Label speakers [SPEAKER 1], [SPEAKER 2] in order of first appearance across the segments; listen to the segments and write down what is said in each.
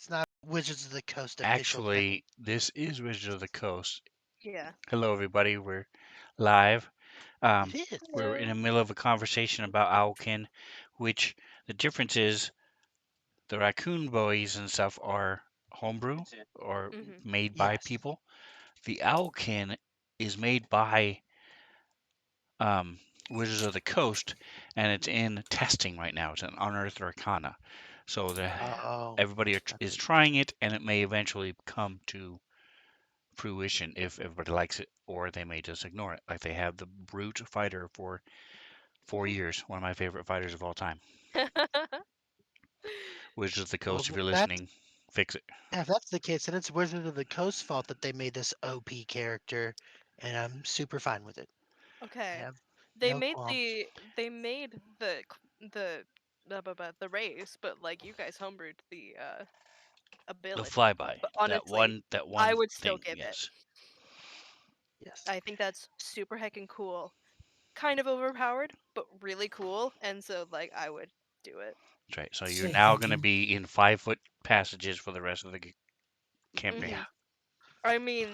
[SPEAKER 1] It's not Wizards of the Coast official canon.
[SPEAKER 2] Actually, this is Wizards of the Coast.
[SPEAKER 3] Yeah.
[SPEAKER 2] Hello, everybody. We're live.
[SPEAKER 1] It is.
[SPEAKER 2] We're in the middle of a conversation about Owlkin, which the difference is the Raccoon Boys and stuff are homebrew or
[SPEAKER 3] Hmm.
[SPEAKER 2] made by
[SPEAKER 1] Yes.
[SPEAKER 2] people. The Owlkin is made by um, Wizards of the Coast, and it's in testing right now. It's an Unearthed Arcana. So
[SPEAKER 1] Oh.
[SPEAKER 2] everybody is trying it, and it may eventually come to fruition if everybody likes it, or they may just ignore it. Like they have the Brute Fighter for 4 years, one of my favorite fighters of all time. Wizards of the
[SPEAKER 1] Well,
[SPEAKER 2] Coast, if you're
[SPEAKER 1] that's
[SPEAKER 2] listening, fix it.
[SPEAKER 1] if that's the case, then it's Wizards of the Coast's fault that they made this OP character, and I'm super fine with it. I
[SPEAKER 3] Okay.
[SPEAKER 1] have
[SPEAKER 3] They
[SPEAKER 1] no
[SPEAKER 3] made
[SPEAKER 1] qualms.
[SPEAKER 3] the race, but like you guys homebrewed the
[SPEAKER 2] The
[SPEAKER 3] ability.
[SPEAKER 2] flyby,
[SPEAKER 3] But
[SPEAKER 2] that
[SPEAKER 3] honestly,
[SPEAKER 2] one, that
[SPEAKER 3] I
[SPEAKER 2] one
[SPEAKER 3] would still
[SPEAKER 2] thing.
[SPEAKER 3] give it.
[SPEAKER 2] Yes,
[SPEAKER 1] Yes.
[SPEAKER 3] I think that's super heckin' cool. Kind of overpowered, but really cool, and so like I would do it.
[SPEAKER 2] that's right. So you're
[SPEAKER 4] Say
[SPEAKER 2] now going to
[SPEAKER 4] heckin'.
[SPEAKER 2] be in 5 foot passages for the rest of the campaign.
[SPEAKER 3] Hmm. I mean,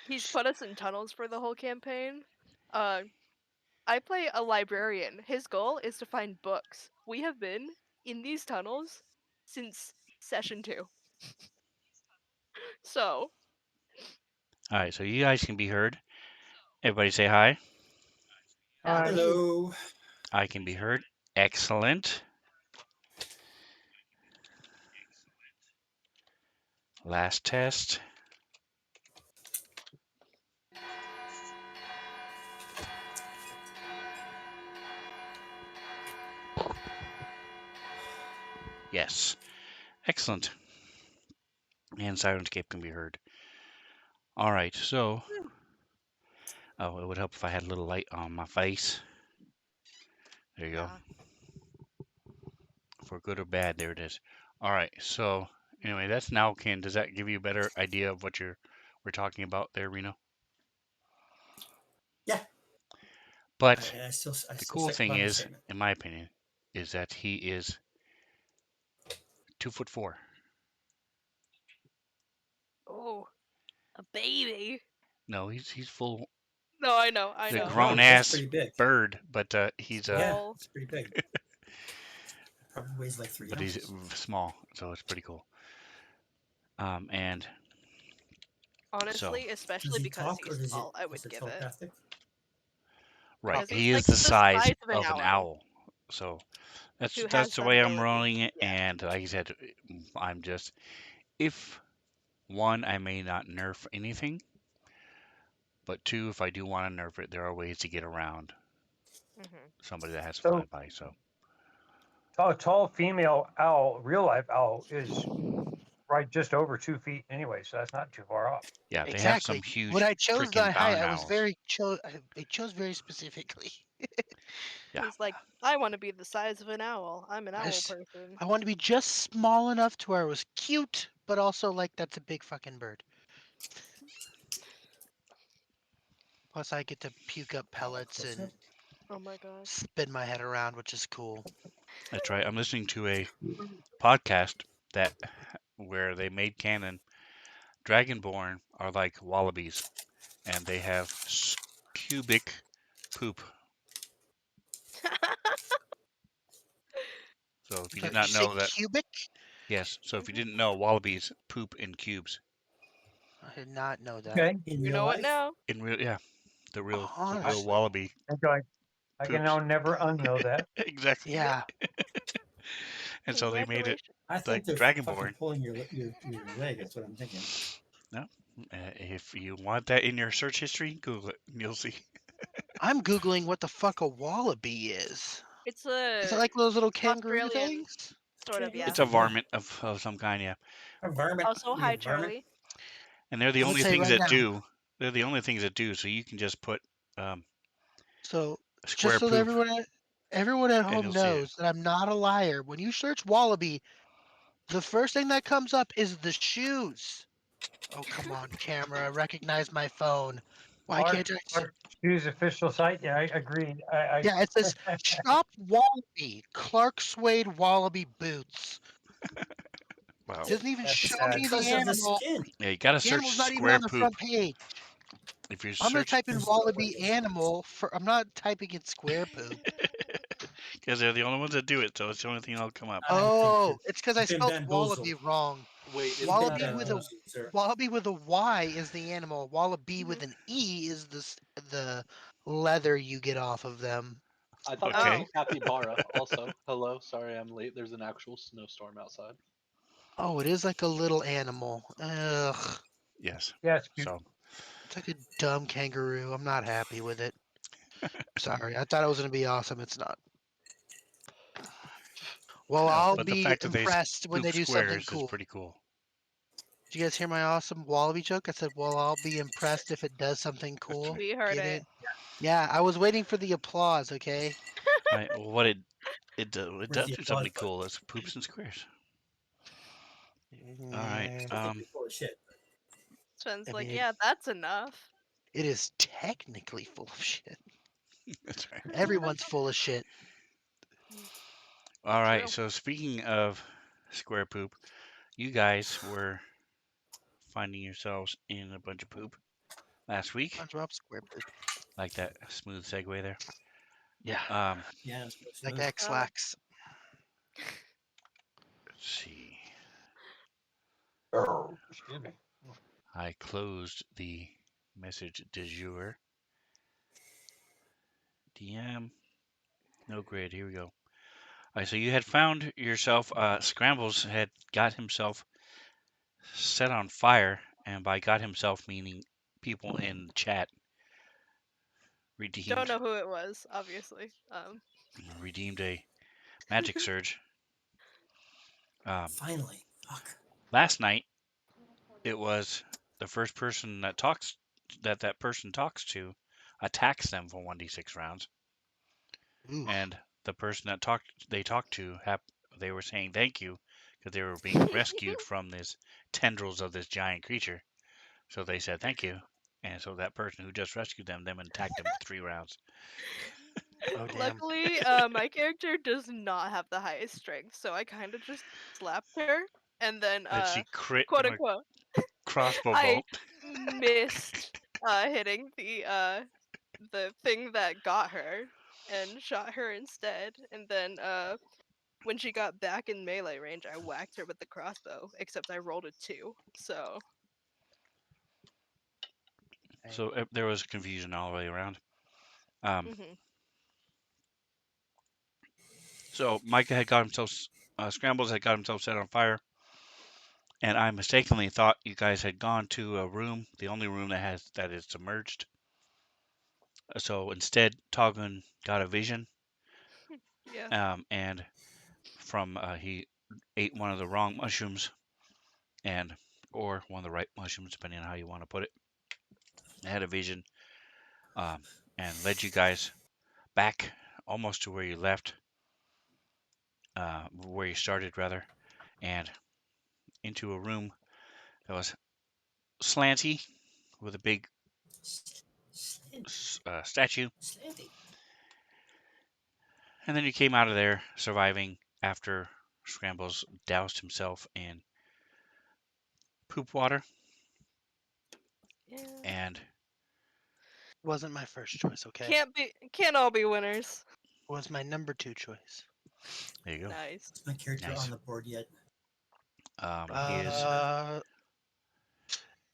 [SPEAKER 3] he's put us in tunnels for the whole campaign. Uh, I play a librarian. His goal is to find books. We have been in these tunnels since session 2. So,
[SPEAKER 2] All right, so you guys can be heard. Everybody say hi.
[SPEAKER 1] Howdy.
[SPEAKER 4] Hello.
[SPEAKER 2] I can be heard. Excellent. Last test. Yes. Excellent. And Sirenscape can be heard. All right, so oh, it would help if I had a little light on my face. There you go.
[SPEAKER 3] yeah.
[SPEAKER 2] For good or bad, there it is. All right, so anyway, that's now can. Does that give you a better idea of what we're talking about there, Reno?
[SPEAKER 4] Yeah.
[SPEAKER 2] But
[SPEAKER 4] I still
[SPEAKER 2] the cool
[SPEAKER 4] second
[SPEAKER 2] thing
[SPEAKER 4] by my
[SPEAKER 2] is,
[SPEAKER 4] statement.
[SPEAKER 2] in my opinion, is that he is 2'4".
[SPEAKER 3] Oh, a baby.
[SPEAKER 2] No, he's full.
[SPEAKER 3] No, I know, I
[SPEAKER 2] The
[SPEAKER 3] know.
[SPEAKER 2] grown
[SPEAKER 4] That's
[SPEAKER 2] ass
[SPEAKER 4] pretty big.
[SPEAKER 2] bird, but he's
[SPEAKER 4] Yeah,
[SPEAKER 3] Tall.
[SPEAKER 4] it's pretty big. Probably weighs like 3
[SPEAKER 2] but he's
[SPEAKER 4] ounces.
[SPEAKER 2] small, so it's pretty cool. And so
[SPEAKER 3] Honestly,
[SPEAKER 4] Does
[SPEAKER 3] especially
[SPEAKER 4] he
[SPEAKER 3] because
[SPEAKER 4] talk or
[SPEAKER 3] he's tall, I would
[SPEAKER 4] is it
[SPEAKER 3] give it.
[SPEAKER 4] telepathic?
[SPEAKER 2] right,
[SPEAKER 3] Because he's
[SPEAKER 2] he is
[SPEAKER 3] like
[SPEAKER 2] the
[SPEAKER 3] the
[SPEAKER 2] size
[SPEAKER 3] size of an
[SPEAKER 2] of an
[SPEAKER 3] owl
[SPEAKER 2] owl. So that's
[SPEAKER 3] who
[SPEAKER 2] that's
[SPEAKER 3] has
[SPEAKER 2] the
[SPEAKER 3] that
[SPEAKER 2] way I'm
[SPEAKER 3] ability.
[SPEAKER 2] rolling it.
[SPEAKER 3] Yeah.
[SPEAKER 2] And like I said, I'm just if one, I may not nerf anything, but two, if I do want to nerf it, there are ways to get around
[SPEAKER 3] Hmm.
[SPEAKER 2] somebody that has a
[SPEAKER 5] So
[SPEAKER 2] flyby. So
[SPEAKER 5] tall female owl, real life owl, is right just over 2 feet anyway, so that's not too far off.
[SPEAKER 2] yeah, they have some
[SPEAKER 1] Exactly. When
[SPEAKER 2] huge
[SPEAKER 1] I chose
[SPEAKER 2] freaking
[SPEAKER 1] that height,
[SPEAKER 2] barn
[SPEAKER 1] I was
[SPEAKER 2] owls.
[SPEAKER 1] I chose very specifically.
[SPEAKER 2] Yeah,
[SPEAKER 3] He's like, I want to be the size of an owl. I'm an
[SPEAKER 1] I,
[SPEAKER 3] owl
[SPEAKER 1] s-
[SPEAKER 3] person.
[SPEAKER 1] I wanted to be just small enough to where it was cute, but also like that's a big fucking bird. Plus, I get to puke up pellets
[SPEAKER 4] Close enough.
[SPEAKER 1] and
[SPEAKER 3] Oh my god.
[SPEAKER 1] spin my head around, which is cool.
[SPEAKER 2] that's right. I'm listening to a podcast that where they made canon Dragonborn are like wallabies, and they have cubic poop. So if you did
[SPEAKER 1] Sorry, did
[SPEAKER 2] not
[SPEAKER 1] you say
[SPEAKER 2] know that,
[SPEAKER 1] cubic?
[SPEAKER 2] yes. So if you
[SPEAKER 3] Mhm.
[SPEAKER 2] didn't know, wallabies poop in cubes.
[SPEAKER 1] I did not know that.
[SPEAKER 5] Okay,
[SPEAKER 4] In
[SPEAKER 3] You
[SPEAKER 4] real
[SPEAKER 3] know it
[SPEAKER 4] life?
[SPEAKER 3] now.
[SPEAKER 2] In real, yeah, the real
[SPEAKER 1] Honestly,
[SPEAKER 2] wallaby
[SPEAKER 5] I'm going. I can now
[SPEAKER 2] poops.
[SPEAKER 5] never unknow that.
[SPEAKER 2] Exactly.
[SPEAKER 1] yeah.
[SPEAKER 2] And so they made it
[SPEAKER 3] Congratulations.
[SPEAKER 4] I
[SPEAKER 2] like
[SPEAKER 4] think they're fucking
[SPEAKER 2] Dragonborn.
[SPEAKER 4] pulling your leg. That's what I'm thinking.
[SPEAKER 2] No, if you want that in your search history, Google it, and you'll see.
[SPEAKER 1] I'm googling what the fuck a wallaby is.
[SPEAKER 3] It's
[SPEAKER 1] Is it
[SPEAKER 3] a
[SPEAKER 1] like those little kangaroo
[SPEAKER 3] Australian
[SPEAKER 1] things?
[SPEAKER 3] sort of, yeah.
[SPEAKER 2] It's a
[SPEAKER 4] Yeah.
[SPEAKER 2] varmint of some kind, yeah.
[SPEAKER 4] A varmint.
[SPEAKER 3] Also,
[SPEAKER 4] You
[SPEAKER 3] hi
[SPEAKER 4] have varmint.
[SPEAKER 3] Charlie.
[SPEAKER 2] And they're the
[SPEAKER 1] I'm gonna
[SPEAKER 2] only
[SPEAKER 1] tell you
[SPEAKER 2] things
[SPEAKER 1] right
[SPEAKER 2] that
[SPEAKER 1] now.
[SPEAKER 2] do. They're the only things that do. So you can just put um,
[SPEAKER 1] So just
[SPEAKER 2] square
[SPEAKER 1] so that
[SPEAKER 2] poop,
[SPEAKER 1] everyone at
[SPEAKER 2] and
[SPEAKER 1] home
[SPEAKER 2] you'll see it.
[SPEAKER 1] knows that I'm not a liar. When you search wallaby, the first thing that comes up is the shoes. Oh come on, camera, recognize my phone. Why
[SPEAKER 5] Our
[SPEAKER 1] can't I see?
[SPEAKER 5] our Hughes official site. Yeah, I agreed.
[SPEAKER 1] Yeah, it says shop wallaby, Clark Suede wallaby boots. Doesn't even
[SPEAKER 5] That's
[SPEAKER 1] show
[SPEAKER 5] sad.
[SPEAKER 1] me the
[SPEAKER 4] Because of the
[SPEAKER 1] animal.
[SPEAKER 4] skin.
[SPEAKER 2] Yeah, you gotta
[SPEAKER 1] The
[SPEAKER 2] search
[SPEAKER 1] animal's not even on
[SPEAKER 2] square
[SPEAKER 1] the
[SPEAKER 2] poop.
[SPEAKER 1] front page.
[SPEAKER 2] If you
[SPEAKER 1] I'm gonna
[SPEAKER 2] search,
[SPEAKER 1] type in
[SPEAKER 4] There's no way
[SPEAKER 1] wallaby
[SPEAKER 4] it's-
[SPEAKER 1] animal for. I'm not typing in square poop.
[SPEAKER 2] because they're the only ones that do it, so it's the only thing that'll come up.
[SPEAKER 4] I think
[SPEAKER 1] Oh, it's because I
[SPEAKER 4] you've been
[SPEAKER 1] spelled
[SPEAKER 4] bamboozled.
[SPEAKER 1] wallaby wrong.
[SPEAKER 6] Wait, isn't
[SPEAKER 4] You've been
[SPEAKER 6] that
[SPEAKER 1] Wallaby with a
[SPEAKER 4] bamboozled, sir.
[SPEAKER 1] wallaby with a Y is the animal. Wallaby with
[SPEAKER 3] Mhm.
[SPEAKER 1] an E is the leather you get off of them.
[SPEAKER 6] I thought that was
[SPEAKER 2] Okay.
[SPEAKER 3] Oh,
[SPEAKER 6] a capybara also. Hello, sorry I'm late. There's an actual snowstorm outside.
[SPEAKER 1] Oh, it is like a little animal. Ugh,
[SPEAKER 2] Yes.
[SPEAKER 5] Yeah, it's cute.
[SPEAKER 2] So
[SPEAKER 1] it's like a dumb kangaroo. I'm not happy with it. Sorry, I thought it was gonna be awesome. It's not. Well,
[SPEAKER 2] no,
[SPEAKER 1] I'll
[SPEAKER 2] but the
[SPEAKER 1] be
[SPEAKER 2] fact that they
[SPEAKER 1] impressed when
[SPEAKER 2] poop
[SPEAKER 1] they do something
[SPEAKER 2] squares is
[SPEAKER 1] cool.
[SPEAKER 2] pretty cool.
[SPEAKER 1] Did you guys hear my awesome wallaby joke? I said, well, I'll be impressed if it does something cool.
[SPEAKER 3] we heard
[SPEAKER 1] Get
[SPEAKER 3] it.
[SPEAKER 1] it? Yeah, I was waiting for the applause, okay?
[SPEAKER 2] Right. Well, what it
[SPEAKER 4] Where's
[SPEAKER 2] does
[SPEAKER 4] the
[SPEAKER 2] do
[SPEAKER 4] applause
[SPEAKER 2] something
[SPEAKER 4] button?
[SPEAKER 2] cool. It's poops and squares. All right.
[SPEAKER 1] Mm,
[SPEAKER 4] I think you're full of shit.
[SPEAKER 3] Sven's
[SPEAKER 1] I
[SPEAKER 3] like,
[SPEAKER 1] mean,
[SPEAKER 3] yeah, that's enough.
[SPEAKER 1] it is technically full of shit.
[SPEAKER 2] That's right.
[SPEAKER 1] Everyone's full of shit.
[SPEAKER 2] All right.
[SPEAKER 3] True.
[SPEAKER 2] So speaking of square poop, you guys were finding yourselves in a bunch of poop last week.
[SPEAKER 1] SpongeBob SquarePants.
[SPEAKER 2] Like that smooth segue there.
[SPEAKER 1] Yeah,
[SPEAKER 4] Yeah, it's real
[SPEAKER 1] like
[SPEAKER 4] smooth.
[SPEAKER 1] X-Lax.
[SPEAKER 2] Let's see.
[SPEAKER 5] Oh, excuse me.
[SPEAKER 2] I closed the message du jour. DM. No grid. Here we go. All right. So you had found yourself. Scrambles had got himself set on fire, and by got himself meaning people in the chat
[SPEAKER 3] Don't
[SPEAKER 2] redeemed
[SPEAKER 3] know who it was, obviously.
[SPEAKER 2] redeemed a magic surge.
[SPEAKER 4] Finally. Fuck.
[SPEAKER 2] Last night it was the first person that person talks to attacks them for 1d6 rounds,
[SPEAKER 1] Oof.
[SPEAKER 2] and the person that they talked to they were saying thank you because they were being rescued from this tendrils of this giant creature. So they said thank you, and so that person who just rescued them then attacked them for 3 rounds.
[SPEAKER 1] Oh, damn.
[SPEAKER 3] Luckily, my character does not have the highest strength, so I kind of just slapped her, and then,
[SPEAKER 2] Did she crit
[SPEAKER 3] quote
[SPEAKER 2] on a
[SPEAKER 3] unquote,
[SPEAKER 2] crossbow
[SPEAKER 3] I
[SPEAKER 2] bolt?
[SPEAKER 3] missed hitting the thing that got her and shot her instead. And then when she got back in melee range, I whacked her with the crossbow, except I rolled a 2. So
[SPEAKER 2] So there was confusion all the way around.
[SPEAKER 3] mhm.
[SPEAKER 2] So Micah had got himself, Scrambles had got himself set on fire, and I mistakenly thought you guys had gone to a room, the only room that is submerged. So instead, Togun got a vision,
[SPEAKER 3] Yeah.
[SPEAKER 2] and from he ate one of the wrong mushrooms, and or one of the right mushrooms, depending on how you want to put it. I had a vision, and led you guys back almost to where you left, where you started rather, and into a room that was slanty with a big statue.
[SPEAKER 4] Slanty.
[SPEAKER 2] And then you came out of there surviving after Scrambles doused himself in poop water.
[SPEAKER 3] Yeah.
[SPEAKER 2] And
[SPEAKER 1] Wasn't my first choice, okay?
[SPEAKER 3] Can't all be winners.
[SPEAKER 1] Was my number 2 choice.
[SPEAKER 2] there you go.
[SPEAKER 3] Nice.
[SPEAKER 4] Is my character
[SPEAKER 2] Nice.
[SPEAKER 4] on the board yet?
[SPEAKER 2] He is.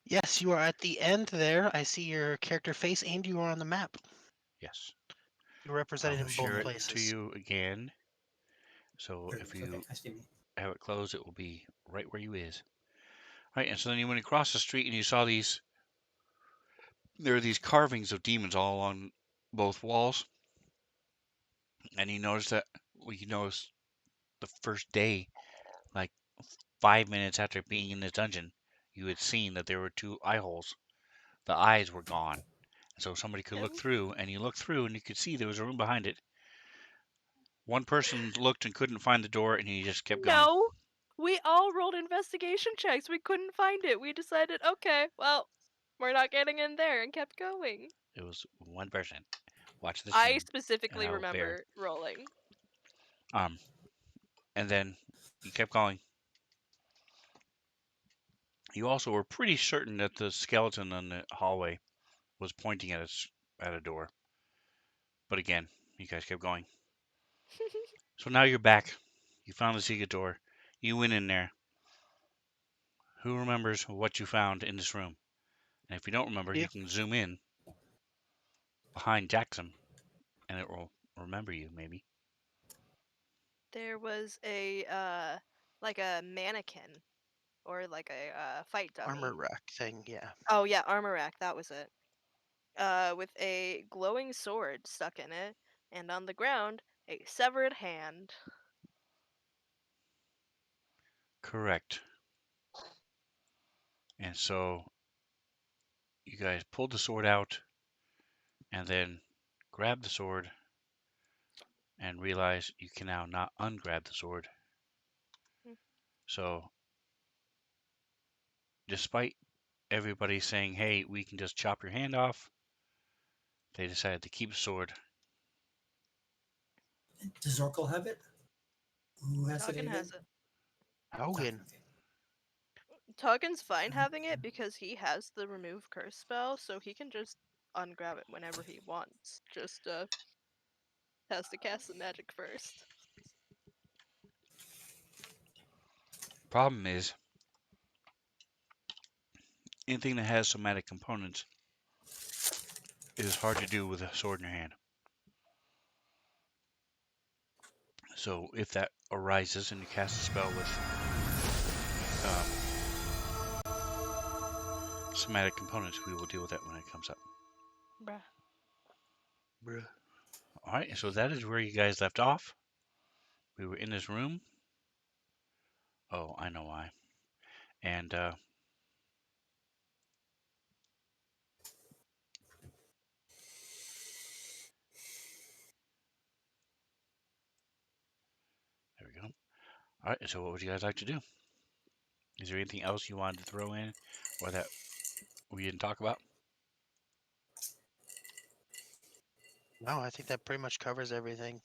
[SPEAKER 1] Yes, you are at the end there. I see your character face, and you are on the map.
[SPEAKER 2] Yes.
[SPEAKER 1] You're represented
[SPEAKER 2] I'll
[SPEAKER 1] in
[SPEAKER 2] share
[SPEAKER 1] both
[SPEAKER 2] it
[SPEAKER 1] places.
[SPEAKER 2] to you again. So
[SPEAKER 4] There it
[SPEAKER 2] if
[SPEAKER 4] is.
[SPEAKER 2] you
[SPEAKER 4] Okay, I see me.
[SPEAKER 2] have it closed, it will be right where you is. Right, and so then you went across the street and you saw there are these carvings of demons all along both walls. And you noticed the first day, like 5 minutes after being in this dungeon, you had seen that there were 2 eye holes. The eyes were gone. And so somebody could look
[SPEAKER 3] Yeah.
[SPEAKER 2] through, and you looked through and you could see there was a room behind it. One person looked and couldn't find the door, and he just kept going.
[SPEAKER 3] No, we all rolled investigation checks. We couldn't find it. We decided, okay, well, we're not getting in there, and kept going.
[SPEAKER 2] It was one person. Watch the
[SPEAKER 3] I
[SPEAKER 2] stream, and
[SPEAKER 3] specifically
[SPEAKER 2] I will bear.
[SPEAKER 3] remember rolling.
[SPEAKER 2] And then you kept going. You also were pretty certain that the skeleton in the hallway was pointing at a door. But again, you guys kept going. So now you're back. You found the secret door. You went in there. Who remembers what you found in this room? And if you don't remember,
[SPEAKER 1] Yeah.
[SPEAKER 2] you can zoom in behind Jackson, and it will remember you, maybe.
[SPEAKER 3] There was a like a mannequin or like a fight dummy.
[SPEAKER 1] Armor rack thing, yeah.
[SPEAKER 3] Oh yeah, armor rack. That was it. With a glowing sword stuck in it, and on the ground a severed hand.
[SPEAKER 2] Correct. And so you guys pulled the sword out, and then grabbed the sword, and realize you can now not ungrab the sword.
[SPEAKER 3] Hmm.
[SPEAKER 2] So, despite everybody saying, hey, we can just chop your hand off, they decided to keep the sword.
[SPEAKER 4] Does Zorkel have it? Who has it
[SPEAKER 3] Tuggen
[SPEAKER 4] again?
[SPEAKER 3] has it.
[SPEAKER 1] Hogan.
[SPEAKER 4] Okay.
[SPEAKER 3] Tuggen's fine having it because he has the remove curse spell, so he can just ungrab it whenever he wants. Just has to cast the magic first.
[SPEAKER 2] Problem is, anything that has somatic components is hard to do with a sword in your hand. So if that arises and you cast a spell with somatic components, we will deal with that when it comes up.
[SPEAKER 3] Bruh.
[SPEAKER 1] Bruh.
[SPEAKER 2] All right, so that is where you guys left off. We were in this room. Oh, I know why. And there we go. All right, so what would you guys like to do? Is there anything else you wanted to throw in or that we didn't talk about?
[SPEAKER 1] No, I think that pretty much covers everything.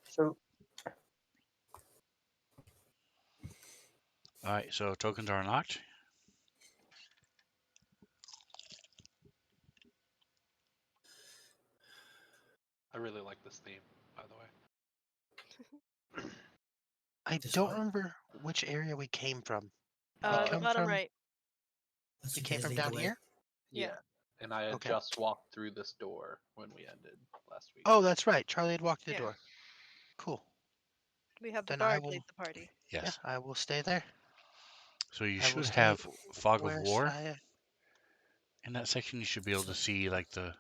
[SPEAKER 5] So
[SPEAKER 2] All right, so tokens are unlocked.
[SPEAKER 6] I really like this theme, by the way.
[SPEAKER 1] I
[SPEAKER 4] This
[SPEAKER 1] don't
[SPEAKER 4] what?
[SPEAKER 1] remember which area we came from. We
[SPEAKER 6] Uh,
[SPEAKER 3] The
[SPEAKER 1] come
[SPEAKER 3] bottom
[SPEAKER 1] from
[SPEAKER 3] right.
[SPEAKER 4] Let's
[SPEAKER 1] we
[SPEAKER 4] you
[SPEAKER 1] came
[SPEAKER 4] guys
[SPEAKER 1] from
[SPEAKER 4] lead the
[SPEAKER 1] down
[SPEAKER 4] way.
[SPEAKER 1] here?
[SPEAKER 3] Yeah.
[SPEAKER 6] And I had
[SPEAKER 1] Okay.
[SPEAKER 6] just walked through this door when we ended last week.
[SPEAKER 1] Oh, that's right. Charlie had walked through the
[SPEAKER 3] Yeah.
[SPEAKER 1] door. Cool.
[SPEAKER 3] We have the
[SPEAKER 1] Then I
[SPEAKER 3] bard
[SPEAKER 1] will
[SPEAKER 3] lead the party.
[SPEAKER 1] yeah,
[SPEAKER 2] Yes.
[SPEAKER 1] I will stay there.
[SPEAKER 2] So you
[SPEAKER 1] I will
[SPEAKER 2] should
[SPEAKER 1] stay
[SPEAKER 2] have Fog of
[SPEAKER 1] where
[SPEAKER 2] War.
[SPEAKER 1] I
[SPEAKER 2] In that section, you should be able to see like the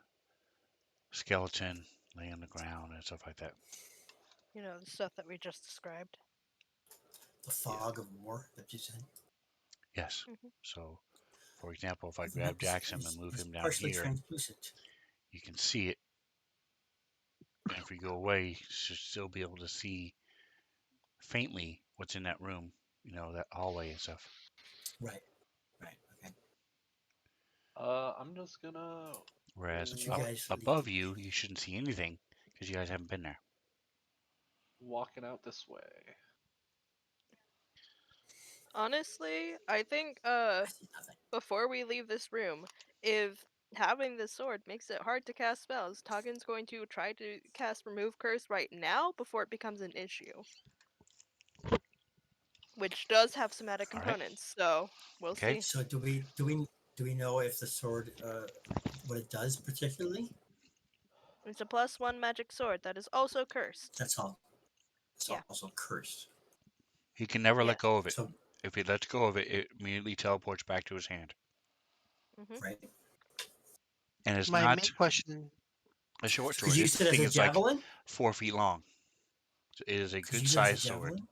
[SPEAKER 2] skeleton laying on the ground and stuff like that.
[SPEAKER 3] You know, the stuff that we just described.
[SPEAKER 4] The fog of war that you said.
[SPEAKER 2] Yes.
[SPEAKER 3] Mhm.
[SPEAKER 2] So, for example, if I
[SPEAKER 4] The map
[SPEAKER 2] grab Jackson and move
[SPEAKER 4] is
[SPEAKER 2] him down
[SPEAKER 4] partially
[SPEAKER 2] here,
[SPEAKER 4] translucent.
[SPEAKER 2] you can see it. And if we go away, you should still be able to see faintly what's in that room, that hallway and stuff.
[SPEAKER 4] Right. Right. Okay.
[SPEAKER 6] I'm just gonna
[SPEAKER 2] Whereas
[SPEAKER 4] But you
[SPEAKER 2] up
[SPEAKER 4] guys lead
[SPEAKER 2] above
[SPEAKER 4] the
[SPEAKER 2] you,
[SPEAKER 4] way.
[SPEAKER 2] you shouldn't see anything because you guys haven't been there.
[SPEAKER 6] walking out this way.
[SPEAKER 3] Honestly, I think
[SPEAKER 4] I see nothing.
[SPEAKER 3] before we leave this room, if having this sword makes it hard to cast spells, Tuggen's going to try to cast remove curse right now before it becomes an issue. Which does have somatic
[SPEAKER 2] All right.
[SPEAKER 3] components, so we'll
[SPEAKER 2] Okay.
[SPEAKER 3] see.
[SPEAKER 4] So do we know if the sword what it does particularly?
[SPEAKER 3] It's a +1 magic sword that is also cursed.
[SPEAKER 4] That's all. It's
[SPEAKER 3] Yeah.
[SPEAKER 4] also cursed.
[SPEAKER 2] He can never
[SPEAKER 3] Yeah.
[SPEAKER 2] let go of it.
[SPEAKER 4] So
[SPEAKER 2] If he lets go of it, it immediately teleports back to his hand.
[SPEAKER 3] Hmm.
[SPEAKER 4] right.
[SPEAKER 2] And it's
[SPEAKER 1] my main
[SPEAKER 2] not
[SPEAKER 1] question
[SPEAKER 2] a short
[SPEAKER 4] Could
[SPEAKER 2] sword.
[SPEAKER 4] you
[SPEAKER 2] This
[SPEAKER 4] use it as
[SPEAKER 2] thing
[SPEAKER 4] a
[SPEAKER 2] is like
[SPEAKER 4] javelin?
[SPEAKER 2] 4 feet long. It is a
[SPEAKER 4] Could you
[SPEAKER 2] good
[SPEAKER 4] use it as a
[SPEAKER 2] sized sword.
[SPEAKER 4] javelin?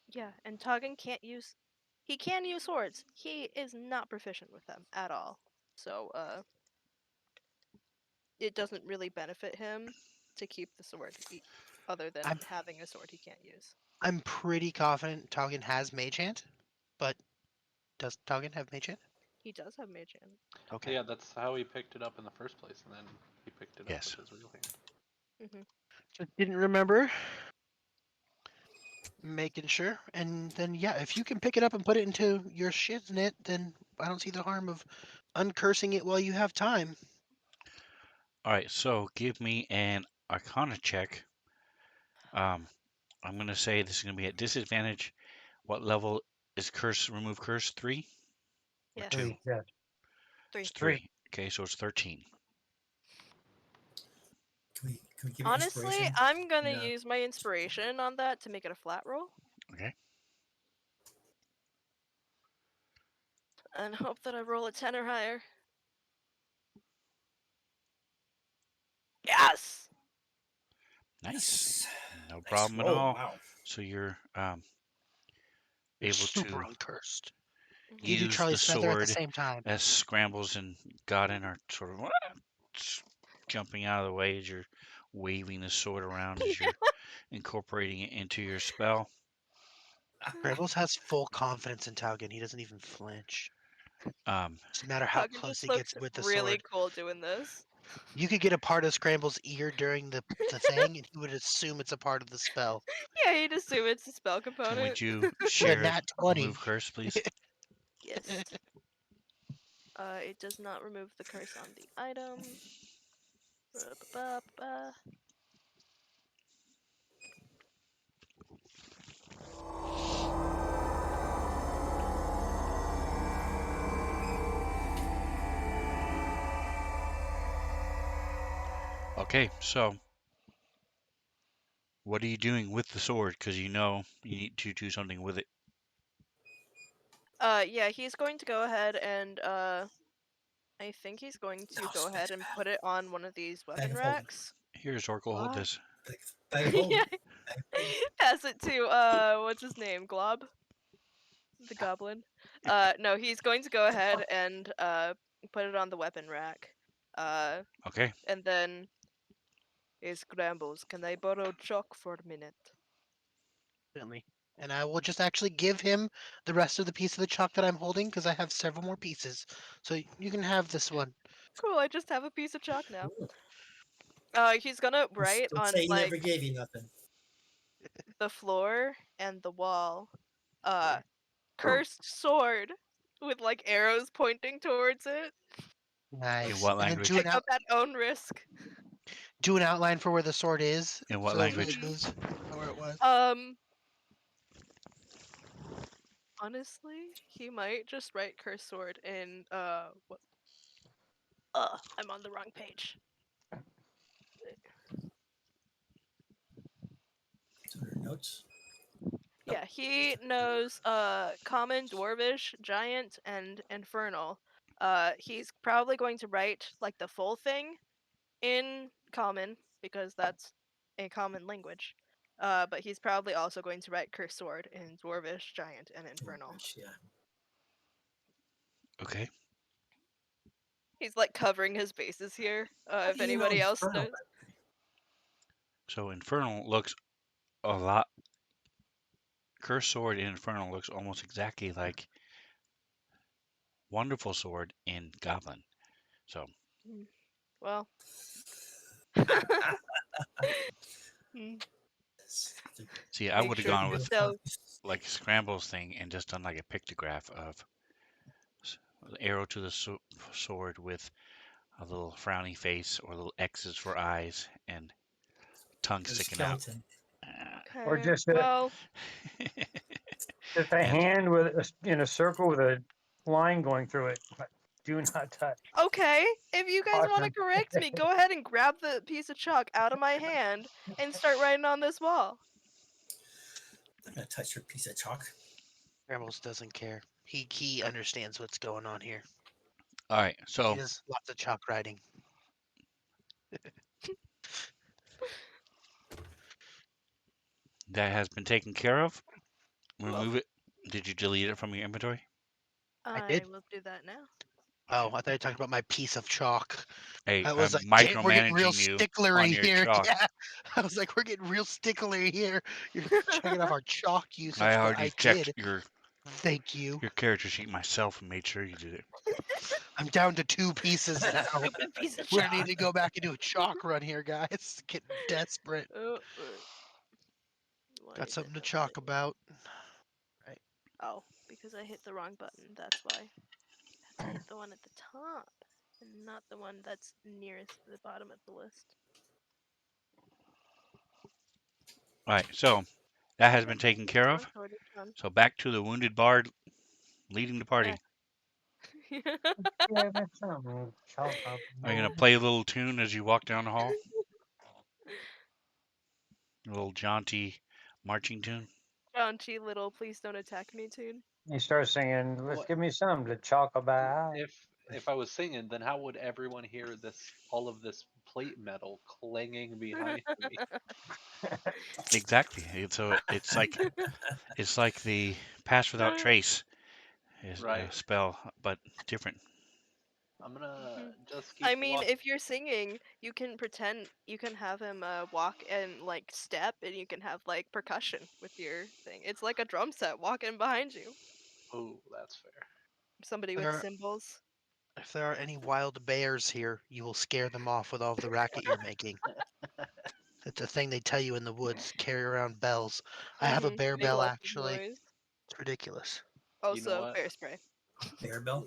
[SPEAKER 3] Yeah, and Tuggen can't use. He can use swords. He is not proficient with them at all. So, it doesn't really benefit him to keep the sword, other than
[SPEAKER 1] I'm
[SPEAKER 3] having a sword he can't use.
[SPEAKER 1] I'm pretty confident Toggen has Mage Hand, but does Toggen have Mage Hand?
[SPEAKER 3] He does have mage hand.
[SPEAKER 1] Okay.
[SPEAKER 6] Yeah, that's how he picked it up in the first place, and then he picked it up with
[SPEAKER 2] Yes.
[SPEAKER 6] his real hand.
[SPEAKER 3] Hmm.
[SPEAKER 1] Just didn't remember. Making sure. And then, yeah, if you can pick it up and put it into your shiznit, then I don't see the harm of uncursing it while you have time.
[SPEAKER 2] All right, so give me an Arcana check. I'm going to say this is going to be at disadvantage. What level is curse? Remove curse 3 or
[SPEAKER 3] Yes.
[SPEAKER 2] 2?
[SPEAKER 5] 3, yes.
[SPEAKER 3] 3.
[SPEAKER 2] It's
[SPEAKER 5] 3.
[SPEAKER 2] 3. Okay, so it's 13.
[SPEAKER 4] Can we give it
[SPEAKER 3] Honestly,
[SPEAKER 4] inspiration?
[SPEAKER 3] I'm gonna
[SPEAKER 4] Yeah.
[SPEAKER 3] use my inspiration on that to make it a flat roll
[SPEAKER 2] Okay.
[SPEAKER 3] and hope that I roll a 10 or higher. Yes!
[SPEAKER 2] Nice.
[SPEAKER 4] Yes.
[SPEAKER 2] No
[SPEAKER 4] Nice
[SPEAKER 2] problem at
[SPEAKER 4] roll.
[SPEAKER 2] all.
[SPEAKER 4] Wow.
[SPEAKER 2] So you're
[SPEAKER 1] You're
[SPEAKER 2] able
[SPEAKER 1] super
[SPEAKER 2] to
[SPEAKER 1] uncursed. You do
[SPEAKER 2] use the
[SPEAKER 1] Charlie's feather at the
[SPEAKER 2] sword
[SPEAKER 1] same time.
[SPEAKER 2] as Scrambles and Godin are sort of jumping out of the way as you're waving the sword around as you're incorporating it into your spell.
[SPEAKER 1] Rebels has full confidence in Taugen. He doesn't even flinch.
[SPEAKER 2] Um,
[SPEAKER 1] Doesn't matter how
[SPEAKER 3] Huggin
[SPEAKER 1] close
[SPEAKER 3] just
[SPEAKER 1] he
[SPEAKER 3] looks
[SPEAKER 1] gets with the
[SPEAKER 3] really
[SPEAKER 1] sword.
[SPEAKER 3] cool doing this.
[SPEAKER 1] You could get a part of Scramble's ear during the thing, and he would assume it's a part of the spell.
[SPEAKER 3] Yeah, he'd assume it's a spell
[SPEAKER 2] and
[SPEAKER 3] component.
[SPEAKER 2] would you
[SPEAKER 1] Get a
[SPEAKER 2] share
[SPEAKER 1] nat
[SPEAKER 2] remove
[SPEAKER 1] 20.
[SPEAKER 2] curse, please?
[SPEAKER 3] Yes. It does not remove the curse on the item. Ba-ba-ba-ba.
[SPEAKER 2] Okay, so what are you doing with the sword? Because you know you need to do something with it.
[SPEAKER 3] Yeah, he's going to go ahead and I think he's going to
[SPEAKER 4] Oh,
[SPEAKER 3] go ahead and put it on one of these
[SPEAKER 4] Bag
[SPEAKER 3] weapon
[SPEAKER 4] of holding.
[SPEAKER 3] racks.
[SPEAKER 2] Here's Oracle, hold
[SPEAKER 3] What?
[SPEAKER 2] this.
[SPEAKER 4] Bag of holding.
[SPEAKER 3] Yeah,
[SPEAKER 4] Bag of holding.
[SPEAKER 3] pass it to what's his name? Glob, the goblin. No, he's going to go ahead and put it on the weapon rack.
[SPEAKER 2] Okay,
[SPEAKER 3] And then hey Scrambles, can I borrow chalk for a minute?
[SPEAKER 1] Certainly. And I will just actually give him the rest of the piece of the chalk that I'm holding because I have several more pieces. So you can have this one.
[SPEAKER 3] Cool, I just have a piece of chalk now.
[SPEAKER 4] Ooh.
[SPEAKER 3] He's gonna write
[SPEAKER 4] Don't
[SPEAKER 3] on
[SPEAKER 4] say he
[SPEAKER 3] like
[SPEAKER 4] never gave you nothing.
[SPEAKER 3] the floor and the wall, uh, cursed sword with like arrows pointing towards it.
[SPEAKER 2] in
[SPEAKER 1] Nice.
[SPEAKER 2] what
[SPEAKER 1] And then
[SPEAKER 2] language?
[SPEAKER 3] Pick up at own risk.
[SPEAKER 1] do an outline for where the sword is.
[SPEAKER 2] In what
[SPEAKER 1] So it
[SPEAKER 2] language?
[SPEAKER 1] knows where it was.
[SPEAKER 3] Honestly, he might just write cursed sword in what? I'm on the wrong page.
[SPEAKER 4] It's under notes.
[SPEAKER 3] Yeah, he knows common, dwarvish, giant, and infernal. He's probably going to write like the full thing in common because that's a common language. But he's probably also going to write cursed sword in dwarvish, giant, and infernal.
[SPEAKER 4] Dwarvish, yeah.
[SPEAKER 2] Okay.
[SPEAKER 3] He's like covering his bases here.
[SPEAKER 4] How
[SPEAKER 3] If
[SPEAKER 4] do you know
[SPEAKER 3] anybody else
[SPEAKER 4] infernal?
[SPEAKER 3] knows.
[SPEAKER 2] So Infernal looks a lot. Curse Sword in Infernal looks almost exactly like Wonderful Sword in Goblin. So
[SPEAKER 3] Well. Hmm.
[SPEAKER 2] see, I
[SPEAKER 3] Make
[SPEAKER 2] would have
[SPEAKER 3] sure
[SPEAKER 2] gone
[SPEAKER 3] to
[SPEAKER 2] with
[SPEAKER 3] sell.
[SPEAKER 2] like Scramble's thing and just done like a pictograph of arrow to the sword with a little frowny face or little X's for eyes and tongue
[SPEAKER 4] The
[SPEAKER 2] sticking out.
[SPEAKER 4] skeleton.
[SPEAKER 5] Or
[SPEAKER 3] Okay.
[SPEAKER 5] just
[SPEAKER 3] Well,
[SPEAKER 5] just a
[SPEAKER 2] and
[SPEAKER 5] hand with in a circle with a line going through it. But do not touch.
[SPEAKER 3] okay. If you guys want to
[SPEAKER 5] Caution.
[SPEAKER 3] correct me, go ahead and grab the piece of chalk out of my hand and start writing on this wall.
[SPEAKER 4] I'm not gonna touch your piece of chalk.
[SPEAKER 1] Rebels doesn't care. He understands what's going on here.
[SPEAKER 2] all right,
[SPEAKER 1] He
[SPEAKER 2] so
[SPEAKER 1] does lots of chalk writing.
[SPEAKER 2] that has been taken care of.
[SPEAKER 3] Cool.
[SPEAKER 2] Remove it. Did you delete it from your inventory?
[SPEAKER 1] I
[SPEAKER 3] I
[SPEAKER 1] did.
[SPEAKER 3] will do that now.
[SPEAKER 1] Oh, I thought you were talking about my piece of chalk.
[SPEAKER 2] Hey,
[SPEAKER 1] I was
[SPEAKER 2] I'm
[SPEAKER 1] like, we're getting real
[SPEAKER 2] micromanaging you on
[SPEAKER 1] sticklery
[SPEAKER 2] your
[SPEAKER 1] here.
[SPEAKER 2] chalk.
[SPEAKER 1] Yeah. I was like, we're getting real sticklery here. You're checking off our chalk
[SPEAKER 2] I
[SPEAKER 1] usage, but
[SPEAKER 2] already
[SPEAKER 1] I
[SPEAKER 2] checked
[SPEAKER 1] did. Thank you.
[SPEAKER 2] your character sheet myself and made sure you did it.
[SPEAKER 1] I'm down to 2 pieces now.
[SPEAKER 3] Stupid piece of
[SPEAKER 1] We're
[SPEAKER 3] chalk.
[SPEAKER 1] gonna need to go back and do a chalk run here, guys. Getting desperate.
[SPEAKER 3] Why
[SPEAKER 1] Got
[SPEAKER 3] is it
[SPEAKER 1] something to
[SPEAKER 3] not
[SPEAKER 1] chalk
[SPEAKER 3] saving?
[SPEAKER 1] about. Right.
[SPEAKER 3] Oh, because I hit the wrong button. That's why. I have to hit the one at the top and not the one that's nearest the bottom of the list.
[SPEAKER 2] All right, so that has been
[SPEAKER 3] Yep,
[SPEAKER 2] taken
[SPEAKER 3] it's
[SPEAKER 2] care
[SPEAKER 3] done.
[SPEAKER 2] of.
[SPEAKER 3] Sword is done.
[SPEAKER 2] So back to the wounded bard leading the party.
[SPEAKER 5] Yeah, that's something. Chalk up.
[SPEAKER 2] Are you gonna play a little tune as you walk down the hall? A little jaunty marching tune.
[SPEAKER 3] Jaunchy little please don't attack me tune.
[SPEAKER 5] You start singing, let's
[SPEAKER 6] What
[SPEAKER 5] give me something to chalk about.
[SPEAKER 6] if I was singing, then how would everyone hear this all of this plate metal clanging behind me?
[SPEAKER 2] Exactly. It's like the pass without trace is a
[SPEAKER 6] Right.
[SPEAKER 2] spell, but different.
[SPEAKER 6] I'm gonna
[SPEAKER 3] Mhm.
[SPEAKER 6] just keep
[SPEAKER 3] I mean,
[SPEAKER 6] walking.
[SPEAKER 3] if you're singing, you can pretend you can have him walk and like step, and you can have like percussion with your thing. It's like a drum set walking behind you.
[SPEAKER 6] Oh, that's fair.
[SPEAKER 3] Somebody with
[SPEAKER 1] There,
[SPEAKER 3] cymbals.
[SPEAKER 1] if there are any wild bears here, you will scare them off with all of the racket you're making. It's a thing they tell you in the woods. Carry around bells. I have a bear
[SPEAKER 3] Make
[SPEAKER 1] bell
[SPEAKER 3] lots of
[SPEAKER 1] actually.
[SPEAKER 3] noise.
[SPEAKER 1] It's ridiculous.
[SPEAKER 6] You know
[SPEAKER 3] Also,
[SPEAKER 6] what?
[SPEAKER 3] bear spray.
[SPEAKER 4] Bear Bell.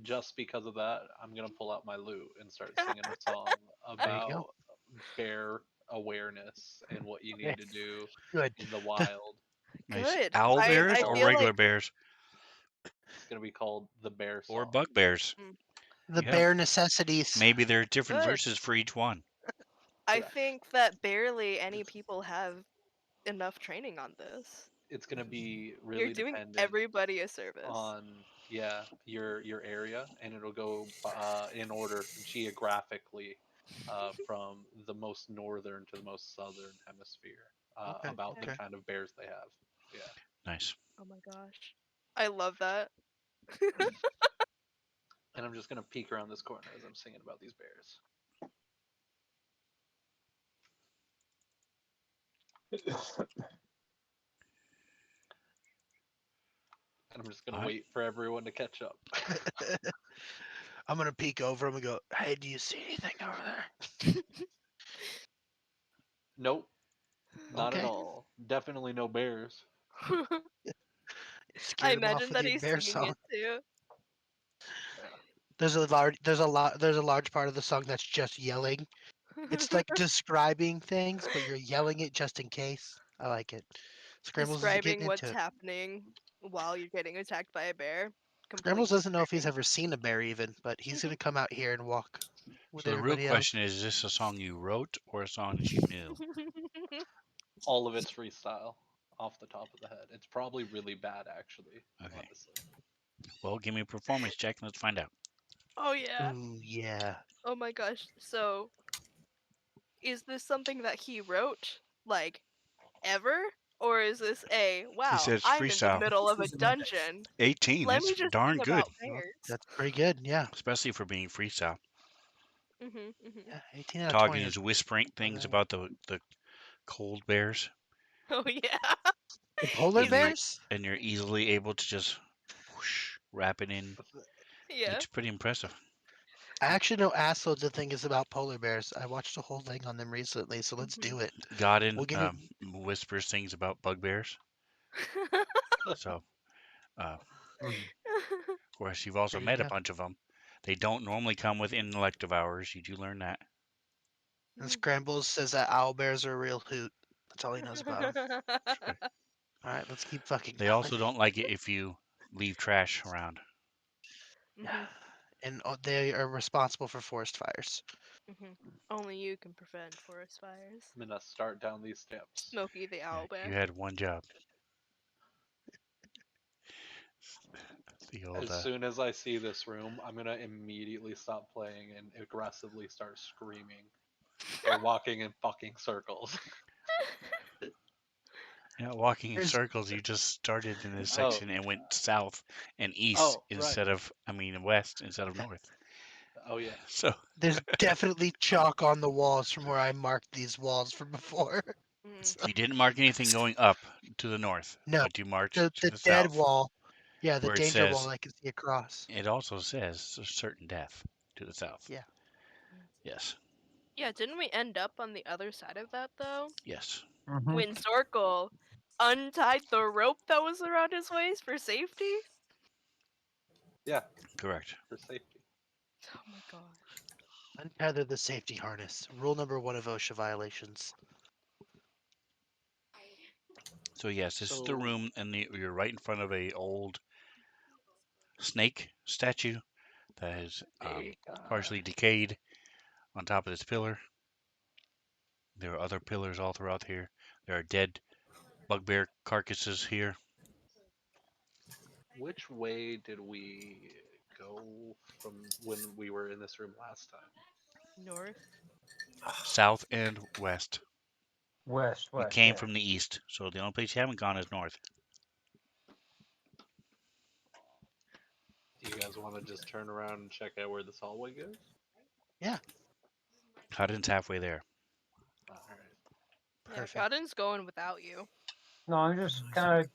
[SPEAKER 6] Just because of that, I'm gonna pull out my lute and start singing a song
[SPEAKER 1] There you go.
[SPEAKER 6] about bear awareness and what you
[SPEAKER 1] Okay,
[SPEAKER 6] need to do
[SPEAKER 1] good.
[SPEAKER 6] in the
[SPEAKER 1] The
[SPEAKER 6] wild.
[SPEAKER 2] Nice.
[SPEAKER 3] Good.
[SPEAKER 2] Owl
[SPEAKER 6] It's gonna be
[SPEAKER 2] bears
[SPEAKER 3] I
[SPEAKER 2] or
[SPEAKER 6] called
[SPEAKER 3] feel
[SPEAKER 2] regular
[SPEAKER 3] like
[SPEAKER 2] bears
[SPEAKER 6] it's gonna be called the Bear
[SPEAKER 2] or
[SPEAKER 6] Song.
[SPEAKER 2] bugbears.
[SPEAKER 3] mm,
[SPEAKER 1] the
[SPEAKER 2] Yeah.
[SPEAKER 1] bare necessities.
[SPEAKER 2] Maybe there are different
[SPEAKER 3] good.
[SPEAKER 2] verses for each one.
[SPEAKER 3] I
[SPEAKER 6] Correct.
[SPEAKER 3] think that barely any people have enough training on this.
[SPEAKER 6] It's gonna be
[SPEAKER 3] You're
[SPEAKER 6] really
[SPEAKER 3] doing
[SPEAKER 6] dependent
[SPEAKER 3] everybody a service.
[SPEAKER 6] on your area, and it'll go in order geographically from the most northern to the most southern hemisphere
[SPEAKER 1] Okay,
[SPEAKER 6] about the
[SPEAKER 3] Okay.
[SPEAKER 1] okay.
[SPEAKER 6] kind of bears they have. Yeah,
[SPEAKER 2] Nice.
[SPEAKER 3] Oh my gosh. I love that.
[SPEAKER 6] and I'm just gonna peek around this corner as I'm singing about these bears, and I'm just gonna
[SPEAKER 2] All right.
[SPEAKER 6] wait for everyone to catch up.
[SPEAKER 1] I'm gonna peek over him and go, "Hey, do you see anything over there?"
[SPEAKER 6] Nope, not at
[SPEAKER 1] Okay.
[SPEAKER 6] all. Definitely no bears.
[SPEAKER 3] I
[SPEAKER 1] Scared him off
[SPEAKER 3] imagine
[SPEAKER 1] with
[SPEAKER 3] that
[SPEAKER 1] your
[SPEAKER 3] he's
[SPEAKER 1] bear
[SPEAKER 3] singing
[SPEAKER 1] song.
[SPEAKER 3] it too.
[SPEAKER 6] Yeah.
[SPEAKER 1] There's a large part of the song that's just yelling. It's like describing things, but you're yelling it just in case. I like it. Scrambles is getting
[SPEAKER 3] Describing what's
[SPEAKER 1] into it.
[SPEAKER 3] happening while you're getting attacked by a bear.
[SPEAKER 1] Scrambles
[SPEAKER 3] Completely
[SPEAKER 1] doesn't know if he's
[SPEAKER 3] describing.
[SPEAKER 1] ever seen a bear even, but he's gonna come out here and walk with
[SPEAKER 2] So the real
[SPEAKER 1] everybody else.
[SPEAKER 2] question is this a song you wrote or a song that you knew?
[SPEAKER 6] All of it's freestyle off the top of the head. It's probably really bad, actually,
[SPEAKER 2] Okay.
[SPEAKER 6] honestly.
[SPEAKER 2] Well, give me a performance check and let's find out.
[SPEAKER 3] Oh yeah.
[SPEAKER 1] Ooh, yeah.
[SPEAKER 3] Oh my gosh. So, is this something that he wrote like ever, or is this a
[SPEAKER 2] He
[SPEAKER 3] wow,
[SPEAKER 2] says
[SPEAKER 3] I'm in the
[SPEAKER 2] freestyle.
[SPEAKER 3] middle
[SPEAKER 4] Let's
[SPEAKER 3] of a
[SPEAKER 4] use a mid-mix.
[SPEAKER 3] dungeon.
[SPEAKER 2] 18.
[SPEAKER 3] Let
[SPEAKER 2] That's
[SPEAKER 3] me just
[SPEAKER 2] darn
[SPEAKER 3] sing
[SPEAKER 2] good,
[SPEAKER 3] about
[SPEAKER 1] Well,
[SPEAKER 3] bears.
[SPEAKER 1] that's pretty good. Yeah.
[SPEAKER 2] especially for being freestyle.
[SPEAKER 3] Mhm. Mhm.
[SPEAKER 1] Yeah. 18 out of 20
[SPEAKER 2] Talking
[SPEAKER 1] is
[SPEAKER 2] is whispering
[SPEAKER 1] not
[SPEAKER 2] things
[SPEAKER 1] bad.
[SPEAKER 2] about the cold bears,
[SPEAKER 3] Oh yeah.
[SPEAKER 1] The polar
[SPEAKER 3] He's
[SPEAKER 2] and you're
[SPEAKER 3] like,
[SPEAKER 1] bears?
[SPEAKER 2] and you're easily able to just whoosh, wrap it in.
[SPEAKER 3] yeah.
[SPEAKER 2] It's pretty impressive.
[SPEAKER 1] I actually know assloads of things about polar bears. I watched a whole thing on them recently, so let's
[SPEAKER 3] Mhm.
[SPEAKER 1] do it. We'll
[SPEAKER 2] Godin
[SPEAKER 1] give you
[SPEAKER 2] whispers things about bugbears. So, of
[SPEAKER 5] Mm.
[SPEAKER 2] course, you've also
[SPEAKER 1] there you
[SPEAKER 2] met a
[SPEAKER 1] go.
[SPEAKER 2] bunch of them. They don't normally come within elective hours. You do learn that.
[SPEAKER 1] And Scrambles says that owl bears are a real hoot. That's all he knows about them.
[SPEAKER 2] That's right.
[SPEAKER 1] All right, let's keep fucking
[SPEAKER 2] They
[SPEAKER 1] going.
[SPEAKER 2] also don't like it if you leave trash around.
[SPEAKER 1] Yeah.
[SPEAKER 3] Mhm.
[SPEAKER 1] And they are responsible for forest fires.
[SPEAKER 3] Mhm. Only you can prevent forest fires.
[SPEAKER 6] I'm gonna start down these steps.
[SPEAKER 3] Smokey the
[SPEAKER 2] Yeah,
[SPEAKER 3] owl
[SPEAKER 2] you
[SPEAKER 3] bear.
[SPEAKER 2] had one job. The old
[SPEAKER 6] As soon as I see this room, I'm gonna immediately stop playing and aggressively start screaming or walking in fucking circles.
[SPEAKER 2] you're not walking in
[SPEAKER 1] There's
[SPEAKER 2] circles. You just started in this
[SPEAKER 6] Oh,
[SPEAKER 2] section and went south and east
[SPEAKER 6] oh, right.
[SPEAKER 2] instead of, I mean, west instead of north.
[SPEAKER 6] Oh yeah.
[SPEAKER 2] So
[SPEAKER 1] there's definitely chalk on the walls from where I marked these walls from before.
[SPEAKER 3] Mm.
[SPEAKER 1] So,
[SPEAKER 2] you didn't mark anything going up to the north,
[SPEAKER 1] no,
[SPEAKER 2] but you marked
[SPEAKER 1] the
[SPEAKER 2] to
[SPEAKER 1] the
[SPEAKER 2] the
[SPEAKER 1] dead
[SPEAKER 2] south,
[SPEAKER 1] wall. Yeah, the
[SPEAKER 2] where it
[SPEAKER 1] danger wall
[SPEAKER 2] says,
[SPEAKER 1] I can see across.
[SPEAKER 2] it also says a certain death to the south.
[SPEAKER 1] Yeah.
[SPEAKER 2] Yes,
[SPEAKER 3] Yeah, didn't we end up on the other side of that though?
[SPEAKER 2] yes.
[SPEAKER 5] Mm-hmm.
[SPEAKER 3] Windsorkle. untied the rope that was around his waist for safety?
[SPEAKER 6] Yeah,
[SPEAKER 2] Correct.
[SPEAKER 6] for safety.
[SPEAKER 3] Oh my gosh.
[SPEAKER 1] Untether the safety harness. Rule number 1 of OSHA violations.
[SPEAKER 2] So yes, this is the
[SPEAKER 6] So
[SPEAKER 2] room, and you're right in front of a old snake statue that is partially decayed on top of this pillar. There are other pillars all throughout here. There are dead bugbear carcasses here.
[SPEAKER 6] which way did we go from when we were in this room last time?
[SPEAKER 3] North.
[SPEAKER 2] South and west.
[SPEAKER 5] West,
[SPEAKER 2] You
[SPEAKER 5] west,
[SPEAKER 2] came
[SPEAKER 5] yeah.
[SPEAKER 2] from the east, so the only place you haven't gone is north.
[SPEAKER 6] Do you guys want to just turn around and check out where this hallway goes?
[SPEAKER 2] Hutton's halfway there.
[SPEAKER 6] All right.
[SPEAKER 3] Yeah,
[SPEAKER 1] Perfect.
[SPEAKER 3] Cotton's going without you.
[SPEAKER 5] No, I'm just kind of.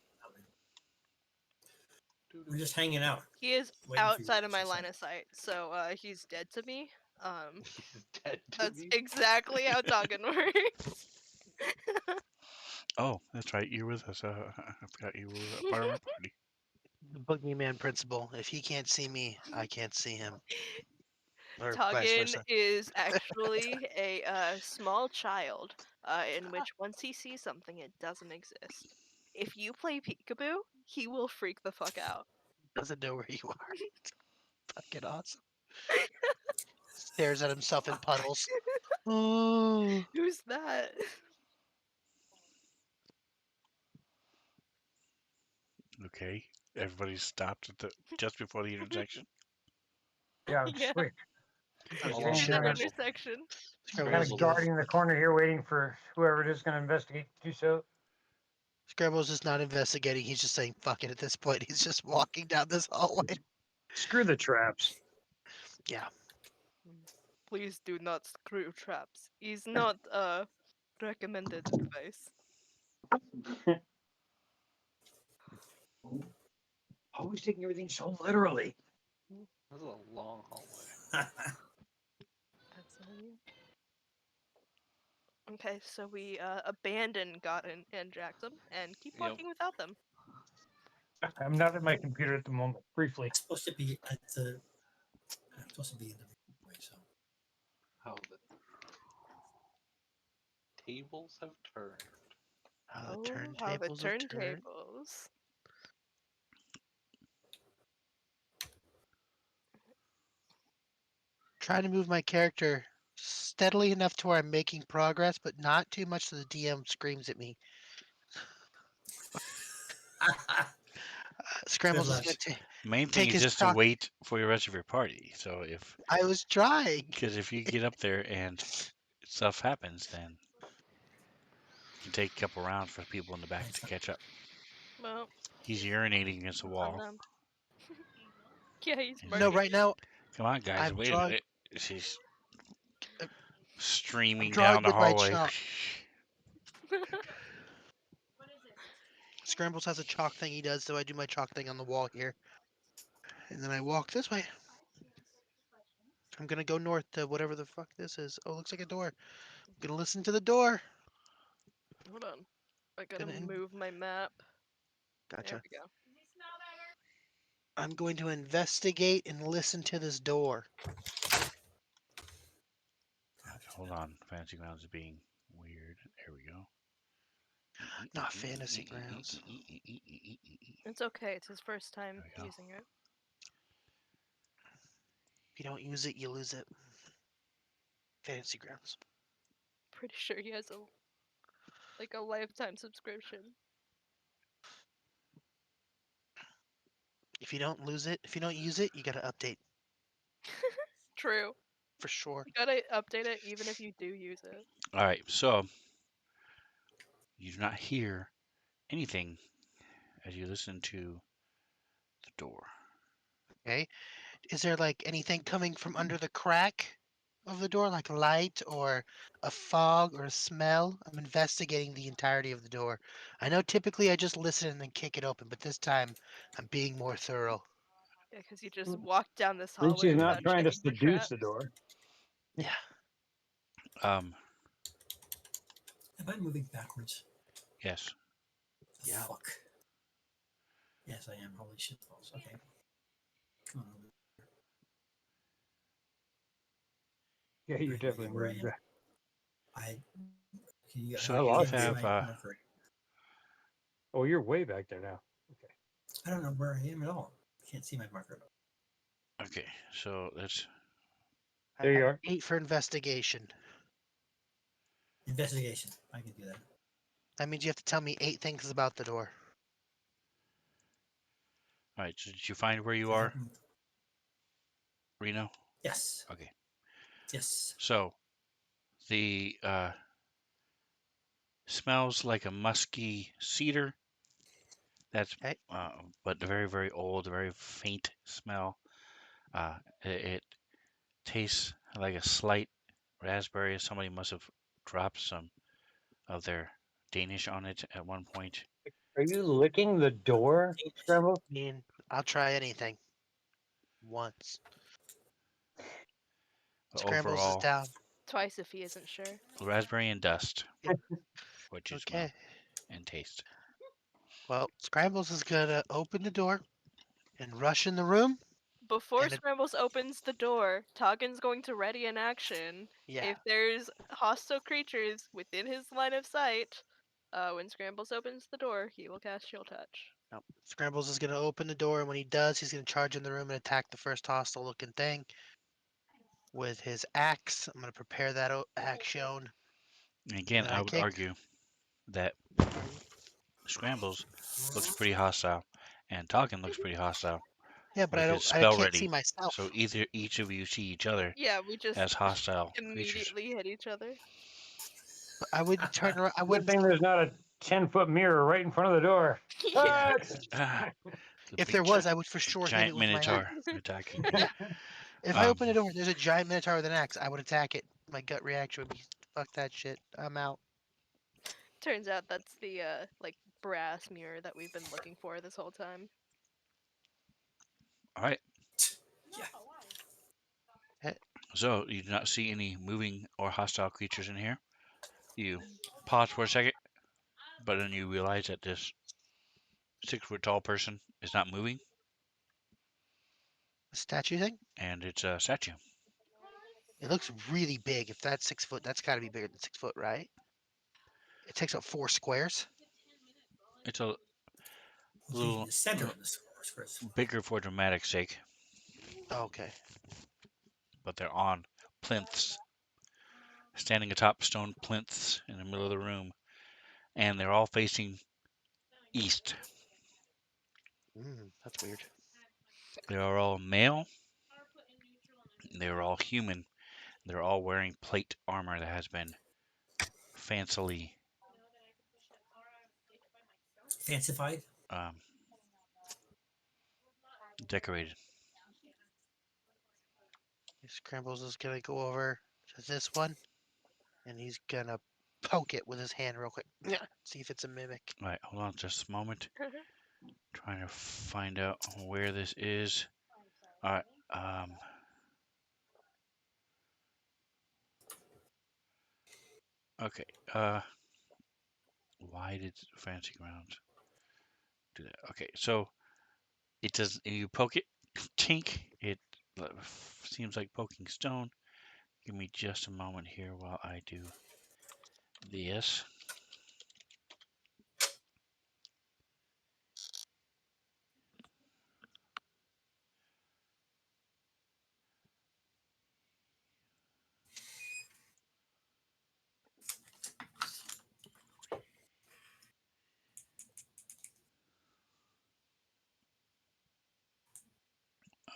[SPEAKER 4] We're just hanging out.
[SPEAKER 3] He is
[SPEAKER 4] Waiting for you,
[SPEAKER 3] outside of my
[SPEAKER 4] she
[SPEAKER 3] line
[SPEAKER 4] said.
[SPEAKER 3] of sight, so he's dead to me.
[SPEAKER 6] He's dead to
[SPEAKER 3] That's
[SPEAKER 6] me.
[SPEAKER 3] exactly how talking works.
[SPEAKER 2] Oh, that's right. You're with us. I forgot you were a part of our party.
[SPEAKER 1] The boogeyman principle. If he can't see me, I can't see him. Or vice
[SPEAKER 3] Tuggin
[SPEAKER 1] versa.
[SPEAKER 3] is actually a small child, in which once he sees something, it doesn't exist. If you play peekaboo, he will freak the fuck out.
[SPEAKER 1] Doesn't know where you are. It's fucking awesome. Stares at himself in puddles. Oh.
[SPEAKER 3] Who's that?
[SPEAKER 2] Okay. Everybody stopped at just before the intersection.
[SPEAKER 5] Yeah,
[SPEAKER 3] Yeah,
[SPEAKER 5] sweet.
[SPEAKER 1] I'm
[SPEAKER 5] Just
[SPEAKER 6] Hold
[SPEAKER 1] getting
[SPEAKER 6] on,
[SPEAKER 5] hanging
[SPEAKER 3] it's an
[SPEAKER 5] here,
[SPEAKER 1] Scrabble.
[SPEAKER 3] intersection.
[SPEAKER 5] kind
[SPEAKER 1] Scrabble's,
[SPEAKER 5] of
[SPEAKER 6] Scrambles is
[SPEAKER 5] guarding the corner here, waiting for whoever it is going to investigate to do so.
[SPEAKER 1] Scrabble's just not investigating. He's just saying fuck it at this point. He's just walking down this hallway.
[SPEAKER 5] Screw the traps.
[SPEAKER 1] Yeah.
[SPEAKER 3] Please do not screw traps. Is not recommended advice.
[SPEAKER 5] Always taking everything so literally.
[SPEAKER 6] this is a long hallway.
[SPEAKER 3] That's on you. Okay, so we abandon Gotten and Jackson and keep
[SPEAKER 6] Yep.
[SPEAKER 3] walking without them.
[SPEAKER 5] I'm not at my computer at the moment. Briefly.
[SPEAKER 4] I'm supposed to be at the. I'm supposed to be in the room, so.
[SPEAKER 6] How the tables have turned.
[SPEAKER 1] How the
[SPEAKER 3] Oh, how the
[SPEAKER 1] turntables have turned.
[SPEAKER 3] turntables.
[SPEAKER 1] Trying to move my character steadily enough to where I'm making progress, but not too much so the DM screams at me. Scrambles is
[SPEAKER 4] luck.
[SPEAKER 1] going to
[SPEAKER 2] Main thing
[SPEAKER 1] take
[SPEAKER 2] is
[SPEAKER 1] his
[SPEAKER 2] just to
[SPEAKER 1] chalk.
[SPEAKER 2] wait for the rest of your party. So
[SPEAKER 1] I was trying.
[SPEAKER 2] because if you get up there and stuff happens, then it can take a couple rounds for people in the back to catch up.
[SPEAKER 3] Well,
[SPEAKER 2] He's urinating against the
[SPEAKER 3] on
[SPEAKER 2] wall.
[SPEAKER 3] them. Yeah, he's
[SPEAKER 2] And
[SPEAKER 1] No,
[SPEAKER 3] barking.
[SPEAKER 1] right now
[SPEAKER 2] Come on, guys,
[SPEAKER 1] I'm
[SPEAKER 2] wait a
[SPEAKER 1] drawing.
[SPEAKER 2] minute. She's
[SPEAKER 1] I'm
[SPEAKER 2] streaming
[SPEAKER 1] drawing
[SPEAKER 2] down the
[SPEAKER 1] with my
[SPEAKER 2] hallway.
[SPEAKER 1] chalk. Scrambles has a chalk thing he does, so I do my chalk thing on the wall here. And then I walk this way. I'm gonna go north to whatever the fuck this is. Oh, looks like a door. I'm gonna listen to the door.
[SPEAKER 3] Hold on. I gotta
[SPEAKER 1] Gonna
[SPEAKER 3] move my map. There
[SPEAKER 1] Gotcha.
[SPEAKER 3] we go.
[SPEAKER 1] I'm going to investigate and listen to this door.
[SPEAKER 2] Hold on, Fantasy Grounds is being weird. There we go.
[SPEAKER 1] Not Fantasy Grounds.
[SPEAKER 3] It's okay. It's his first time
[SPEAKER 2] There we go.
[SPEAKER 3] using it.
[SPEAKER 1] If you don't use it, you lose it. Fantasy Grounds.
[SPEAKER 3] Pretty sure he has a lifetime subscription.
[SPEAKER 1] If you don't lose it, if you don't use it, you gotta update
[SPEAKER 3] True.
[SPEAKER 1] for sure.
[SPEAKER 3] You gotta update it even if you do use it.
[SPEAKER 2] All right, so you do not hear anything as you listen to the door.
[SPEAKER 1] Okay. Is there like anything coming from under the crack of the door, like light or a fog or a smell? I'm investigating the entirety of the door. I know typically I just listen and then kick it open, but this time I'm being more thorough.
[SPEAKER 3] Yeah, because you just walked down this
[SPEAKER 5] At least
[SPEAKER 3] hallway
[SPEAKER 5] he's not
[SPEAKER 3] without
[SPEAKER 5] trying to
[SPEAKER 3] checking for
[SPEAKER 5] seduce
[SPEAKER 3] traps.
[SPEAKER 5] the door.
[SPEAKER 1] Yeah.
[SPEAKER 2] Um,
[SPEAKER 4] Am I moving backwards?
[SPEAKER 2] yes.
[SPEAKER 1] Yeah.
[SPEAKER 4] Fuck. Yes, I am. Holy shit balls. Okay. Come on over.
[SPEAKER 5] Yeah, you're
[SPEAKER 4] I have no idea
[SPEAKER 5] definitely
[SPEAKER 4] where I
[SPEAKER 5] moving
[SPEAKER 4] am.
[SPEAKER 5] back.
[SPEAKER 4] I can you
[SPEAKER 2] So
[SPEAKER 5] I
[SPEAKER 2] you
[SPEAKER 5] lost
[SPEAKER 4] can't see
[SPEAKER 5] you.
[SPEAKER 2] have
[SPEAKER 4] my marker.
[SPEAKER 5] Oh, you're way back there now. Okay.
[SPEAKER 4] I don't know where I am at all. Can't see my marker at all.
[SPEAKER 2] okay. So that's
[SPEAKER 5] There
[SPEAKER 1] I
[SPEAKER 5] you
[SPEAKER 1] have
[SPEAKER 5] are.
[SPEAKER 1] 8 for investigation.
[SPEAKER 4] Investigation. I can do that.
[SPEAKER 1] That means you have to tell me 8 things about the door.
[SPEAKER 2] all right. So did you find where you
[SPEAKER 4] Does
[SPEAKER 2] are,
[SPEAKER 4] that-
[SPEAKER 2] Reno?
[SPEAKER 4] Yes.
[SPEAKER 2] Okay.
[SPEAKER 4] Yes.
[SPEAKER 2] So the smells like a musky cedar. That's
[SPEAKER 1] Okay.
[SPEAKER 2] but very very old, very faint smell. It tastes like a slight raspberry. Somebody must have dropped some of their Danish on it at one point.
[SPEAKER 5] Are you licking the door, Scramble?
[SPEAKER 1] I mean, I'll try anything once.
[SPEAKER 2] But
[SPEAKER 1] Scrambles is
[SPEAKER 2] overall,
[SPEAKER 1] down.
[SPEAKER 3] Twice if he isn't sure.
[SPEAKER 2] raspberry and dust,
[SPEAKER 1] Yeah.
[SPEAKER 2] what you smell
[SPEAKER 1] Okay.
[SPEAKER 2] and taste.
[SPEAKER 1] Well, Scrambles is gonna open the door and rush in the room.
[SPEAKER 3] Before
[SPEAKER 1] And it,
[SPEAKER 3] Scrambles opens the door, Toggen's going to ready an action.
[SPEAKER 1] yeah,
[SPEAKER 3] If there's hostile creatures within his line of sight, when Scrambles opens the door, he will cast Shield Touch.
[SPEAKER 1] no, Scrambles is gonna open the door, and when he does, he's gonna charge in the room and attack the first hostile-looking thing with his axe. I'm gonna prepare that action,
[SPEAKER 2] And
[SPEAKER 1] and
[SPEAKER 2] again,
[SPEAKER 1] then
[SPEAKER 2] I
[SPEAKER 1] I
[SPEAKER 2] would
[SPEAKER 1] kick.
[SPEAKER 2] argue that
[SPEAKER 1] Are you?
[SPEAKER 2] Scrambles looks pretty hostile, and Talkin looks pretty hostile
[SPEAKER 1] Yeah, but
[SPEAKER 2] with his
[SPEAKER 1] I
[SPEAKER 2] spell
[SPEAKER 1] can't see
[SPEAKER 2] ready.
[SPEAKER 1] myself.
[SPEAKER 2] So either each of you see each other
[SPEAKER 3] Yeah, we just
[SPEAKER 2] as hostile creatures.
[SPEAKER 3] immediately hit each other.
[SPEAKER 1] But I wouldn't turn around. I
[SPEAKER 5] Good
[SPEAKER 1] wouldn't.
[SPEAKER 5] thing there's not a 10-foot mirror right in front of the door.
[SPEAKER 3] Yeah.
[SPEAKER 2] Yeah.
[SPEAKER 5] Touch!
[SPEAKER 2] Ah, the
[SPEAKER 1] If
[SPEAKER 2] big
[SPEAKER 1] there was, I would for sure hit
[SPEAKER 2] giant
[SPEAKER 1] it with my
[SPEAKER 2] minotaur
[SPEAKER 1] axe.
[SPEAKER 2] attacking.
[SPEAKER 1] Yeah. If I
[SPEAKER 2] Um,
[SPEAKER 1] open the door, there's a giant minotaur with an axe. I would attack it. My gut reaction would be, "Fuck that shit. I'm out."
[SPEAKER 3] Turns out that's the like brass mirror that we've been looking for this whole time.
[SPEAKER 2] all right.
[SPEAKER 4] Yeah.
[SPEAKER 1] Eh,
[SPEAKER 2] So you do not see any moving or hostile creatures in here. You pause for a second, but then you realize that this 6 foot tall person is not moving,
[SPEAKER 1] The statue thing.
[SPEAKER 2] and it's a statue.
[SPEAKER 1] It looks really big. If that's 6 foot, that's got to be bigger than 6 foot, right? It takes up 4 squares.
[SPEAKER 2] It's a
[SPEAKER 4] It's usually
[SPEAKER 2] little
[SPEAKER 4] the center of the source first.
[SPEAKER 2] bigger for dramatic sake,
[SPEAKER 1] Okay.
[SPEAKER 2] but they're on plinths, standing atop stone plinths in the middle of the room, and they're all facing east.
[SPEAKER 1] That's weird.
[SPEAKER 2] They are all male. They are all human. They're all wearing plate armor that has been fancily
[SPEAKER 4] Fancified.
[SPEAKER 2] um, decorated.
[SPEAKER 1] Scrambles is gonna go over to this one, and he's gonna poke it with his hand real quick. See if it's a mimic.
[SPEAKER 2] All right, hold on just a moment. Trying to find out where this is. All right. Okay. Why did Fancy Grounds do that? Okay, so it does. You poke it, tink. It seems like poking stone. Give me just a moment here while I do this.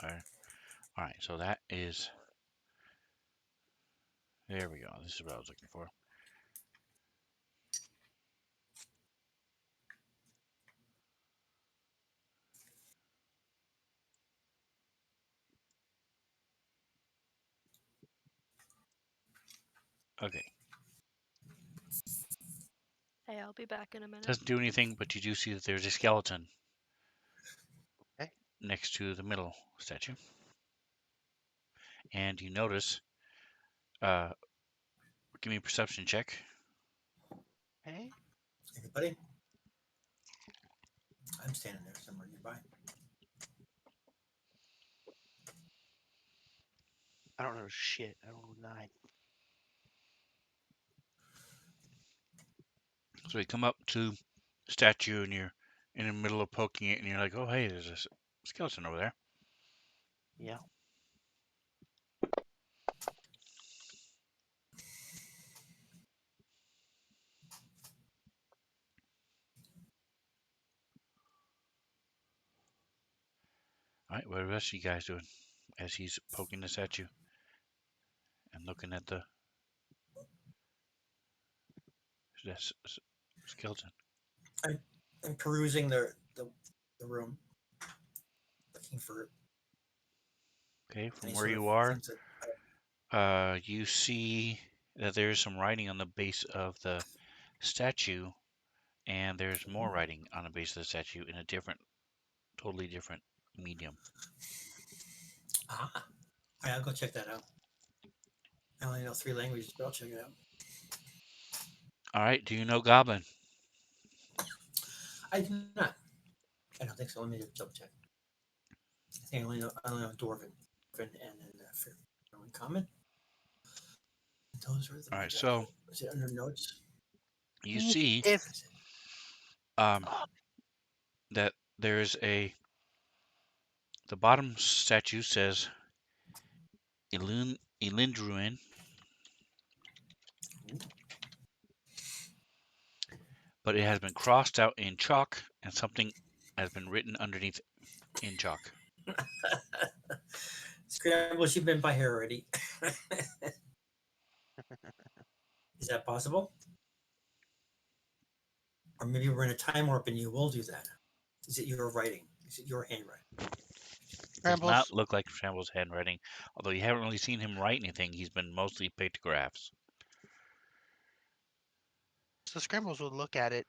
[SPEAKER 2] All right. All right. So that is. There we go. This is what I was looking for. Okay.
[SPEAKER 3] Hey, I'll be back in a minute.
[SPEAKER 2] Doesn't do anything, but you do see that there's a skeleton
[SPEAKER 1] Okay.
[SPEAKER 2] next to the middle statue, and you notice. Uh, Give me a perception check.
[SPEAKER 1] Okay.
[SPEAKER 4] Everybody. I'm standing there somewhere nearby.
[SPEAKER 1] I don't know shit. I don't know 9.
[SPEAKER 2] So you come up to statue and you're in the middle of poking it, and you're like, "Oh, hey, there's a skeleton over there."
[SPEAKER 1] Yeah.
[SPEAKER 2] All right, what are the rest of you guys doing as he's poking this at you and looking at the skeleton?
[SPEAKER 4] I'm perusing the room, looking for
[SPEAKER 2] Okay, from
[SPEAKER 4] any
[SPEAKER 2] where
[SPEAKER 4] sort of
[SPEAKER 2] you are,
[SPEAKER 4] things that.
[SPEAKER 2] you see that there's some writing on the base of the statue, and there's more writing on the base of the statue in a totally different medium.
[SPEAKER 4] Ah, all right, I'll go check that out. I only know 3 languages, but I'll check it out.
[SPEAKER 2] All right, do you know Goblin?
[SPEAKER 4] I do not. I don't think so. Let me just double check. I think I only know Dwarven, and then common. Those are the
[SPEAKER 2] All right,
[SPEAKER 4] ones I
[SPEAKER 2] so
[SPEAKER 4] know. Is it under notes?
[SPEAKER 2] you see
[SPEAKER 1] If
[SPEAKER 2] um,
[SPEAKER 1] oh,
[SPEAKER 2] that there's the bottom statue says Elindruin, but it has been crossed out in chalk, and something has been written underneath in chalk.
[SPEAKER 4] Scrambles, you've been by here already. Is that possible? Or maybe we're in a time warp and you will do that. Is it your writing? Is it your handwriting?
[SPEAKER 2] Does not
[SPEAKER 1] Scrambles,
[SPEAKER 2] look like Shambles' handwriting, although you haven't really seen him write anything. He's been mostly pictographs.
[SPEAKER 1] so Scrambles would look at it,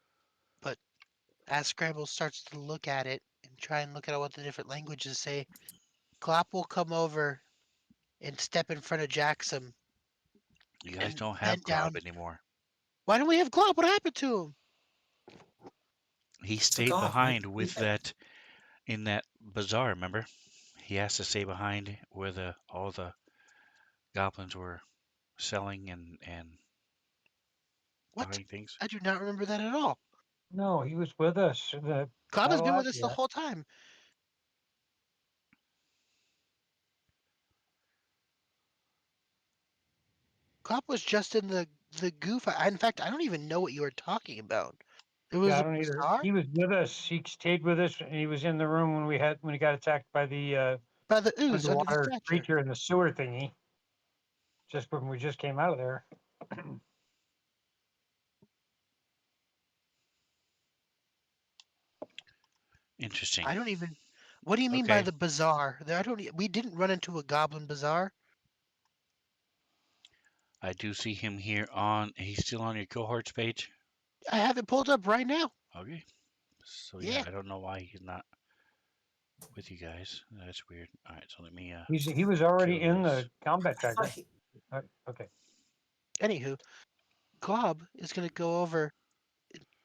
[SPEAKER 1] but as Scrambles starts to look at it and try and look at what the different languages say, Glop will come over and step in front of Jackson
[SPEAKER 2] You guys
[SPEAKER 1] and
[SPEAKER 2] don't have
[SPEAKER 1] bend
[SPEAKER 2] Glob
[SPEAKER 1] down.
[SPEAKER 2] anymore.
[SPEAKER 1] Why don't we have Glop? What happened to him?
[SPEAKER 2] He
[SPEAKER 4] Took
[SPEAKER 2] stayed
[SPEAKER 4] off. Where
[SPEAKER 2] behind with that in that bazaar. Remember, he has to stay behind where all the goblins were selling and
[SPEAKER 1] What?
[SPEAKER 2] buying things.
[SPEAKER 1] I do not remember that at all.
[SPEAKER 5] No, he was with us. The
[SPEAKER 1] Glop has
[SPEAKER 5] battle
[SPEAKER 1] been
[SPEAKER 5] out
[SPEAKER 1] with us the
[SPEAKER 5] yet.
[SPEAKER 1] whole time. Glop was just in the goof. In fact, I don't even know what you were talking about. It
[SPEAKER 5] Yeah,
[SPEAKER 1] was
[SPEAKER 5] I
[SPEAKER 1] a
[SPEAKER 5] don't either.
[SPEAKER 1] bazaar
[SPEAKER 5] He was with us. He stayed with us, and he was in the room when he got attacked by the
[SPEAKER 1] by the ooze under the
[SPEAKER 5] underwater
[SPEAKER 1] statue.
[SPEAKER 5] creature in the sewer thingy. Just when we just came out of there.
[SPEAKER 2] Interesting.
[SPEAKER 1] I don't even. What do you mean by
[SPEAKER 2] Okay,
[SPEAKER 1] the bazaar? I don't. We didn't run into a goblin bazaar.
[SPEAKER 2] I do see him here on. He's still on your cohorts page.
[SPEAKER 1] I have it pulled up right now.
[SPEAKER 2] Okay. So yeah,
[SPEAKER 1] Yeah.
[SPEAKER 2] I don't know why he's not with you guys. That's weird. All right, so let me
[SPEAKER 5] He was already
[SPEAKER 2] kill
[SPEAKER 5] in
[SPEAKER 2] this.
[SPEAKER 5] the combat
[SPEAKER 4] I thought
[SPEAKER 5] tracker. Okay.
[SPEAKER 1] Anywho, Glob is gonna go over,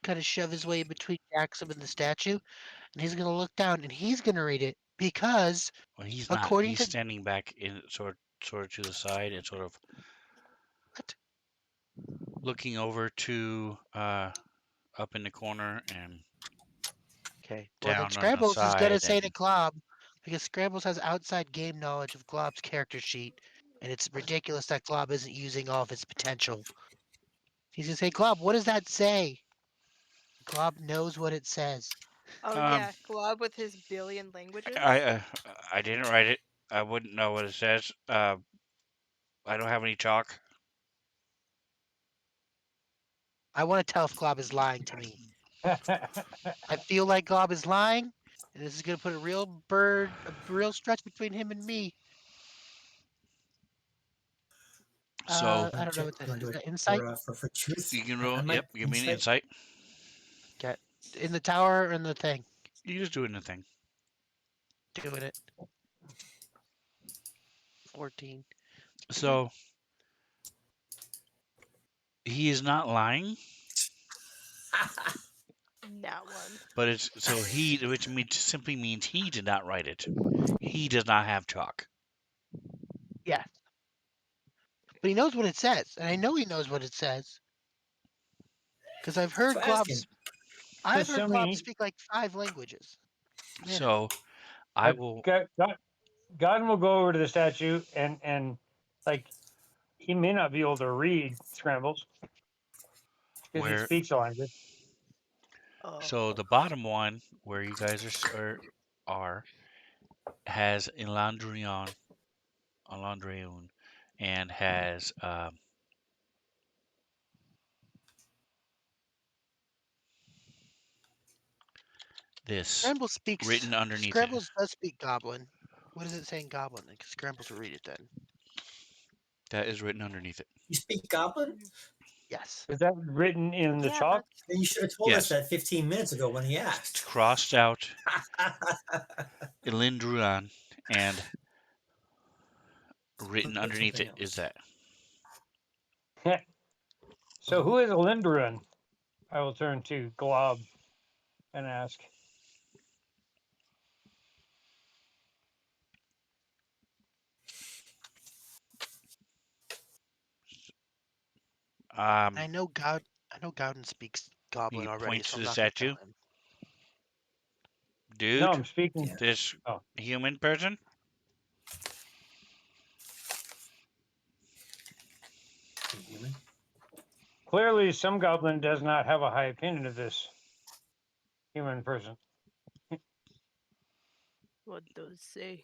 [SPEAKER 1] kind of shove his way between Jackson and the statue, and he's gonna look down and he's gonna read it because,
[SPEAKER 2] Well, he's not.
[SPEAKER 1] according
[SPEAKER 2] He's
[SPEAKER 1] to
[SPEAKER 2] standing back in sort of to the side and sort of
[SPEAKER 1] what?
[SPEAKER 2] looking over to up in the corner and
[SPEAKER 1] Okay. Well, then
[SPEAKER 2] down on the
[SPEAKER 1] Scrambles is gonna
[SPEAKER 2] side
[SPEAKER 1] say to
[SPEAKER 2] and
[SPEAKER 1] Glob, because Scrambles has outside game knowledge of Glob's character sheet, and it's ridiculous that Glob isn't using all of its potential. He's gonna say, Glob, what does that say? Glob knows what it says.
[SPEAKER 3] Oh
[SPEAKER 2] um
[SPEAKER 3] yeah, Glob with his billion languages.
[SPEAKER 2] I didn't write it. I wouldn't know what it says. I don't have any chalk.
[SPEAKER 1] I want to tell if Glob is lying to me. I feel like Glob is lying, and this is gonna put a real stretch between him and me.
[SPEAKER 2] So
[SPEAKER 1] I don't know
[SPEAKER 4] check.
[SPEAKER 1] what that
[SPEAKER 4] You
[SPEAKER 1] is.
[SPEAKER 4] want to
[SPEAKER 1] Is
[SPEAKER 4] do it
[SPEAKER 1] that insight?
[SPEAKER 4] for truth?
[SPEAKER 2] you can
[SPEAKER 4] I
[SPEAKER 2] roll.
[SPEAKER 4] might
[SPEAKER 2] Yep, give me an
[SPEAKER 4] insight.
[SPEAKER 2] insight.
[SPEAKER 1] Okay. In the tower or in the thing?
[SPEAKER 2] You just do it in the thing.
[SPEAKER 1] Doing it. 14.
[SPEAKER 2] So he is not lying.
[SPEAKER 3] Not one.
[SPEAKER 2] But it's so which simply means he did not write it. He does not have chalk.
[SPEAKER 1] Yes. But he knows what it says, and I know he knows what it says because
[SPEAKER 4] So asking.
[SPEAKER 1] I've heard Glob
[SPEAKER 5] Assuming
[SPEAKER 1] speak like 5 languages. Yeah.
[SPEAKER 2] So I
[SPEAKER 5] but
[SPEAKER 2] will.
[SPEAKER 5] God will go over to the statue and like he may not be able to read scrambles because he
[SPEAKER 2] Where
[SPEAKER 5] speaks a language.
[SPEAKER 2] so
[SPEAKER 3] Oh.
[SPEAKER 2] the bottom one where you guys are has Elandrion, and has this written underneath it.
[SPEAKER 1] Scrambles does speak Goblin. What is it saying Goblin? Like, Scrambles will read it then.
[SPEAKER 2] That is written underneath it.
[SPEAKER 4] You speak Goblin?
[SPEAKER 1] Yes.
[SPEAKER 5] Is that written in the
[SPEAKER 3] Yeah,
[SPEAKER 5] chalk?
[SPEAKER 4] Then you should have told us
[SPEAKER 2] Yes,
[SPEAKER 4] that 15 minutes ago when he
[SPEAKER 2] it's
[SPEAKER 4] asked.
[SPEAKER 2] crossed out Elindruan, and written
[SPEAKER 4] Put
[SPEAKER 2] underneath
[SPEAKER 4] something
[SPEAKER 2] it is
[SPEAKER 4] else.
[SPEAKER 2] that.
[SPEAKER 5] So who is Lindruin? I will turn to Glob and ask.
[SPEAKER 2] Um,
[SPEAKER 1] I know Gowden speaks Goblin
[SPEAKER 2] he
[SPEAKER 1] already,
[SPEAKER 2] points
[SPEAKER 1] so
[SPEAKER 2] to
[SPEAKER 1] I'm
[SPEAKER 2] the
[SPEAKER 1] not gonna tell
[SPEAKER 2] statue.
[SPEAKER 1] him.
[SPEAKER 5] No,
[SPEAKER 2] Dude,
[SPEAKER 5] I'm speaking.
[SPEAKER 4] Yeah.
[SPEAKER 2] this
[SPEAKER 5] Oh,
[SPEAKER 2] human person.
[SPEAKER 4] Human.
[SPEAKER 5] clearly, some goblin does not have a high opinion of this human person.
[SPEAKER 3] What does say?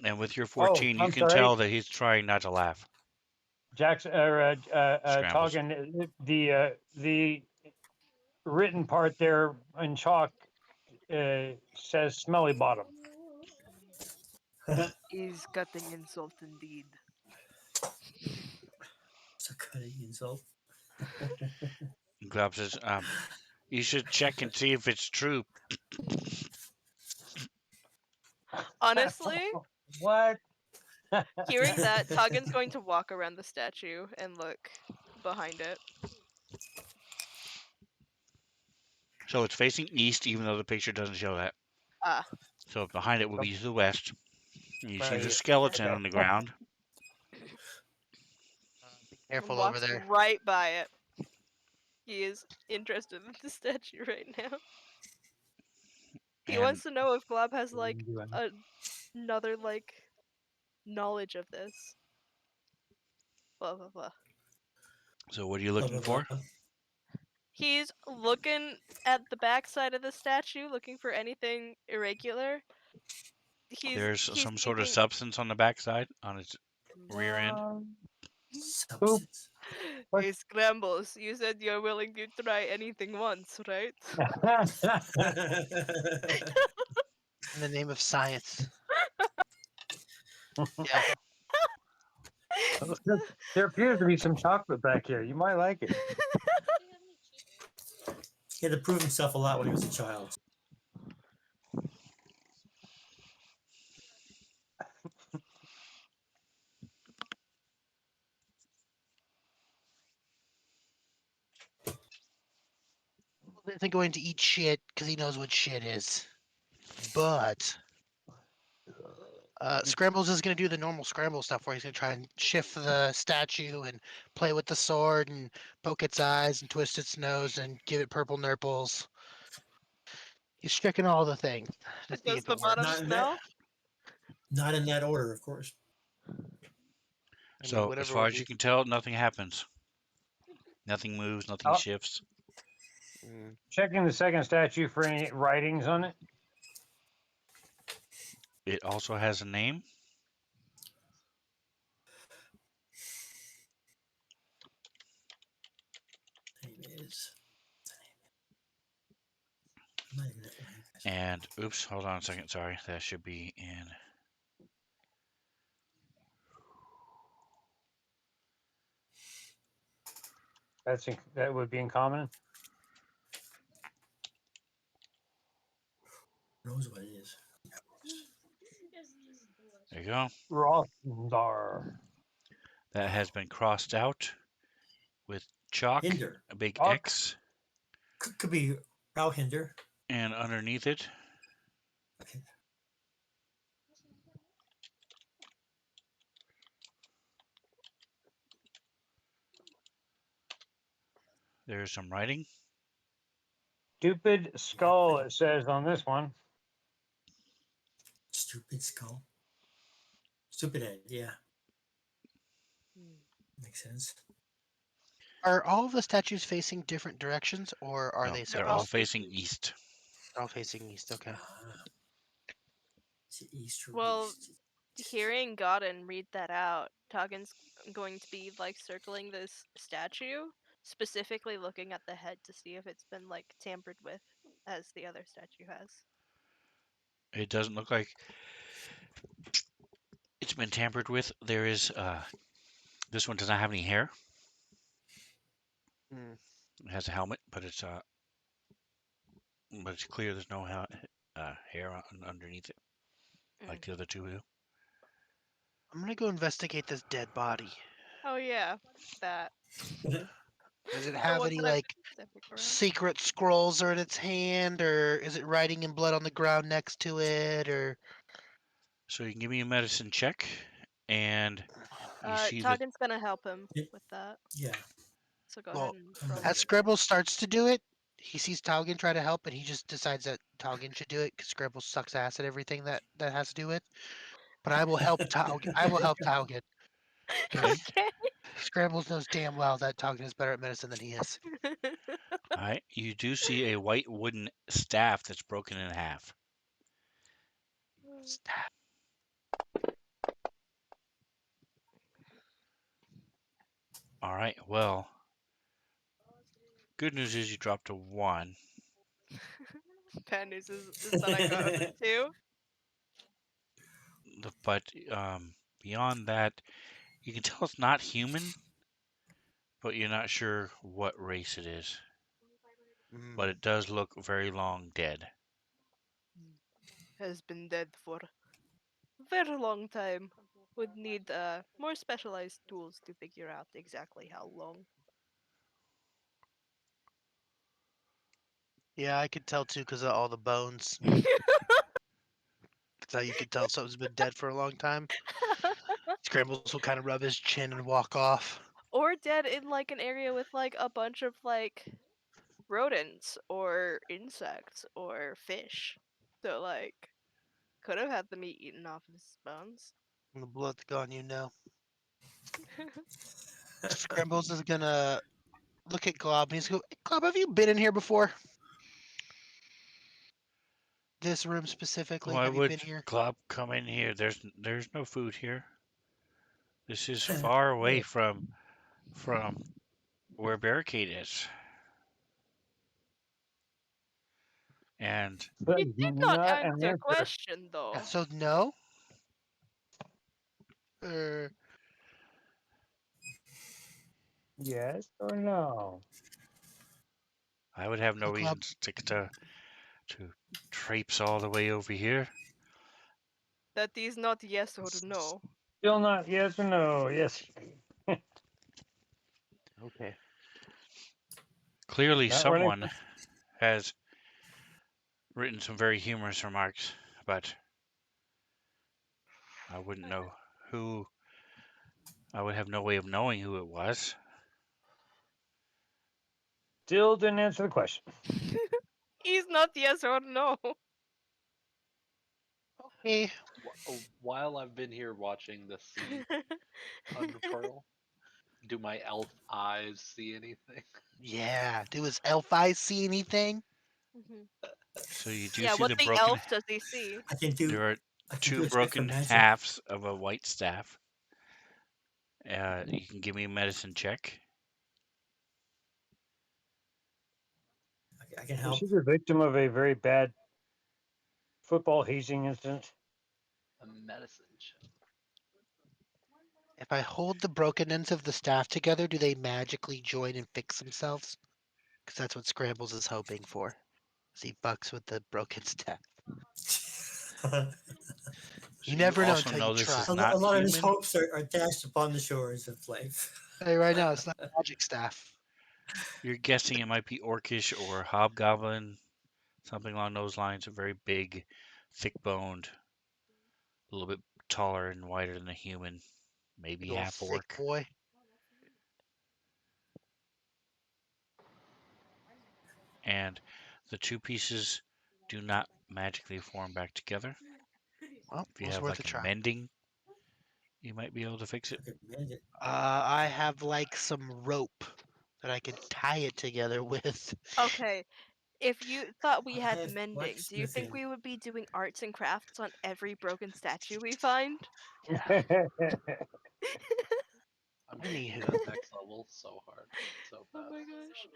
[SPEAKER 2] And with your
[SPEAKER 5] Oh,
[SPEAKER 2] 14, you
[SPEAKER 5] I'm
[SPEAKER 2] can
[SPEAKER 5] sorry,
[SPEAKER 2] tell that he's trying not to laugh.
[SPEAKER 5] Jackson
[SPEAKER 2] Scrambles.
[SPEAKER 5] Toggin. The written part there in chalk says smelly bottom.
[SPEAKER 3] Is cutting insult indeed.
[SPEAKER 4] It's a cutting insult.
[SPEAKER 2] Glob says, you should check and see if it's true.
[SPEAKER 3] Honestly,
[SPEAKER 5] What?
[SPEAKER 3] hearing that, Toggen's going to walk around the statue and look behind it.
[SPEAKER 2] So it's facing east, even though the picture doesn't show that.
[SPEAKER 3] Ah,
[SPEAKER 2] So behind it will be to the west. And you see
[SPEAKER 5] Right
[SPEAKER 2] the
[SPEAKER 5] here.
[SPEAKER 2] skeleton
[SPEAKER 5] Okay.
[SPEAKER 2] on the ground.
[SPEAKER 1] Be careful over
[SPEAKER 3] walks
[SPEAKER 1] there.
[SPEAKER 3] right by it. He is interested in the statue right now. He
[SPEAKER 2] And
[SPEAKER 3] wants to know if Glob has like another like knowledge of this. Blah blah blah.
[SPEAKER 2] so what are you
[SPEAKER 4] Blah,
[SPEAKER 2] looking
[SPEAKER 4] blah,
[SPEAKER 2] for?
[SPEAKER 4] blah.
[SPEAKER 3] He's looking at the backside of the statue, looking for anything irregular.
[SPEAKER 2] There's
[SPEAKER 3] He's
[SPEAKER 2] some sort of
[SPEAKER 3] thinking,
[SPEAKER 2] substance on the backside, on its rear end.
[SPEAKER 5] Poop.
[SPEAKER 4] Substance.
[SPEAKER 5] What?
[SPEAKER 3] "Hey Scrambles, you said you're willing to try anything once, right?"
[SPEAKER 1] In the name of science. Yeah.
[SPEAKER 5] There appears to be some chocolate back here. You might like it.
[SPEAKER 4] He had to prove himself a lot when he was a child.
[SPEAKER 1] Isn't going to eat shit because he knows what shit is. But Scrambles is going to do the normal Scramble stuff where he's going to try and shift the statue and play with the sword and poke its eyes and twist its nose and give it purple nurples. He's checking all the things to see
[SPEAKER 3] Does
[SPEAKER 1] if
[SPEAKER 3] the
[SPEAKER 1] it
[SPEAKER 3] bottom
[SPEAKER 1] works.
[SPEAKER 4] Not in that
[SPEAKER 3] smell?
[SPEAKER 4] not in that order, of course.
[SPEAKER 1] I mean,
[SPEAKER 2] So as
[SPEAKER 1] whatever
[SPEAKER 2] far
[SPEAKER 1] order
[SPEAKER 2] as you
[SPEAKER 1] you.
[SPEAKER 2] can tell, nothing happens. Nothing moves, nothing
[SPEAKER 5] Oh,
[SPEAKER 2] shifts.
[SPEAKER 1] Mm.
[SPEAKER 5] checking the second statue for any writings on it.
[SPEAKER 2] It also has a name.
[SPEAKER 4] Name is. I'm not even at one, guys.
[SPEAKER 2] And oops, hold on a second. Sorry, that should be in.
[SPEAKER 5] That would be in common.
[SPEAKER 4] Who knows what it is?
[SPEAKER 2] There you go.
[SPEAKER 5] Rothendar.
[SPEAKER 2] That has been crossed out with chalk,
[SPEAKER 4] Hinder.
[SPEAKER 2] a big
[SPEAKER 5] Oh,
[SPEAKER 2] X.
[SPEAKER 4] Could be I'll hinder.
[SPEAKER 2] And underneath it,
[SPEAKER 4] Okay.
[SPEAKER 2] there's some writing.
[SPEAKER 5] Stupid skull, it says on this one.
[SPEAKER 4] Stupid skull. Stupid head. Yeah,
[SPEAKER 3] Hmm.
[SPEAKER 4] makes sense.
[SPEAKER 1] Are all of the statues facing different directions, or are
[SPEAKER 2] No,
[SPEAKER 1] they
[SPEAKER 2] they're
[SPEAKER 3] They're
[SPEAKER 2] all
[SPEAKER 3] all
[SPEAKER 1] supposed to
[SPEAKER 2] facing
[SPEAKER 3] facing
[SPEAKER 2] east.
[SPEAKER 1] they're all facing east? Okay.
[SPEAKER 4] Is it east or
[SPEAKER 3] Well,
[SPEAKER 4] west?
[SPEAKER 3] hearing Godin read that out, Toggen's going to be like circling this statue, specifically looking at the head to see if it's been like tampered with, as the other statue has.
[SPEAKER 2] It doesn't look like it's been tampered with. There is this one does not have any hair.
[SPEAKER 1] Hmm.
[SPEAKER 2] It has a helmet, but it's clear there's no hair underneath it like
[SPEAKER 3] Mm.
[SPEAKER 2] the other two do.
[SPEAKER 1] I'm gonna go investigate this dead body.
[SPEAKER 3] Oh yeah, that
[SPEAKER 1] Does it
[SPEAKER 3] the
[SPEAKER 1] have
[SPEAKER 3] one
[SPEAKER 1] any
[SPEAKER 3] that I've
[SPEAKER 1] like
[SPEAKER 3] been stepping around.
[SPEAKER 1] secret scrolls are in its hand, or is it writing in blood on the ground next to it, or
[SPEAKER 2] So you can give me a medicine check, and you see that.
[SPEAKER 3] Toggen's gonna help him
[SPEAKER 4] Yeah.
[SPEAKER 3] with that,
[SPEAKER 4] Yeah.
[SPEAKER 3] so go ahead
[SPEAKER 1] well,
[SPEAKER 3] and
[SPEAKER 4] I'm
[SPEAKER 3] roll
[SPEAKER 4] gonna
[SPEAKER 1] as
[SPEAKER 4] do
[SPEAKER 3] medicine.
[SPEAKER 4] that.
[SPEAKER 1] Scribble starts to do it, he sees Taugen try to help, and he just decides that Taugen should do it because Scribble sucks ass at everything that has to do with. But I will help Taugen. I will help Taugen
[SPEAKER 2] Okay.
[SPEAKER 1] because Scrambles knows damn well that Taugen is better at medicine than he is.
[SPEAKER 2] All right. You do see a white wooden staff that's broken in half.
[SPEAKER 1] Stab.
[SPEAKER 2] All right. Well, good news is you dropped a one,
[SPEAKER 3] Bad news is that I got a two.
[SPEAKER 2] but beyond that, you can tell it's not human, but you're not sure what race it is.
[SPEAKER 1] Mm.
[SPEAKER 2] But it does look very long dead.
[SPEAKER 3] Has been dead for a very long time. Would need more specialized tools to figure out exactly how long.
[SPEAKER 1] Yeah, I could tell too because of all the bones. That's how you could tell something's been dead for a long time. Scrambles will kind of rub his chin and walk off.
[SPEAKER 3] Or dead in like an area with like a bunch of like rodents or insects or fish. So like could have had the meat eaten off his bones.
[SPEAKER 1] And the blood's gone, you know. Scrambles is gonna look at Glob and he's go, "Hey, Glob, have you been in here before? This room specifically?
[SPEAKER 2] Why
[SPEAKER 1] Have you
[SPEAKER 2] would
[SPEAKER 1] been here?"
[SPEAKER 2] Glob come in here? There's no food here. This is far away from where Barricade is. And
[SPEAKER 5] But
[SPEAKER 3] He did not
[SPEAKER 5] not an
[SPEAKER 3] answer
[SPEAKER 5] answer.
[SPEAKER 3] question though.
[SPEAKER 1] So no? Or
[SPEAKER 5] Yes or no?
[SPEAKER 2] I would have no
[SPEAKER 1] so Glob,
[SPEAKER 2] reason to traipse all the way over here.
[SPEAKER 3] That is not yes or no.
[SPEAKER 5] Still not yes or no? Yes.
[SPEAKER 1] okay.
[SPEAKER 2] Clearly,
[SPEAKER 5] Not running.
[SPEAKER 2] someone has written some very humorous remarks, but I wouldn't know who. I would have no way of knowing who it was.
[SPEAKER 5] Still didn't answer the question.
[SPEAKER 3] He's not yes or no.
[SPEAKER 1] Okay.
[SPEAKER 6] While I've been here watching the scene unfurl, do my elf eyes see anything?
[SPEAKER 1] Yeah. Do his elf eyes see anything?
[SPEAKER 3] Mhm.
[SPEAKER 2] So you do
[SPEAKER 3] Yeah,
[SPEAKER 2] see
[SPEAKER 3] what
[SPEAKER 2] the
[SPEAKER 3] the
[SPEAKER 2] broken.
[SPEAKER 3] elf does he see?
[SPEAKER 4] I can do.
[SPEAKER 2] There are
[SPEAKER 4] I can do
[SPEAKER 2] two
[SPEAKER 4] a check for
[SPEAKER 2] broken
[SPEAKER 4] magic.
[SPEAKER 2] halves of a white staff. You can give me a medicine check.
[SPEAKER 4] I can
[SPEAKER 5] Is
[SPEAKER 4] help.
[SPEAKER 5] she the victim of a very bad football hazing incident?
[SPEAKER 6] A medicine check.
[SPEAKER 1] If I hold the broken ends of the staff together, do they magically join and fix themselves? Because that's what Scrambles is hoping for. As he fucks with the broken staff. You
[SPEAKER 2] So you
[SPEAKER 1] never know
[SPEAKER 2] also
[SPEAKER 1] until you
[SPEAKER 2] know this
[SPEAKER 1] try.
[SPEAKER 2] is
[SPEAKER 4] A
[SPEAKER 2] not
[SPEAKER 4] lot of his
[SPEAKER 2] human.
[SPEAKER 4] hopes are dashed upon the shores of life.
[SPEAKER 1] Hey, right now, it's not magic staff.
[SPEAKER 2] You're guessing it might be orcish or hobgoblin. something along those lines. A very big, thick-boned, a little bit taller and wider than a human, maybe
[SPEAKER 1] Big old
[SPEAKER 2] half
[SPEAKER 1] thick
[SPEAKER 2] orc.
[SPEAKER 1] boy.
[SPEAKER 2] And the two pieces do not magically form back together.
[SPEAKER 1] Well,
[SPEAKER 2] If
[SPEAKER 1] it
[SPEAKER 2] you
[SPEAKER 1] was
[SPEAKER 2] have
[SPEAKER 1] worth a
[SPEAKER 2] like a
[SPEAKER 1] try.
[SPEAKER 2] mending, you might be able to fix it.
[SPEAKER 4] I could mend it.
[SPEAKER 1] I have like some rope that I could tie it together with.
[SPEAKER 3] Okay, if you thought we
[SPEAKER 4] I
[SPEAKER 3] had
[SPEAKER 4] have
[SPEAKER 3] mending, do you think
[SPEAKER 4] blacksmithing.
[SPEAKER 3] we would be doing arts and crafts on every broken statue we find?
[SPEAKER 1] Yeah.
[SPEAKER 6] I'm taking
[SPEAKER 1] Anywho,
[SPEAKER 6] that next level so hard, so
[SPEAKER 3] Oh
[SPEAKER 6] bad.
[SPEAKER 3] my gosh.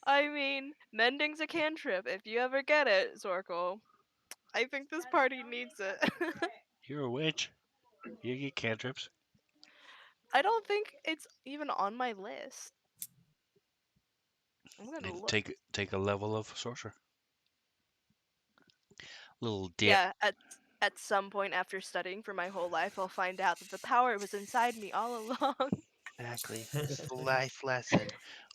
[SPEAKER 3] I mean, mending's a cantrip. If you ever get it, Zorkel, I think this party needs it.
[SPEAKER 2] You're a witch. You get cantrips.
[SPEAKER 3] I don't think it's even on my list. I'm gonna
[SPEAKER 2] And
[SPEAKER 3] look.
[SPEAKER 2] take a level of sorcerer. Little dip.
[SPEAKER 3] Yeah, at some point after studying for my whole life, I'll find out that the power was inside me all along.
[SPEAKER 1] exactly. It's the life lesson.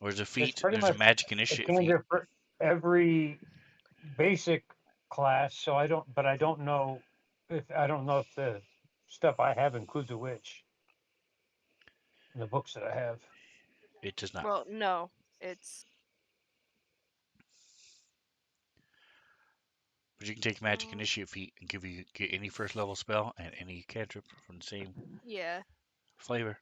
[SPEAKER 2] Or there's a
[SPEAKER 5] It's
[SPEAKER 2] feat.
[SPEAKER 5] pretty
[SPEAKER 2] There's a
[SPEAKER 5] much
[SPEAKER 2] magic
[SPEAKER 5] a
[SPEAKER 2] initiate feat.
[SPEAKER 5] cantrip for every basic class. So I don't know if the stuff I have includes a witch in the books that I have.
[SPEAKER 2] It does not.
[SPEAKER 3] Well, no, it's
[SPEAKER 2] But you can take magic
[SPEAKER 3] uh,
[SPEAKER 2] initiate feat and get any first level spell and any cantrip from the same
[SPEAKER 3] yeah,
[SPEAKER 2] flavor.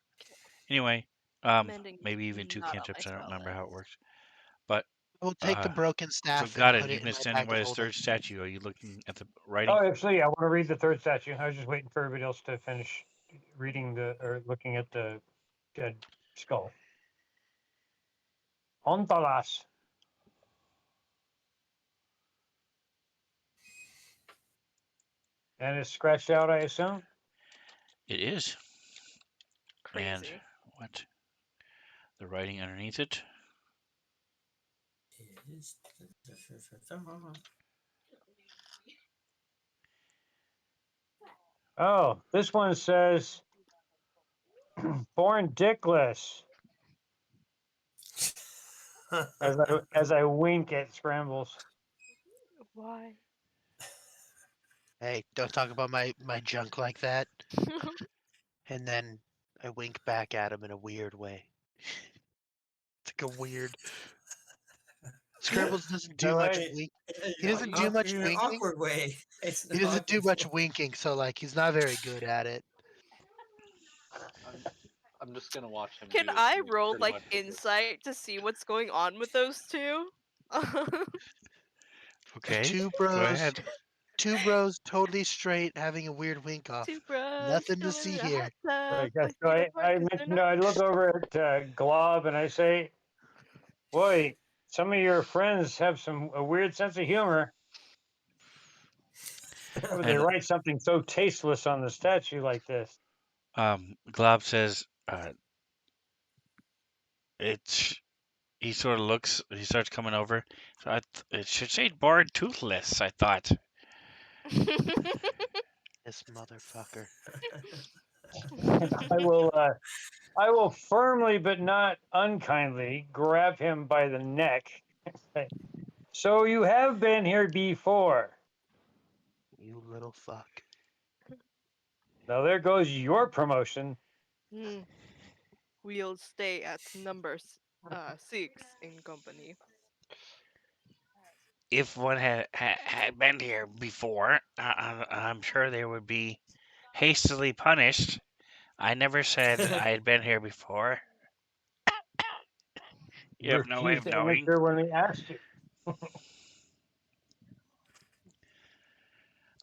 [SPEAKER 2] Anyway,
[SPEAKER 3] mending
[SPEAKER 2] maybe even two
[SPEAKER 3] not on my
[SPEAKER 2] cantrips. I don't
[SPEAKER 3] spell
[SPEAKER 2] remember
[SPEAKER 3] list.
[SPEAKER 2] how it works. But
[SPEAKER 1] We'll take the
[SPEAKER 2] uh,
[SPEAKER 1] broken
[SPEAKER 2] so
[SPEAKER 1] staff and
[SPEAKER 2] got it.
[SPEAKER 1] put it
[SPEAKER 2] You've
[SPEAKER 1] in
[SPEAKER 2] been
[SPEAKER 1] my
[SPEAKER 2] standing
[SPEAKER 1] bag
[SPEAKER 2] by
[SPEAKER 1] of
[SPEAKER 2] this
[SPEAKER 1] holding.
[SPEAKER 2] third statue. Are you looking at the
[SPEAKER 5] Oh,
[SPEAKER 2] writing?
[SPEAKER 5] actually, I want to read the third statue. I was just waiting for everybody else to finish reading or looking at the dead skull. Ontalas. And it's scratched out, I assume.
[SPEAKER 2] It is. And
[SPEAKER 3] Crazy.
[SPEAKER 2] what? The writing underneath it.
[SPEAKER 4] Is
[SPEAKER 5] Oh, this one says born dickless as I wink at scrambles.
[SPEAKER 3] Why?
[SPEAKER 1] Hey, don't talk about my junk like that. And then I wink back at him in a weird way. It's like a weird. Scrambles doesn't do
[SPEAKER 5] No,
[SPEAKER 1] much
[SPEAKER 5] I
[SPEAKER 1] wink.
[SPEAKER 4] in
[SPEAKER 1] He doesn't do much
[SPEAKER 4] an
[SPEAKER 1] winking.
[SPEAKER 4] awkward way. It's an
[SPEAKER 1] He doesn't do
[SPEAKER 4] awkward
[SPEAKER 1] much
[SPEAKER 4] way.
[SPEAKER 1] winking, so like he's not very good at it.
[SPEAKER 6] I'm I'm just gonna watch him
[SPEAKER 3] Can
[SPEAKER 6] do it.
[SPEAKER 3] I
[SPEAKER 6] And
[SPEAKER 3] roll
[SPEAKER 6] pretty
[SPEAKER 3] like
[SPEAKER 6] much with this.
[SPEAKER 3] insight to see what's going on with those two?
[SPEAKER 2] Okay,
[SPEAKER 1] Two
[SPEAKER 2] go
[SPEAKER 1] bros,
[SPEAKER 2] ahead.
[SPEAKER 1] two bros, totally straight, having a weird wink
[SPEAKER 3] Two
[SPEAKER 1] off.
[SPEAKER 3] bros
[SPEAKER 1] Nothing to
[SPEAKER 3] chilling
[SPEAKER 1] see
[SPEAKER 3] in a hot
[SPEAKER 1] here.
[SPEAKER 3] tub,
[SPEAKER 5] like that's
[SPEAKER 3] 5
[SPEAKER 5] so
[SPEAKER 3] feet apart
[SPEAKER 5] I
[SPEAKER 3] 'cause they're
[SPEAKER 5] mentioned
[SPEAKER 3] not.
[SPEAKER 5] I look over at Glob and I say, "Boy, some of your friends have some a weird sense of humor. Why would they
[SPEAKER 2] And
[SPEAKER 5] write something so tasteless on the statue like this?"
[SPEAKER 2] Glob says, it's. He sort of looks. He starts coming over. So it should say born toothless. I thought.
[SPEAKER 1] This motherfucker.
[SPEAKER 5] And I will firmly but not unkindly grab him by the neck. So you have been here before.
[SPEAKER 1] You little fuck.
[SPEAKER 5] Now there goes your promotion.
[SPEAKER 3] Hmm. We'll stay at number 6 in company.
[SPEAKER 2] If one had been here before, I'm sure they would be hastily punished. I never said I had been here before. You
[SPEAKER 5] You
[SPEAKER 2] have no way
[SPEAKER 5] refused
[SPEAKER 2] of
[SPEAKER 5] to
[SPEAKER 2] knowing.
[SPEAKER 5] answer when we asked you.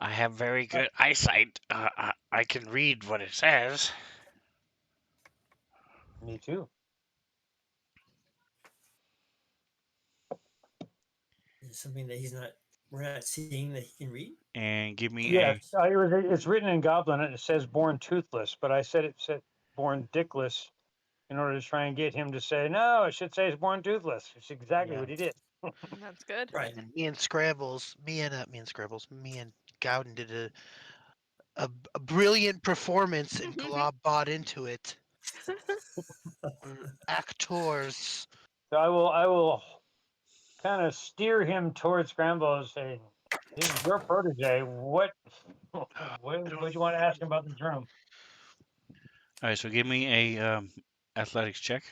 [SPEAKER 2] I have very good eyesight. I can read what it says.
[SPEAKER 5] Me too.
[SPEAKER 4] Is it something that we're not seeing that he can read?
[SPEAKER 2] And give me
[SPEAKER 5] Yes,
[SPEAKER 2] a.
[SPEAKER 5] it's written in Goblin and it says born toothless, but I said it said born dickless in order to try and get him to say, no, it should say it's born toothless. It's exactly
[SPEAKER 1] Yeah.
[SPEAKER 5] what he did.
[SPEAKER 3] That's good.
[SPEAKER 4] Right.
[SPEAKER 1] And me and Scrambles, me and Gowden did a brilliant performance, and Glob bought into it. We're actors.
[SPEAKER 5] So I will kind of steer him towards Scramble and say, "This is your protege.
[SPEAKER 1] I don't.
[SPEAKER 5] What do you want to ask him about this room?"
[SPEAKER 2] All right, so give me a athletics check.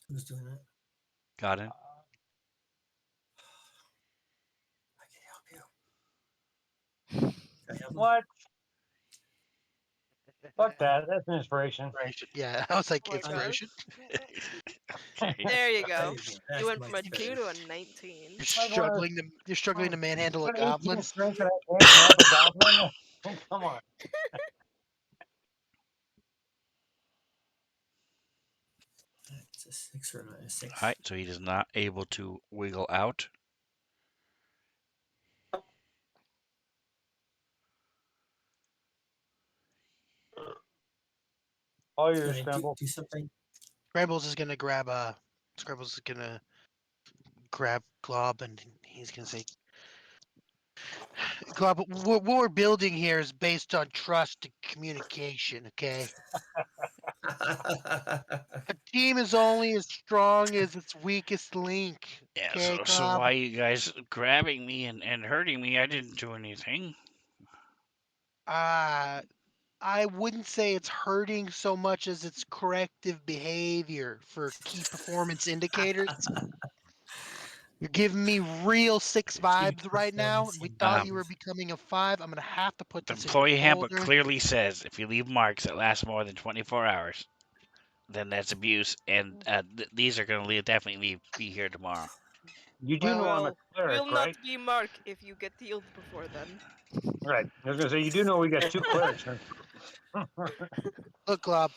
[SPEAKER 4] Who's doing that?
[SPEAKER 2] Got it.
[SPEAKER 4] I can help you. Can I help him?
[SPEAKER 5] What? Fuck that. That's an inspiration.
[SPEAKER 1] Inspiration. Yeah, I was like
[SPEAKER 3] Oh my gosh.
[SPEAKER 1] inspiration.
[SPEAKER 2] Okay.
[SPEAKER 3] There you
[SPEAKER 4] There
[SPEAKER 3] go.
[SPEAKER 4] you go.
[SPEAKER 3] You
[SPEAKER 4] That's
[SPEAKER 3] went from
[SPEAKER 4] much
[SPEAKER 3] a 2
[SPEAKER 4] better.
[SPEAKER 3] to a 19.
[SPEAKER 1] You're
[SPEAKER 5] Like what?
[SPEAKER 1] struggling to manhandle a
[SPEAKER 5] What 18
[SPEAKER 1] goblin.
[SPEAKER 5] strength that I can't grab a goblin? Come on.
[SPEAKER 4] It's a 6 or not a
[SPEAKER 2] All
[SPEAKER 4] 6.
[SPEAKER 2] right, so he is not able to wiggle out.
[SPEAKER 5] All
[SPEAKER 4] Can
[SPEAKER 5] yours,
[SPEAKER 4] I
[SPEAKER 5] Scramble.
[SPEAKER 4] do something?
[SPEAKER 1] Scrambles is gonna grab Scrambles is gonna grab Glob and he's gonna say, Glob, what we're building here is based on trust and communication. Okay, a team is only as strong as its weakest link.
[SPEAKER 2] Yeah,
[SPEAKER 1] Okay,
[SPEAKER 2] so
[SPEAKER 1] Glob.
[SPEAKER 2] why are you guys grabbing me and hurting me? I didn't do anything.
[SPEAKER 1] Uh, I wouldn't say it's hurting so much as it's corrective behavior for key performance indicators. You're giving me real six
[SPEAKER 4] Key
[SPEAKER 1] vibes right now,
[SPEAKER 4] performance
[SPEAKER 1] and we thought you were
[SPEAKER 4] indicators.
[SPEAKER 1] becoming a five. I'm gonna have to put
[SPEAKER 2] The
[SPEAKER 1] this in your
[SPEAKER 2] employee handbook
[SPEAKER 1] folder.
[SPEAKER 2] clearly says if you leave marks that last more than 24 hours, then that's abuse, and these are going to definitely be here tomorrow.
[SPEAKER 5] You do know
[SPEAKER 1] Well,
[SPEAKER 5] I'm a
[SPEAKER 3] Well,
[SPEAKER 5] cleric,
[SPEAKER 3] will not
[SPEAKER 5] right?
[SPEAKER 3] be Mark if you get healed before then.
[SPEAKER 5] Right. I was gonna say you do know we got two clerics.
[SPEAKER 1] look, Glob,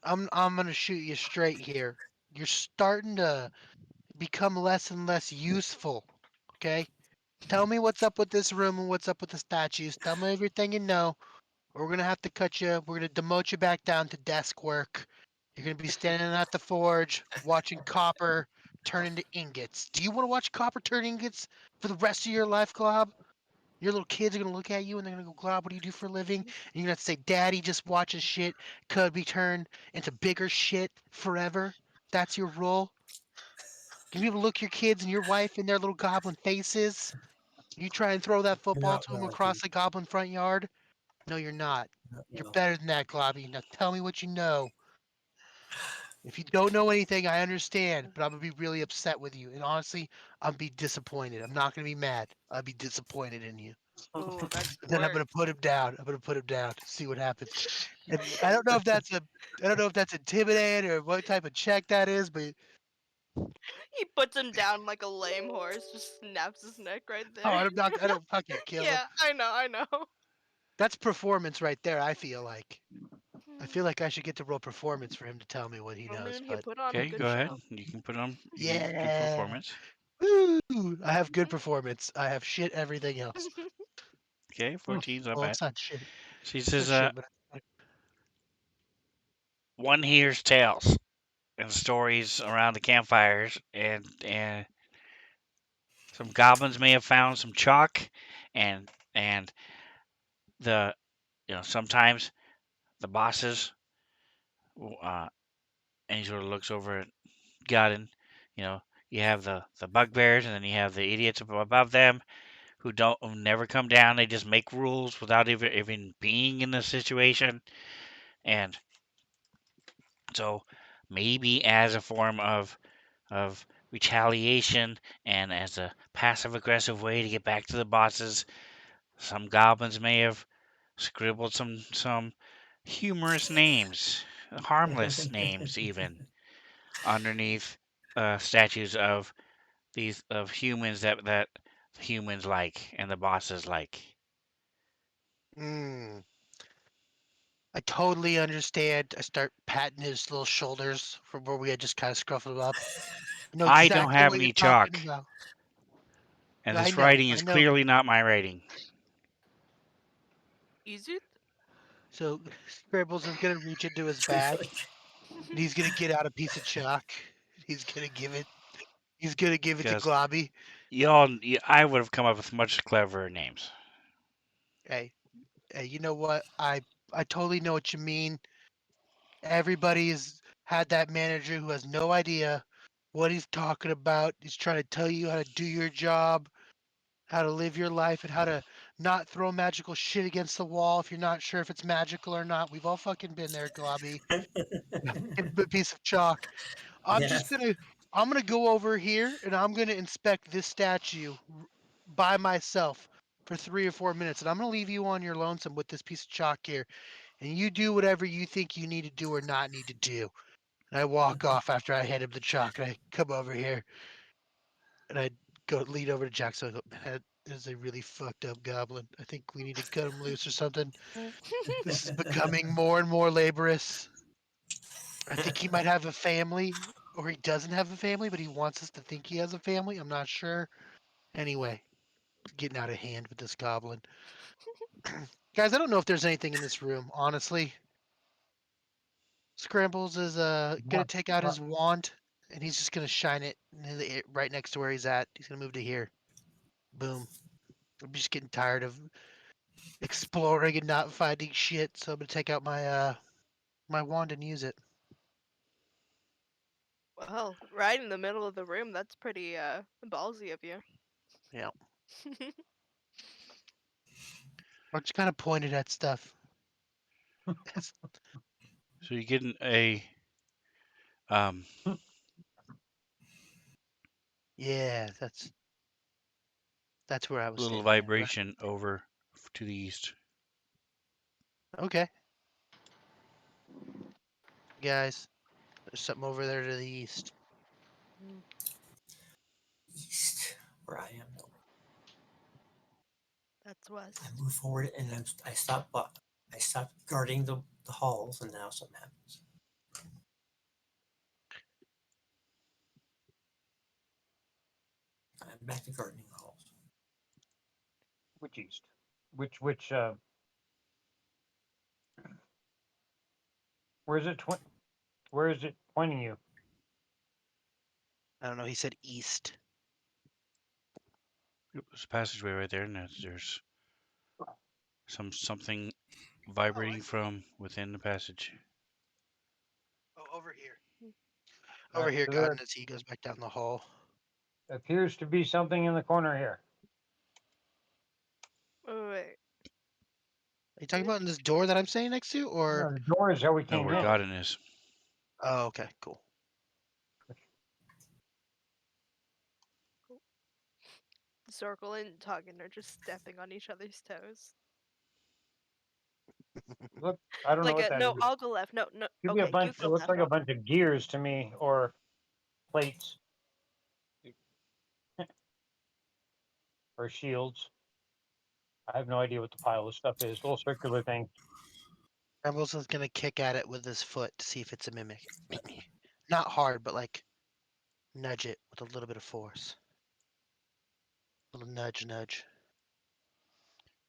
[SPEAKER 1] I'm gonna shoot you straight here. You're starting to become less and less useful. Okay? Tell me what's up with this room and what's up with the statues. Tell me everything you know, or we're gonna have to cut you. We're gonna demote you back down to desk work. You're gonna be standing at the forge watching copper turn into ingots. Do you want to watch copper turn ingots for the rest of your life, Glob? Your little kids are gonna look at you and they're gonna go, Glob, what do you do for a living? And you're gonna have to say, Daddy just watches shit could be turned into bigger shit forever. That's your role. Can you look your kids and your wife in their little goblin faces? You try and throw that
[SPEAKER 4] You're
[SPEAKER 1] football
[SPEAKER 4] not
[SPEAKER 1] to them across
[SPEAKER 4] wealthy.
[SPEAKER 1] the goblin front yard? No, you're not.
[SPEAKER 4] Not
[SPEAKER 1] You're
[SPEAKER 4] wealthy.
[SPEAKER 1] better than that, Globby. Now tell me what you know. If you don't know anything, I understand, but I'm gonna be really upset with you. And honestly, I'll be disappointed. I'm not gonna be mad. I'll be disappointed in you.
[SPEAKER 3] Oh, that's
[SPEAKER 1] Then I'm
[SPEAKER 3] worse.
[SPEAKER 1] gonna put him down. I'm gonna put him down. See what happens. And I don't know if that's intimidating or what type of check that is, but
[SPEAKER 3] He puts him down like a lame horse, just snaps his neck right
[SPEAKER 1] oh,
[SPEAKER 3] there.
[SPEAKER 1] I don't fucking kill him.
[SPEAKER 3] Yeah, I know.
[SPEAKER 1] That's performance right there. I feel like. I feel like I should get to roll performance for him to tell me what he
[SPEAKER 3] I
[SPEAKER 1] knows.
[SPEAKER 3] mean, he
[SPEAKER 1] But
[SPEAKER 3] put on a
[SPEAKER 2] Okay,
[SPEAKER 3] good
[SPEAKER 2] go ahead.
[SPEAKER 3] show.
[SPEAKER 2] You can put on good
[SPEAKER 1] yeah,
[SPEAKER 2] performance.
[SPEAKER 1] woo! I have good performance. I have shit everything else.
[SPEAKER 2] Okay, 14's not
[SPEAKER 1] Well,
[SPEAKER 2] bad.
[SPEAKER 1] it's not shit.
[SPEAKER 2] She
[SPEAKER 1] It's not
[SPEAKER 2] says,
[SPEAKER 1] shit, but
[SPEAKER 2] one hears tales and stories around the campfires, and some goblins may have found some chalk, and the sometimes the bosses, uh, and he sort of looks over at Godin. You know, you have the bugbears, and then you have the idiots above them who never come down. They just make rules without even being in the situation, and so maybe as a form of retaliation and as a passive aggressive way to get back to the bosses, some goblins may have scribbled some humorous names, harmless names even, underneath statues of these of humans that the humans like and the bosses like.
[SPEAKER 1] mm, I totally understand. I start patting his little shoulders from where we had just kind of scruffled him up. I know
[SPEAKER 2] I don't
[SPEAKER 1] exactly
[SPEAKER 2] have
[SPEAKER 1] what you're
[SPEAKER 2] any
[SPEAKER 1] talking
[SPEAKER 2] chalk,
[SPEAKER 1] about.
[SPEAKER 2] and
[SPEAKER 1] I
[SPEAKER 2] this
[SPEAKER 1] know,
[SPEAKER 2] writing
[SPEAKER 1] I
[SPEAKER 2] is
[SPEAKER 1] know.
[SPEAKER 2] clearly not my writing.
[SPEAKER 3] Is it?
[SPEAKER 1] So Scribbles is gonna reach into his
[SPEAKER 4] Pretty
[SPEAKER 1] bag
[SPEAKER 4] funny.
[SPEAKER 1] and he's gonna get out a piece of chalk. He's gonna give it. He's gonna give it to
[SPEAKER 2] Because
[SPEAKER 1] Globby.
[SPEAKER 2] I would have come up with much cleverer names.
[SPEAKER 1] Hey, hey, you know what? I totally know what you mean. Everybody's had that manager who has no idea what he's talking about. He's trying to tell you how to do your job, how to live your life, and how to not throw magical shit against the wall if you're not sure if it's magical or not. We've all fucking been there, Globby. A piece of chalk. I'm just
[SPEAKER 4] Yes.
[SPEAKER 1] gonna I'm gonna go over here and I'm gonna inspect this statue by myself for 3 or 4 minutes, and I'm gonna leave you on your lonesome with this piece of chalk here, and you do whatever you think you need to do or not need to do. And I walk off after I hand him the chalk, and I come over here and I go lead over to Jack. So I go, man, that is a really fucked up goblin. I think we need to cut him loose or something. This is becoming more and more laborious. I think he might have a family, or he doesn't have a family, but he wants us to think he has a family. I'm not sure. Anyway, getting out of hand with this goblin. Guys, I don't know if there's anything in this room, honestly. Scrambles is gonna
[SPEAKER 5] What?
[SPEAKER 1] take out his wand and he's just gonna shine it right next to where he's at. He's gonna move to here. Boom. I'm just getting tired of exploring and not finding shit, so I'm gonna take out my wand and use it.
[SPEAKER 3] Well, right in the middle of the room, that's pretty ballsy of you.
[SPEAKER 1] Yeah. I'm just kind of pointed at stuff.
[SPEAKER 2] So you're getting a um,
[SPEAKER 1] Yeah, that's where I was
[SPEAKER 2] little
[SPEAKER 1] standing at. Right.
[SPEAKER 2] vibration over to the east.
[SPEAKER 1] Okay, guys, there's something over there to the east.
[SPEAKER 4] East, where I am. No.
[SPEAKER 3] That's
[SPEAKER 4] I
[SPEAKER 3] west.
[SPEAKER 4] move forward and I stop. I stop guarding the halls, and now something happens. I'm back to gardening the halls.
[SPEAKER 5] Which east? Which where is it where is it pointing you?
[SPEAKER 1] I don't know. He said east.
[SPEAKER 2] There's a passageway right there, and there's something
[SPEAKER 1] Oh, I
[SPEAKER 2] vibrating
[SPEAKER 1] see.
[SPEAKER 2] from within the passage.
[SPEAKER 1] Oh, over here.
[SPEAKER 5] All
[SPEAKER 1] Over
[SPEAKER 5] right,
[SPEAKER 1] here,
[SPEAKER 5] so
[SPEAKER 1] God,
[SPEAKER 5] there
[SPEAKER 1] and as he goes back down the hall.
[SPEAKER 5] appears to be something in the corner here.
[SPEAKER 3] Oh, wait.
[SPEAKER 1] Are you talking about in this door that I'm standing next to, or?
[SPEAKER 5] No, the door is how we
[SPEAKER 2] No,
[SPEAKER 5] came
[SPEAKER 2] where
[SPEAKER 5] in.
[SPEAKER 3] Oh,
[SPEAKER 2] Godin is.
[SPEAKER 1] Oh, okay, cool.
[SPEAKER 3] Circle and Tuggen are just stepping on each other's toes.
[SPEAKER 5] Look, I don't know
[SPEAKER 3] Like
[SPEAKER 5] what
[SPEAKER 3] a
[SPEAKER 5] that
[SPEAKER 3] no,
[SPEAKER 5] is.
[SPEAKER 3] I'll go left. No, no.
[SPEAKER 5] Could be a
[SPEAKER 3] Okay, you
[SPEAKER 5] bunch. It
[SPEAKER 3] go
[SPEAKER 5] looks
[SPEAKER 3] left.
[SPEAKER 5] like a bunch of gears to me, or plates, or shields. I have no idea what the pile of stuff is. Little circular thing.
[SPEAKER 1] Rebels is gonna kick at it with his foot to see if it's a mimic. Not hard, but like nudge it with a little bit of force. Little nudge, nudge.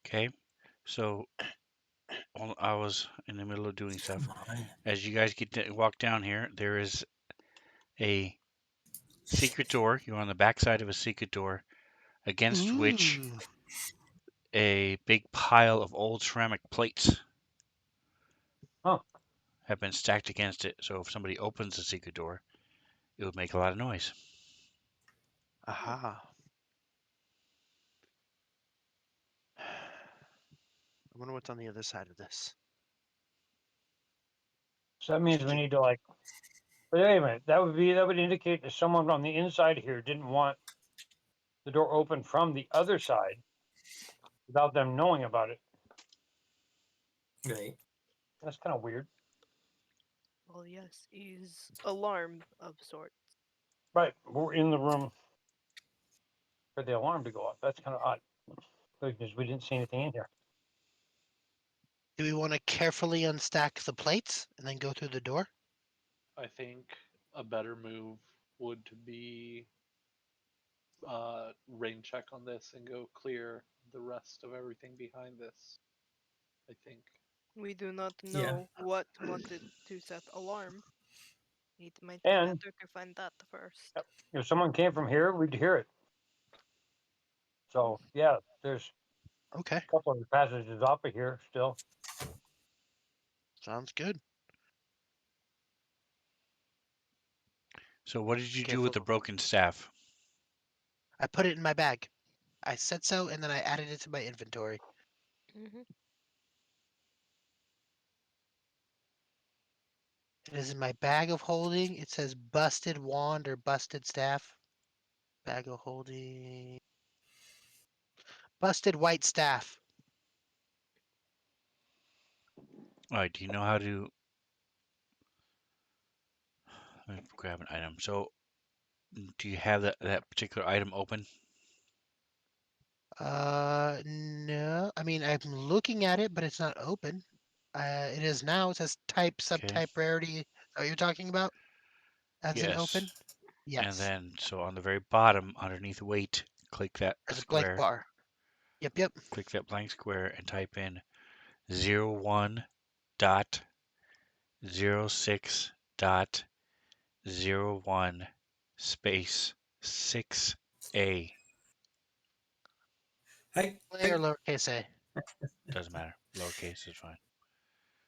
[SPEAKER 2] Okay, so while I was in the middle of doing
[SPEAKER 4] Come
[SPEAKER 2] stuff,
[SPEAKER 4] on.
[SPEAKER 2] as you guys walk down here, there is a secret door. You're on the back side of a secret door, against which
[SPEAKER 1] Ooh.
[SPEAKER 2] a big pile of old ceramic plates
[SPEAKER 5] Oh,
[SPEAKER 2] have been stacked against it. So if somebody opens the secret door, it would make a lot of noise.
[SPEAKER 1] Aha. I wonder what's on the other side of this.
[SPEAKER 5] so that means we need to like. But wait a minute. That would indicate that someone on the inside here didn't want the door open from the other side without them knowing about it.
[SPEAKER 4] Right.
[SPEAKER 5] That's kind of weird.
[SPEAKER 3] Well, yes, is alarm of sorts.
[SPEAKER 5] Right. We're in the room for the alarm to go off. That's kind of odd because we didn't see anything in here.
[SPEAKER 1] Do we want to carefully unstack the plates and then go through the door?
[SPEAKER 6] I think a better move would be rain check on this and go clear the rest of everything behind this. I think.
[SPEAKER 3] We do not
[SPEAKER 4] Yeah.
[SPEAKER 3] know what wanted to set alarm. It might be
[SPEAKER 5] And
[SPEAKER 3] better to find that first.
[SPEAKER 5] if someone came from here, we'd hear it. So yeah, there's
[SPEAKER 1] Okay,
[SPEAKER 5] a couple of passages off of here still.
[SPEAKER 1] sounds good.
[SPEAKER 2] So what did you do with the
[SPEAKER 1] Careful.
[SPEAKER 2] broken staff?
[SPEAKER 1] I put it in my bag. I said so, and then I added it to my inventory.
[SPEAKER 3] Hmm.
[SPEAKER 1] It is in my bag of holding. It says busted wand or busted staff. Bag of holding. Busted white staff.
[SPEAKER 2] All right. Do you know how to? Let me grab an item. So do you have that particular item open?
[SPEAKER 1] No. I mean, I'm looking at it, but it's not open. It is now. It says type,
[SPEAKER 2] Okay.
[SPEAKER 1] subtype, rarity. Is that what you're talking about? As in
[SPEAKER 2] Yes.
[SPEAKER 1] open?
[SPEAKER 2] And
[SPEAKER 1] Yes.
[SPEAKER 2] then so on the very bottom, underneath weight, click that
[SPEAKER 1] There's a blank
[SPEAKER 2] square.
[SPEAKER 1] bar. Yep, yep.
[SPEAKER 2] Click that blank square and type in 01 dot 06 dot 01 space 6A.
[SPEAKER 4] Hey,
[SPEAKER 1] Or lowercase a.
[SPEAKER 2] Doesn't matter. Lowercase is fine.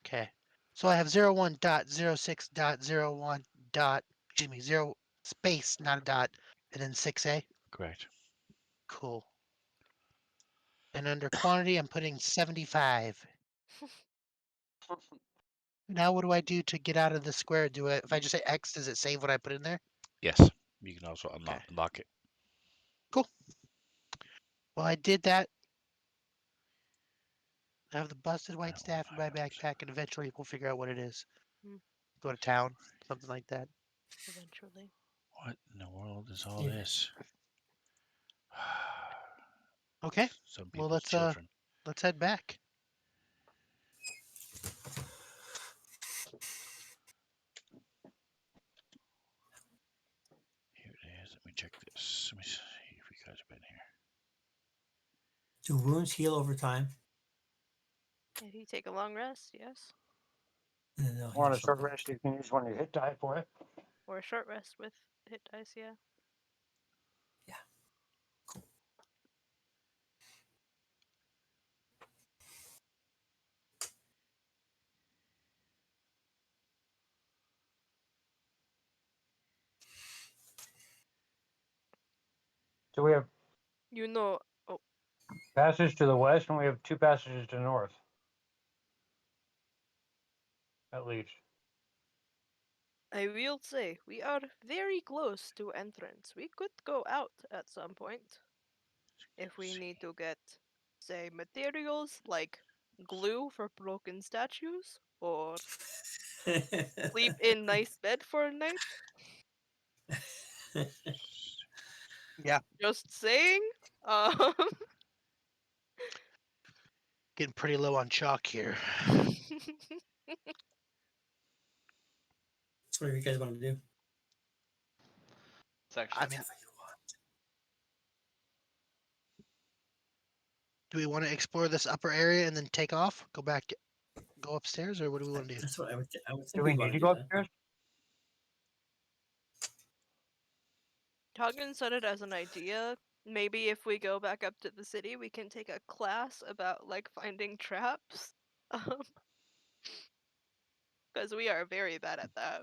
[SPEAKER 1] Okay. So I have 01.06.01 dot, excuse me, 0 space, not a dot, and then 6A.
[SPEAKER 2] Correct.
[SPEAKER 1] Cool. And under quantity, I'm putting 75. Now what do I do to get out of the square? If I just say X, does it save what I put in there?
[SPEAKER 2] Yes. You can also
[SPEAKER 1] Okay.
[SPEAKER 2] unlock it.
[SPEAKER 1] Cool. Well, I did that. I have the busted white staff in my
[SPEAKER 2] Items.
[SPEAKER 1] backpack, and eventually we'll figure out what it is.
[SPEAKER 3] Mm.
[SPEAKER 1] Go to town, something like that.
[SPEAKER 3] Eventually.
[SPEAKER 2] What in the world is all
[SPEAKER 4] Steve.
[SPEAKER 2] this?
[SPEAKER 1] Okay.
[SPEAKER 2] Some
[SPEAKER 1] Well,
[SPEAKER 2] people's children.
[SPEAKER 1] let's head back.
[SPEAKER 2] Here it is. Let me check this. Let me see if you guys have been here.
[SPEAKER 4] Do wounds heal over time?
[SPEAKER 3] If you take a long rest, yes.
[SPEAKER 4] No,
[SPEAKER 5] Want a
[SPEAKER 4] initial.
[SPEAKER 5] short rest? You can use one of your hit die for it.
[SPEAKER 3] Or a short rest with hit dice, yeah.
[SPEAKER 4] Yeah. Cool.
[SPEAKER 5] So we have
[SPEAKER 3] You know, oh,
[SPEAKER 5] passage to the west, and we have 2 passages to the north, at least.
[SPEAKER 3] I will say, we are very close to entrance. We could go out at some point. If we need to get, say, materials like glue for broken statues, or sleep in nice bed for a night.
[SPEAKER 1] Yeah.
[SPEAKER 3] Just saying. Um,
[SPEAKER 1] Getting pretty low on chalk here.
[SPEAKER 4] So what do you guys want to do?
[SPEAKER 6] It's actually
[SPEAKER 1] I mean, do we want to explore this upper area and then take off? Go upstairs, or what do we want to do?
[SPEAKER 4] That's what I would
[SPEAKER 5] Do
[SPEAKER 4] think
[SPEAKER 5] we
[SPEAKER 4] we'd
[SPEAKER 5] need
[SPEAKER 4] want
[SPEAKER 5] to
[SPEAKER 4] to
[SPEAKER 5] go
[SPEAKER 4] do that.
[SPEAKER 5] upstairs?
[SPEAKER 3] Toggen said it as an idea. Maybe if we go back up to the city, we can take a class about like finding traps. Because we are very bad at that.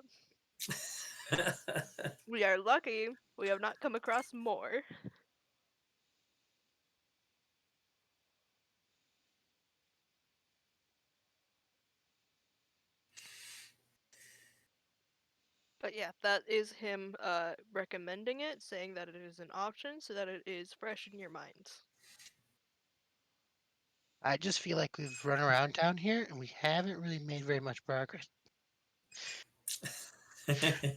[SPEAKER 3] We are lucky we have not come across more. But yeah, that is him recommending it, saying that it is an option so that it is fresh in your minds.
[SPEAKER 1] I just feel like we've run around down here and we haven't really made very much progress.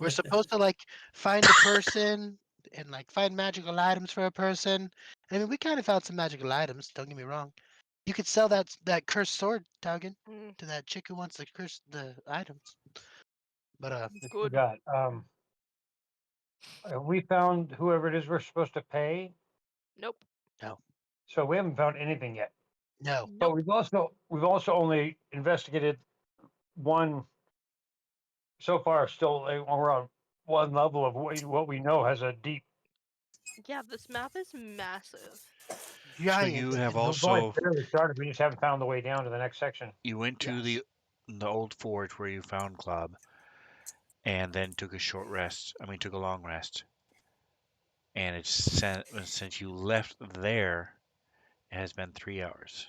[SPEAKER 1] We're supposed to like find a person and like find magical items for a person. I mean, we kind of found some magical items. Don't get me wrong. You could sell that cursed sword, Taugen,
[SPEAKER 3] Mm,
[SPEAKER 1] to that chick who wants the items. But
[SPEAKER 5] I
[SPEAKER 3] good.
[SPEAKER 5] forgot. We found whoever it is we're supposed to pay,
[SPEAKER 3] Nope.
[SPEAKER 1] no,
[SPEAKER 5] so we haven't found anything yet.
[SPEAKER 1] no.
[SPEAKER 5] But
[SPEAKER 3] Nope.
[SPEAKER 5] we've also only investigated one so far. Still, we're on one level of what we know has a deep.
[SPEAKER 3] Yeah, this map is massive.
[SPEAKER 2] So
[SPEAKER 1] Giant.
[SPEAKER 2] you have
[SPEAKER 5] We've only
[SPEAKER 2] also
[SPEAKER 5] barely started. We just haven't found the way down to the next section.
[SPEAKER 2] you went to
[SPEAKER 1] Yes.
[SPEAKER 2] the old forge where you found Glob, and then took a short rest. I mean, took a long rest. And it's since you left there, it has been 3 hours.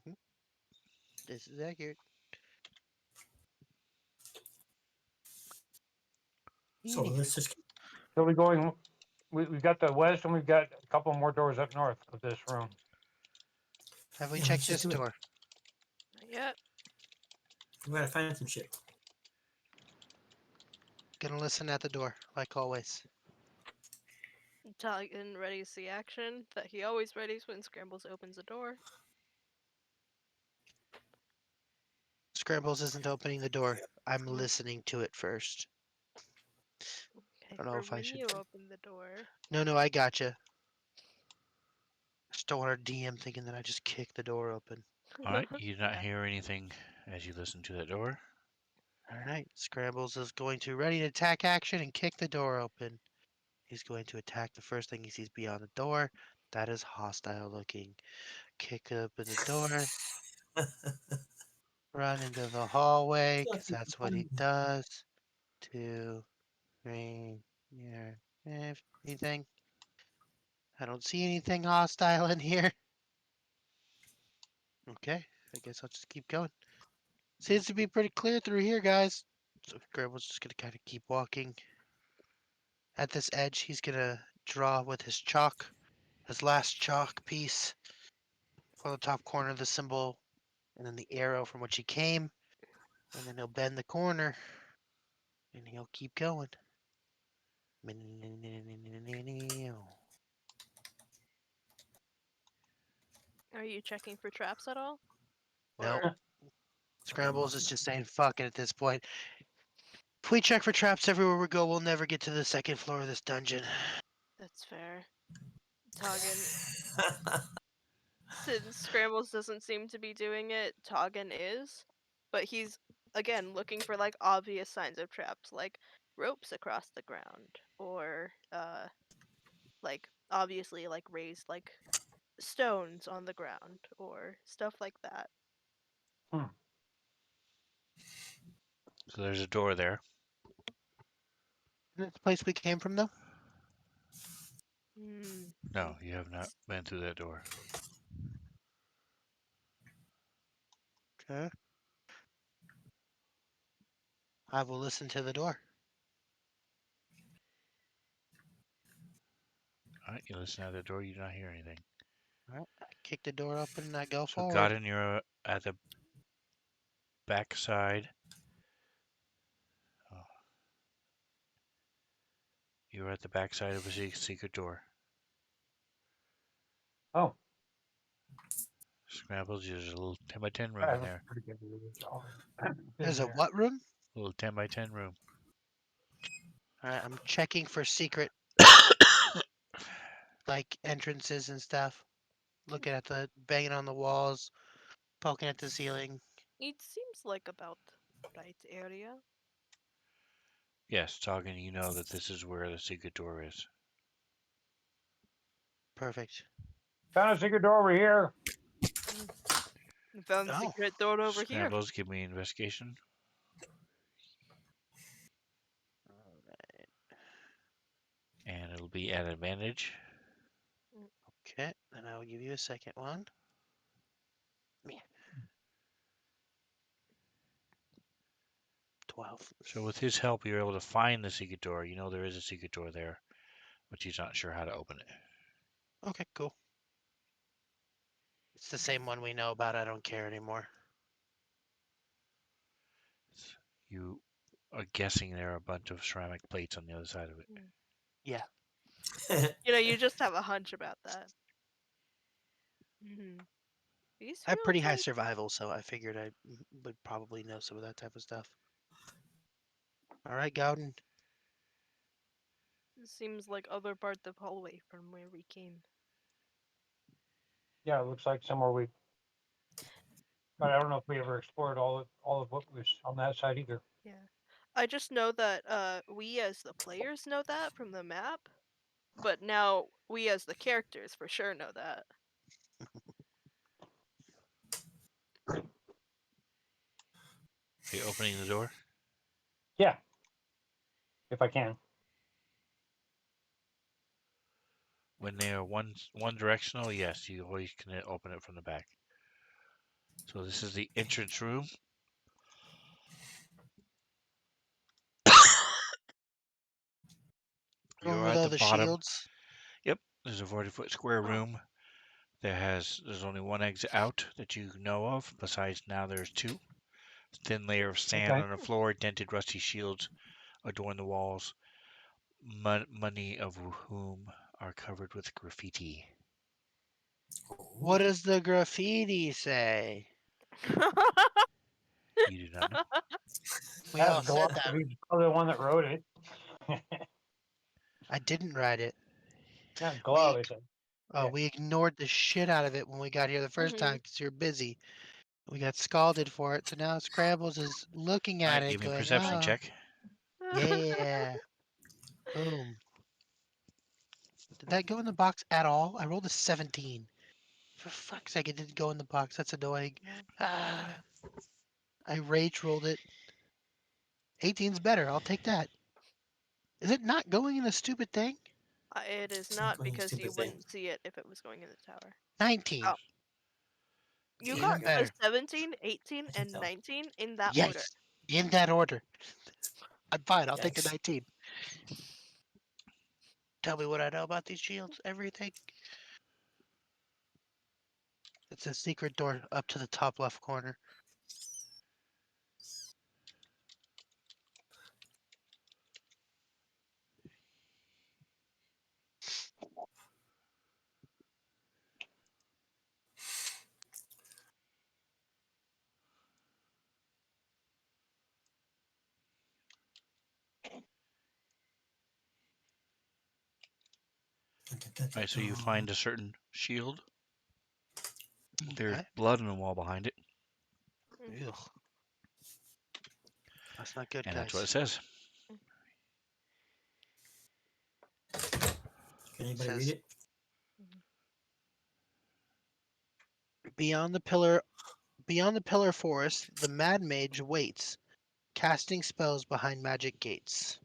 [SPEAKER 1] Hmm. This is accurate.
[SPEAKER 4] So
[SPEAKER 1] Anyhow,
[SPEAKER 4] let's just
[SPEAKER 5] So we going, we've got the west and we've got a couple more doors up north of this room.
[SPEAKER 1] have we
[SPEAKER 4] yeah, let's
[SPEAKER 1] checked
[SPEAKER 4] just
[SPEAKER 1] this
[SPEAKER 4] do it.
[SPEAKER 1] door?
[SPEAKER 3] Not yet.
[SPEAKER 4] We gotta find some shit.
[SPEAKER 1] Gonna listen at the door, like always.
[SPEAKER 3] Talon readies the action that he always readies when Scrambles opens the door.
[SPEAKER 1] Scrambles isn't opening the door. I'm listening to it first. I
[SPEAKER 3] Okay,
[SPEAKER 1] don't know
[SPEAKER 3] for
[SPEAKER 1] if I
[SPEAKER 3] when
[SPEAKER 1] should.
[SPEAKER 3] you open the door.
[SPEAKER 1] No, I gotcha. Just don't want our DM thinking that I just kicked the door open.
[SPEAKER 2] All right, you do not
[SPEAKER 3] Yeah.
[SPEAKER 2] hear anything as you listen to that door.
[SPEAKER 1] All right, Scrambles is going to ready to attack action and kick the door open. He's going to attack the first thing he sees beyond the door. That is hostile looking. Kick open the door, run into the hallway, because that's what he does. 2, 3, yeah, anything? I don't see anything hostile in here. Okay, I guess I'll just keep going. Seems to be pretty clear through here, guys. So Scramble's just gonna kind of keep walking. At this edge, he's gonna draw with his chalk, his last chalk piece for the top corner of the symbol, and then the arrow from which he came, and then he'll bend the corner, and he'll keep going.
[SPEAKER 3] Are you checking for traps at all?
[SPEAKER 1] Nope.
[SPEAKER 3] Or
[SPEAKER 1] Scrambles is just saying fuck it at this point. If we check for traps everywhere we go, we'll never get to the second floor of this dungeon.
[SPEAKER 3] that's fair. Toggin, since Scrambles doesn't seem to be doing it, Toggin is. But he's again looking for like obvious signs of traps, like ropes across the ground, or like obviously like raised like stones on the ground or stuff like that.
[SPEAKER 5] Hmm.
[SPEAKER 2] So there's a door there.
[SPEAKER 1] Isn't it the place we came from, though?
[SPEAKER 3] Hmm.
[SPEAKER 2] No, you have not been through that door.
[SPEAKER 1] Okay. I will listen to the door.
[SPEAKER 2] All right, you listen at the door, you do not hear anything.
[SPEAKER 1] All right. I kick the door open and I go
[SPEAKER 2] So,
[SPEAKER 1] forward.
[SPEAKER 2] Godin, you're at the back side. Oh, you're at the back side of a secret door.
[SPEAKER 5] Oh,
[SPEAKER 2] Scrambles, there's a little 10 by 10 room
[SPEAKER 5] I
[SPEAKER 2] in
[SPEAKER 5] was
[SPEAKER 2] there.
[SPEAKER 5] pretty good with this all.
[SPEAKER 1] There's
[SPEAKER 5] Been
[SPEAKER 1] a
[SPEAKER 5] there.
[SPEAKER 1] what room?
[SPEAKER 2] A little 10 by 10 room.
[SPEAKER 1] All right. I'm checking for secret, like, entrances and stuff. Looking at the banging on the walls, poking at the ceiling.
[SPEAKER 3] It seems like about right area.
[SPEAKER 2] Yes, talking, you know that this is where the secret door is.
[SPEAKER 1] Perfect.
[SPEAKER 5] Found a secret door over here.
[SPEAKER 3] Found the
[SPEAKER 1] Oh,
[SPEAKER 3] secret door over here.
[SPEAKER 2] Scrambles, give me investigation.
[SPEAKER 1] all right.
[SPEAKER 2] And it'll be at advantage.
[SPEAKER 1] Okay. Then I will give you a second one. Yeah. 12.
[SPEAKER 2] So, with his help, you're able to find the secret door. You know there is a secret door there, but he's not sure how to open it.
[SPEAKER 1] Okay, cool. It's the same one we know about. I don't care anymore.
[SPEAKER 2] You are guessing there are a bunch of ceramic plates on the other side of it.
[SPEAKER 1] Yeah.
[SPEAKER 3] You know, you just have a hunch about that. Hmm. These
[SPEAKER 1] I have pretty
[SPEAKER 3] feels
[SPEAKER 1] high
[SPEAKER 3] like
[SPEAKER 1] survival, so I figured I would probably know some of that type of stuff. All right, Gowden.
[SPEAKER 3] seems like other part of hallway from where we came.
[SPEAKER 5] Yeah, it looks like somewhere we. But I don't know if we ever explored all of what was on that side either.
[SPEAKER 3] Yeah. I just know that we as the players know that from the map, but now we as the characters for sure know that.
[SPEAKER 2] Are you opening the door?
[SPEAKER 5] Yeah, if I can.
[SPEAKER 2] When they are one directional, yes, you always can open it from the back. So this is the entrance room.
[SPEAKER 1] Room
[SPEAKER 2] You're
[SPEAKER 1] with
[SPEAKER 2] at
[SPEAKER 1] all
[SPEAKER 2] the
[SPEAKER 1] the
[SPEAKER 2] bottom.
[SPEAKER 1] shields.
[SPEAKER 2] Yep, there's a 40-foot square
[SPEAKER 3] Oh.
[SPEAKER 2] room. There's only one exit out that you know of. Besides, now there's two. Thin layer of sand
[SPEAKER 5] Okay.
[SPEAKER 2] on the floor, dented rusty shields adorn the walls, many of whom are covered with graffiti.
[SPEAKER 1] What
[SPEAKER 4] Ooh.
[SPEAKER 1] does the graffiti say?
[SPEAKER 2] You do not know.
[SPEAKER 1] We
[SPEAKER 5] Ask
[SPEAKER 1] all said
[SPEAKER 5] Glove.
[SPEAKER 1] that.
[SPEAKER 5] He's probably the one that wrote it.
[SPEAKER 1] I didn't write it.
[SPEAKER 5] Not
[SPEAKER 1] We
[SPEAKER 5] Glove, is it?
[SPEAKER 1] Oh,
[SPEAKER 5] Yeah.
[SPEAKER 1] we ignored the shit out of it when we got here the first time
[SPEAKER 3] Mhm.
[SPEAKER 1] because you're busy. We got scalded for it, so now Scrambles is looking
[SPEAKER 2] All
[SPEAKER 1] at
[SPEAKER 2] right,
[SPEAKER 1] it,
[SPEAKER 2] give me a
[SPEAKER 1] going,
[SPEAKER 2] perception
[SPEAKER 1] "Oh,
[SPEAKER 2] check.
[SPEAKER 1] yeah, boom." Did that go in the box at all? I rolled a 17. For fuck's sake, it didn't go in the box. That's annoying. Ah, I rage rolled it. 18's better. I'll take that. Is it not going in the stupid thing?
[SPEAKER 3] It is
[SPEAKER 4] It's not
[SPEAKER 3] not
[SPEAKER 4] going to
[SPEAKER 3] because you
[SPEAKER 4] stupid thing.
[SPEAKER 3] wouldn't see it if it was going in the tower.
[SPEAKER 1] 19.
[SPEAKER 3] Oh, you
[SPEAKER 4] Yeah,
[SPEAKER 3] got
[SPEAKER 1] Even
[SPEAKER 4] you're.
[SPEAKER 3] a
[SPEAKER 1] better.
[SPEAKER 3] 17, 18,
[SPEAKER 4] I can
[SPEAKER 3] and
[SPEAKER 4] tell.
[SPEAKER 3] 19 in that order.
[SPEAKER 1] Yes, in that order. I'm fine. I'll take the
[SPEAKER 4] Yikes.
[SPEAKER 1] 19. Tell me what I know about these shields. Everything. It's a secret door up to the top left corner.
[SPEAKER 4] Dun, dun, dun,
[SPEAKER 2] All
[SPEAKER 4] dun,
[SPEAKER 2] right, so you
[SPEAKER 4] dun.
[SPEAKER 2] find a certain shield. There's
[SPEAKER 1] Okay.
[SPEAKER 2] blood on the wall behind it,
[SPEAKER 3] Mm,
[SPEAKER 1] Ugh. That's not good,
[SPEAKER 2] and that's what it
[SPEAKER 1] guys.
[SPEAKER 2] says.
[SPEAKER 3] mm,
[SPEAKER 4] Can
[SPEAKER 1] It
[SPEAKER 4] anybody read
[SPEAKER 1] says,
[SPEAKER 4] it?
[SPEAKER 3] mm.
[SPEAKER 1] beyond the pillar forest, the Mad Mage waits, casting spells behind magic gates.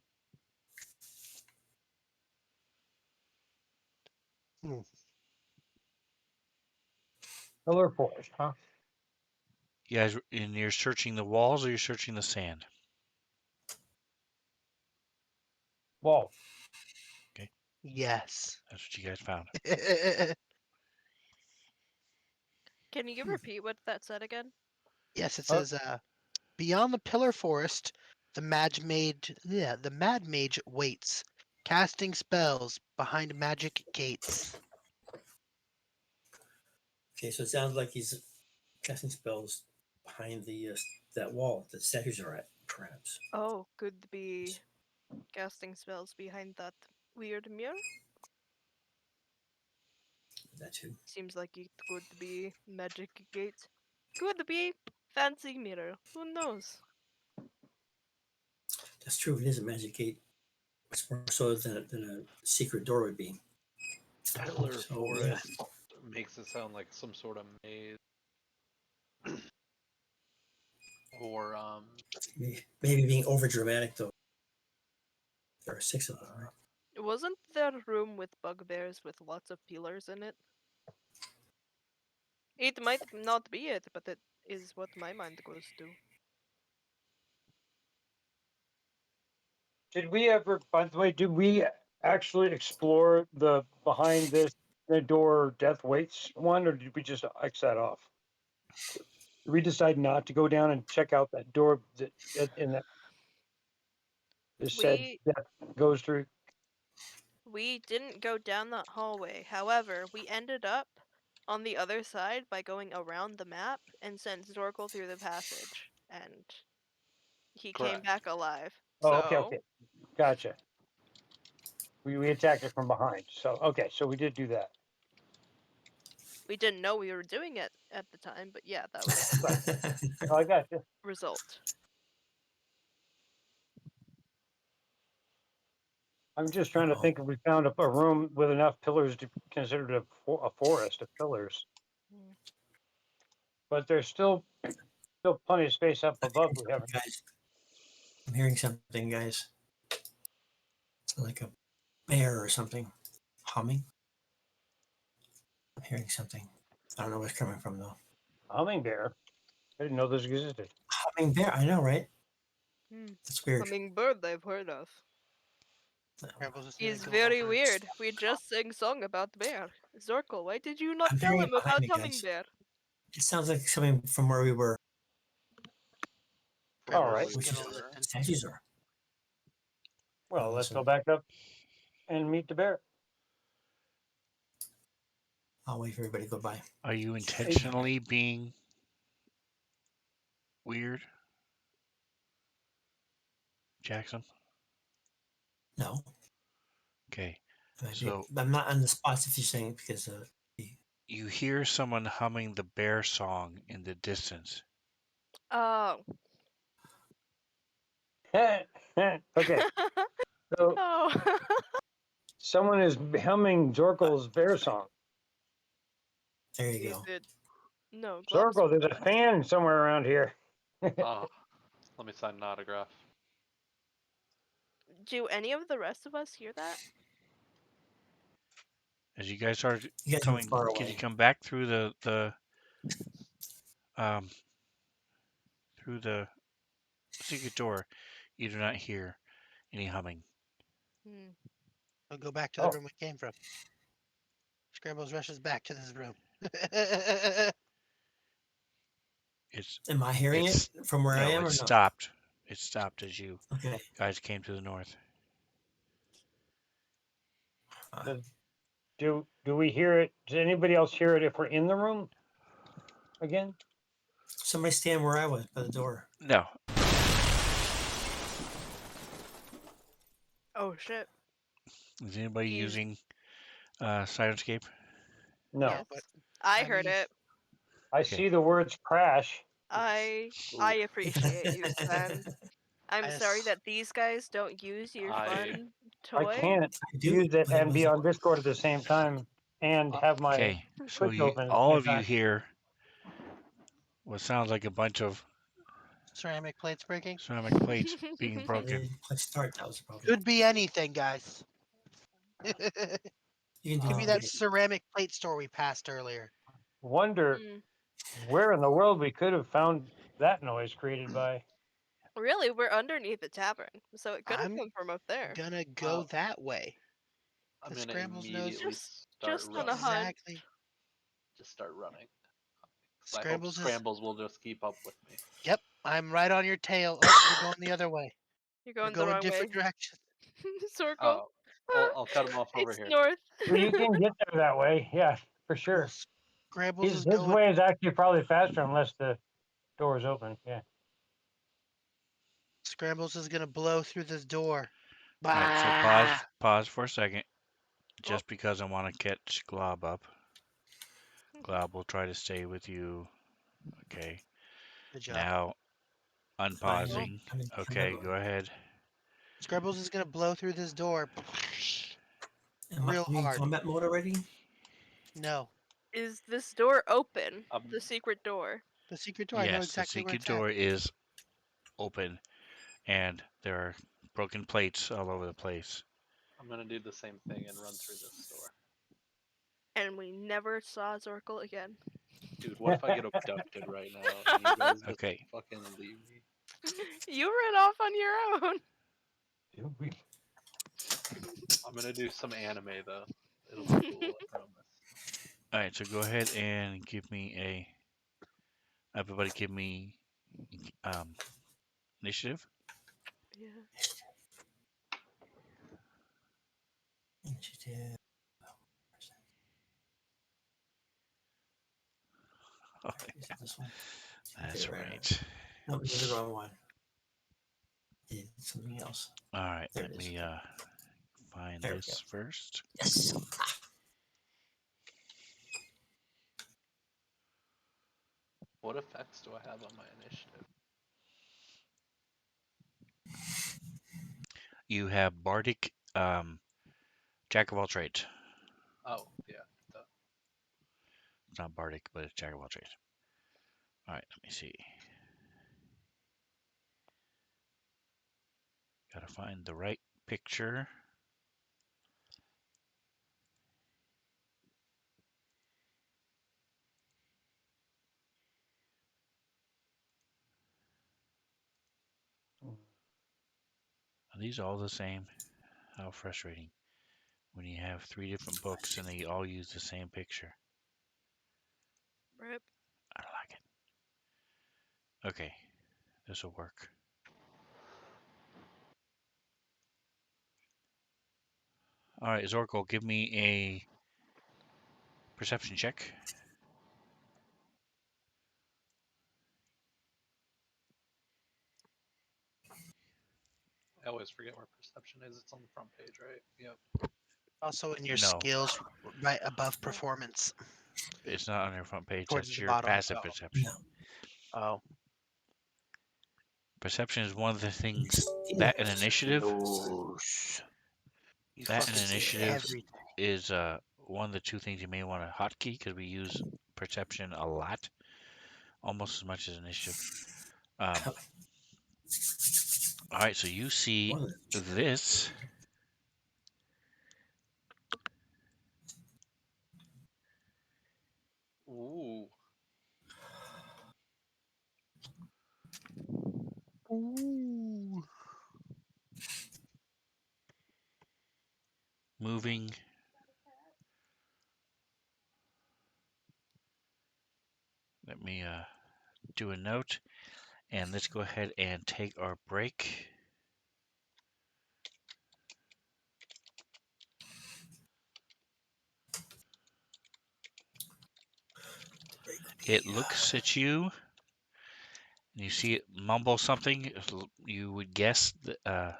[SPEAKER 1] Hmm.
[SPEAKER 5] Pillar force, huh?
[SPEAKER 2] You guys, and you're searching the walls or you're searching the sand?
[SPEAKER 5] Wall.
[SPEAKER 2] Okay,
[SPEAKER 1] Yes.
[SPEAKER 2] that's what you guys found.
[SPEAKER 3] Can you
[SPEAKER 1] Hmm.
[SPEAKER 3] repeat what that said again?
[SPEAKER 1] Yes, it
[SPEAKER 5] Uh,
[SPEAKER 1] says, beyond the pillar forest, the Mad Mage waits, casting spells behind magic gates.
[SPEAKER 4] Okay, so it sounds like he's casting spells behind the that wall that statues are at, perhaps.
[SPEAKER 3] Oh, could be casting spells behind that weird mirror?
[SPEAKER 4] That too.
[SPEAKER 3] Seems like it could be magic gate. Could be fancy mirror. Who knows?
[SPEAKER 4] That's true. It is a magic gate. It's more so than a secret door would be.
[SPEAKER 6] Pillar
[SPEAKER 4] So yeah,
[SPEAKER 6] forest makes it sound like some sort of maze or
[SPEAKER 4] maybe being over dramatic though. There are six of them, right?
[SPEAKER 3] Wasn't there a room with bugbears with lots of pillars in it? It might not be it, but it is what my mind goes to.
[SPEAKER 5] did we ever, by the way, did we actually explore the behind the door death waits one, or did we just X that off? Did we decide not to go down and check out that door in that is said
[SPEAKER 3] We
[SPEAKER 5] death goes through?
[SPEAKER 3] we didn't go down that hallway. However, we ended up on the other side by going around the map and sent Zorkel through the passage, and he came
[SPEAKER 6] correct.
[SPEAKER 3] back alive.
[SPEAKER 5] Oh, okay,
[SPEAKER 3] So
[SPEAKER 5] okay, gotcha. We attacked it from behind. So okay, so we did do that.
[SPEAKER 3] we didn't know we were doing it at the time, but yeah, that was
[SPEAKER 5] Right. Oh, I got you.
[SPEAKER 3] result.
[SPEAKER 5] I'm just trying to
[SPEAKER 4] Oh,
[SPEAKER 5] think if we found a room with enough pillars to consider it a forest of pillars,
[SPEAKER 3] Mm.
[SPEAKER 5] but there's still Still plenty of space up above. We haven't.
[SPEAKER 4] Guys, I'm hearing something, guys. It's like a bear or something humming. I'm hearing something. I don't know where it's coming from though.
[SPEAKER 5] Humming bear. I didn't know those existed.
[SPEAKER 4] Humming bear. I know, right?
[SPEAKER 3] Hmm.
[SPEAKER 4] That's weird.
[SPEAKER 3] Hummingbird I've heard of.
[SPEAKER 1] Scrambles is gonna
[SPEAKER 3] He's
[SPEAKER 1] go
[SPEAKER 3] very
[SPEAKER 1] over.
[SPEAKER 3] weird. We just sang song about the bear. Zorko, why did you not
[SPEAKER 4] I'm
[SPEAKER 3] tell
[SPEAKER 4] hearing
[SPEAKER 3] him
[SPEAKER 4] it behind
[SPEAKER 3] about
[SPEAKER 4] me, guys.
[SPEAKER 3] Hummingbird?
[SPEAKER 4] It sounds like something from where we were.
[SPEAKER 5] All
[SPEAKER 1] Scrambles
[SPEAKER 5] right.
[SPEAKER 1] is
[SPEAKER 4] Which is
[SPEAKER 1] gonna
[SPEAKER 4] where
[SPEAKER 1] listen.
[SPEAKER 4] the statues are.
[SPEAKER 5] Well, let's go
[SPEAKER 4] Listen.
[SPEAKER 5] back up and meet the bear.
[SPEAKER 4] I'll wait for everybody to go by.
[SPEAKER 2] Are you intentionally being weird, Jackson?
[SPEAKER 4] No,
[SPEAKER 2] Okay.
[SPEAKER 4] maybe
[SPEAKER 2] So
[SPEAKER 4] I'm not on the spots if you're saying because
[SPEAKER 2] you hear someone humming the bear song in the distance.
[SPEAKER 3] Oh.
[SPEAKER 5] Okay. So
[SPEAKER 3] Oh.
[SPEAKER 5] someone is humming Zorkel's bear song.
[SPEAKER 4] there you
[SPEAKER 3] Is
[SPEAKER 4] go.
[SPEAKER 3] it? No, Glumps.
[SPEAKER 5] Zorkel, there's a fan somewhere around here.
[SPEAKER 6] Oh, let me sign an autograph.
[SPEAKER 3] Do any of the rest of us hear that?
[SPEAKER 2] As you guys start
[SPEAKER 4] You guys are
[SPEAKER 2] coming,
[SPEAKER 4] far
[SPEAKER 2] can you
[SPEAKER 4] away.
[SPEAKER 2] come back through um through the secret door? You do not hear any humming.
[SPEAKER 3] Hmm.
[SPEAKER 1] I'll go back to the
[SPEAKER 5] Oh,
[SPEAKER 1] room we came from. Scrambles rushes back to this room.
[SPEAKER 2] It's
[SPEAKER 4] Am I hearing it
[SPEAKER 2] it's
[SPEAKER 4] from where I
[SPEAKER 2] no,
[SPEAKER 4] am
[SPEAKER 2] it
[SPEAKER 4] or no?
[SPEAKER 2] stopped. It stopped as you
[SPEAKER 4] Okay.
[SPEAKER 2] guys came to the north.
[SPEAKER 5] does, do we hear it? Does anybody else hear it if we're in the room again?
[SPEAKER 4] Somebody stand where I was by the door.
[SPEAKER 2] No.
[SPEAKER 3] Oh shit.
[SPEAKER 2] Is anybody
[SPEAKER 3] He's
[SPEAKER 2] using Sirenscape?
[SPEAKER 5] No.
[SPEAKER 3] yes.
[SPEAKER 1] but
[SPEAKER 3] I
[SPEAKER 1] I'm
[SPEAKER 3] heard
[SPEAKER 1] used.
[SPEAKER 3] it.
[SPEAKER 5] I
[SPEAKER 2] Okay.
[SPEAKER 5] see the words crash.
[SPEAKER 3] I
[SPEAKER 6] Ooh,
[SPEAKER 3] appreciate you, Sven. I'm
[SPEAKER 1] I
[SPEAKER 3] sorry
[SPEAKER 1] just,
[SPEAKER 3] that these guys don't use your
[SPEAKER 6] I
[SPEAKER 3] fun
[SPEAKER 5] I
[SPEAKER 3] toy.
[SPEAKER 5] can't
[SPEAKER 4] I do,
[SPEAKER 5] use it
[SPEAKER 4] but it
[SPEAKER 5] and be
[SPEAKER 4] wasn't
[SPEAKER 5] on
[SPEAKER 4] working.
[SPEAKER 5] Discord at the same time and have my
[SPEAKER 2] Okay. So
[SPEAKER 5] Twitch
[SPEAKER 2] you
[SPEAKER 5] open at the
[SPEAKER 2] all
[SPEAKER 5] same
[SPEAKER 2] of you
[SPEAKER 5] time.
[SPEAKER 2] hear what sounds like a bunch of
[SPEAKER 1] ceramic plates breaking.
[SPEAKER 2] ceramic plates being
[SPEAKER 4] I
[SPEAKER 2] broken.
[SPEAKER 4] didn't click start. That was the problem.
[SPEAKER 1] Could be anything, guys. Could
[SPEAKER 4] You can do
[SPEAKER 1] be
[SPEAKER 3] Oh.
[SPEAKER 1] that
[SPEAKER 4] anything.
[SPEAKER 1] ceramic plate store we passed earlier.
[SPEAKER 5] Wonder
[SPEAKER 3] Hmm.
[SPEAKER 5] where in the world we could have found that noise created by.
[SPEAKER 3] Really, we're underneath the tavern, so it could have
[SPEAKER 1] I'm
[SPEAKER 3] come from up there.
[SPEAKER 1] gonna go that way.
[SPEAKER 6] I'm
[SPEAKER 1] Cause
[SPEAKER 6] gonna
[SPEAKER 1] Scrambles knows
[SPEAKER 6] immediately start
[SPEAKER 3] Just on a
[SPEAKER 6] running.
[SPEAKER 3] hunt.
[SPEAKER 1] exactly.
[SPEAKER 6] Just start running. 'Cause I hope
[SPEAKER 1] Scrambles is.
[SPEAKER 6] Scrambles will just keep up with me.
[SPEAKER 1] Yep, I'm right on your tail. Oh, we're going the other way.
[SPEAKER 3] You're
[SPEAKER 1] We're
[SPEAKER 3] going the
[SPEAKER 1] going
[SPEAKER 3] wrong
[SPEAKER 1] different
[SPEAKER 3] way.
[SPEAKER 1] directions.
[SPEAKER 3] Circle.
[SPEAKER 6] Oh, I'll cut him off over
[SPEAKER 3] It's
[SPEAKER 6] here.
[SPEAKER 3] north.
[SPEAKER 5] Well, you can get there that way, yeah, for
[SPEAKER 1] Well,
[SPEAKER 5] sure.
[SPEAKER 1] Scrambles is
[SPEAKER 5] His
[SPEAKER 1] going.
[SPEAKER 5] way is actually probably faster unless the door is open. Yeah.
[SPEAKER 1] Scrambles is gonna blow through this door.
[SPEAKER 2] All right. So
[SPEAKER 1] Bah!
[SPEAKER 2] pause for a second,
[SPEAKER 3] Oh.
[SPEAKER 2] just because I want to catch Glob up. Glob will try to stay with you. Okay.
[SPEAKER 1] Good job.
[SPEAKER 2] Now
[SPEAKER 4] I'm
[SPEAKER 3] Oh.
[SPEAKER 4] in,
[SPEAKER 2] unpausing.
[SPEAKER 4] I'm in
[SPEAKER 2] Okay.
[SPEAKER 4] camera
[SPEAKER 2] Go
[SPEAKER 4] mode.
[SPEAKER 2] ahead.
[SPEAKER 1] Scrambles is gonna blow through this door.
[SPEAKER 4] Am
[SPEAKER 1] Real
[SPEAKER 4] we in
[SPEAKER 1] hard.
[SPEAKER 4] combat mode already?
[SPEAKER 1] No.
[SPEAKER 3] Is this door open?
[SPEAKER 6] Um,
[SPEAKER 3] The secret door.
[SPEAKER 1] The secret door, I know
[SPEAKER 2] Yes, the
[SPEAKER 1] exactly where
[SPEAKER 2] secret
[SPEAKER 1] it's at.
[SPEAKER 2] door is open, and there are broken plates all over the place.
[SPEAKER 6] I'm gonna do the same thing and run through this door.
[SPEAKER 3] And we never saw Zorkel again.
[SPEAKER 6] Dude, what if I get abducted right now and you guys just
[SPEAKER 2] Okay.
[SPEAKER 6] fucking leave me?
[SPEAKER 3] You ran off on your own.
[SPEAKER 6] I'm gonna do some anime though. It'll be cool, I promise.
[SPEAKER 2] All right. So go ahead and give me a. Everybody, give me um, initiative.
[SPEAKER 3] Yeah.
[SPEAKER 4] Initiative. Is it this one?
[SPEAKER 2] That's
[SPEAKER 4] Okay,
[SPEAKER 2] right.
[SPEAKER 4] no, this is the wrong one. Did something else.
[SPEAKER 2] All right.
[SPEAKER 4] There
[SPEAKER 2] Let
[SPEAKER 4] it is.
[SPEAKER 2] me find
[SPEAKER 4] There we
[SPEAKER 2] this first.
[SPEAKER 4] Yes.
[SPEAKER 6] What effects do I have on my initiative?
[SPEAKER 2] You have Bardic, Jack of all trades.
[SPEAKER 6] Oh, yeah.
[SPEAKER 2] It's not Bardic, but it's Jack of all trades. All right. Let me see. Gotta find the right picture. Are these all the same? How frustrating when you have 3 different books and they all use the same picture.
[SPEAKER 3] Rip.
[SPEAKER 2] I don't like it. Okay, this will work. All right, Zorko, give me a perception check.
[SPEAKER 6] I always forget where perception is. It's on the front page, right? Yep.
[SPEAKER 1] Also in your
[SPEAKER 2] No,
[SPEAKER 1] skills, right above performance,
[SPEAKER 2] it's not on your front page.
[SPEAKER 1] towards
[SPEAKER 2] That's
[SPEAKER 1] the
[SPEAKER 2] your
[SPEAKER 1] bottom.
[SPEAKER 2] passive
[SPEAKER 1] Oh,
[SPEAKER 2] perception.
[SPEAKER 4] No,
[SPEAKER 1] oh,
[SPEAKER 2] Perception is one of the things that an
[SPEAKER 4] skills.
[SPEAKER 2] initiative
[SPEAKER 1] close. You
[SPEAKER 2] that an
[SPEAKER 1] fucking hit
[SPEAKER 2] initiative
[SPEAKER 4] Skills.
[SPEAKER 1] everything.
[SPEAKER 2] is one of the 2 things you may want to hotkey because we use perception a lot, almost as much as initiative. Um,
[SPEAKER 4] Okay.
[SPEAKER 2] all right, so you see
[SPEAKER 4] One of the
[SPEAKER 2] this.
[SPEAKER 6] Ooh.
[SPEAKER 1] Ooh.
[SPEAKER 2] Moving. Let me do a note, and let's go ahead and take our break.
[SPEAKER 4] break will
[SPEAKER 2] It
[SPEAKER 4] be
[SPEAKER 2] looks at you, and you see it mumble something. You would guess that,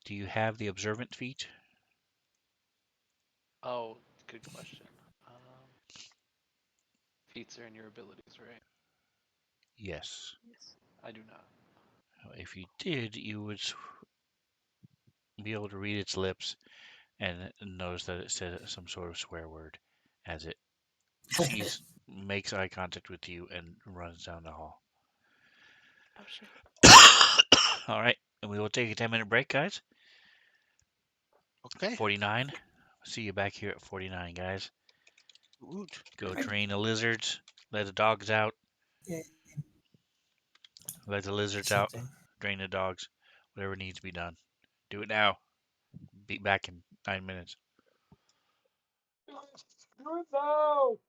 [SPEAKER 2] do you have the observant feat?
[SPEAKER 6] Oh, good question. Feats are in your abilities, right?
[SPEAKER 2] Yes.
[SPEAKER 3] Yes.
[SPEAKER 6] I do not.
[SPEAKER 2] If you did, you would be able to read its lips and notice that it said some sort of swear word as it sees, makes eye contact with you, and runs down the hall.
[SPEAKER 3] Oh shit.
[SPEAKER 2] All right, and we will take a 10-minute break, guys.
[SPEAKER 1] Okay.
[SPEAKER 2] 49. See you back here at 49, guys.
[SPEAKER 1] Oot.
[SPEAKER 2] Go
[SPEAKER 4] right.
[SPEAKER 2] train the lizards, let the dogs out,
[SPEAKER 4] Yeah,
[SPEAKER 2] let the lizards out,
[SPEAKER 4] something.
[SPEAKER 2] train the dogs, whatever needs to be done. Do it now. Be back in 9 minutes.
[SPEAKER 5] Truth out!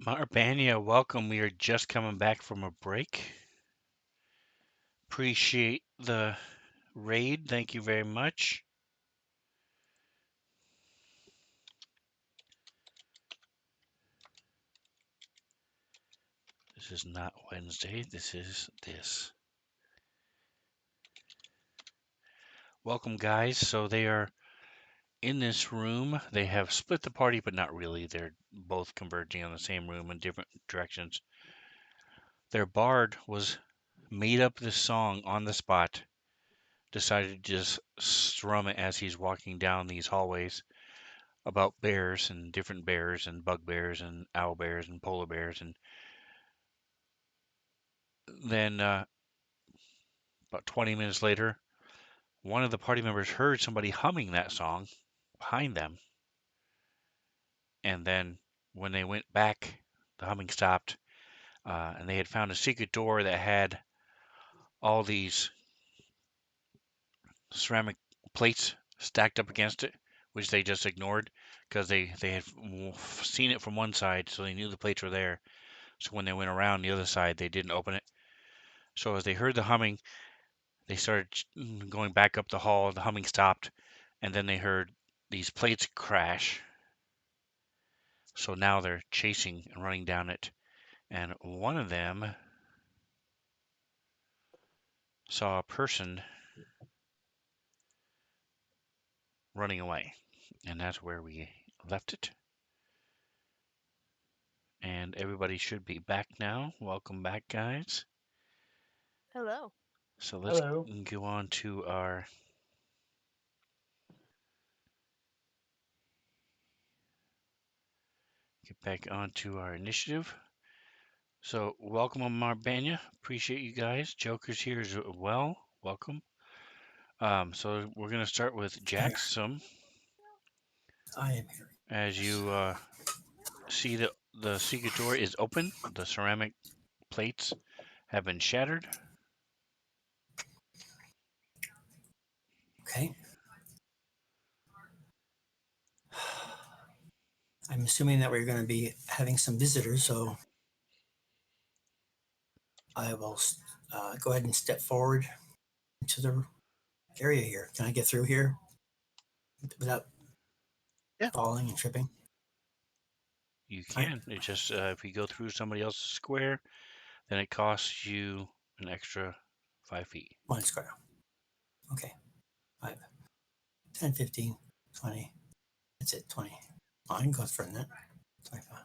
[SPEAKER 2] Marbania, welcome. We are just coming back from a break. Appreciate the raid. Thank you very much. This is not Wednesday. This is this. Welcome, guys. So they are in this room. They have split the party, but not really. They're both converging on the same room in different directions. Their bard was made up this song on the spot, decided to just strum it as he's walking down these hallways about bears and different bears and bugbears and owl bears and polar bears. And then about 20 minutes later, one of the party members heard somebody humming that song behind them. And then when they went back, the humming stopped, and they had found a secret door that had all these ceramic plates stacked up against it, which they just ignored because they had seen it from one side, so they knew the plates were there. So when they went around the other side, they didn't open it. So as they heard the humming, they started going back up the hall. The humming stopped, and then they heard these plates crash. So now they're chasing and running down it. And one of them saw a person running away. And that's where we left it. And everybody should be back now. Welcome back, guys.
[SPEAKER 3] Hello.
[SPEAKER 2] So let's
[SPEAKER 5] Hello.
[SPEAKER 2] go on to our get back onto our initiative. So welcome on Marbania. Appreciate you guys. Joker's here as well. Welcome. So we're gonna start with
[SPEAKER 4] I'm here.
[SPEAKER 2] Jackson.
[SPEAKER 4] I am here.
[SPEAKER 2] As
[SPEAKER 4] Yes.
[SPEAKER 2] you see that the secret door is open, the ceramic plates have been shattered.
[SPEAKER 4] Okay. I'm assuming that we're going to be having some visitors, so I will go ahead and step forward into the area here. Can I get through here without
[SPEAKER 1] Yeah.
[SPEAKER 4] falling and tripping?
[SPEAKER 2] You
[SPEAKER 4] All right.
[SPEAKER 2] can. It's just if you go through somebody else's square, then it costs you an extra 5 feet.
[SPEAKER 4] 1 square. Okay. 5, 10, 15, 20. That's it. 20. Oh, I can go further than that. 25.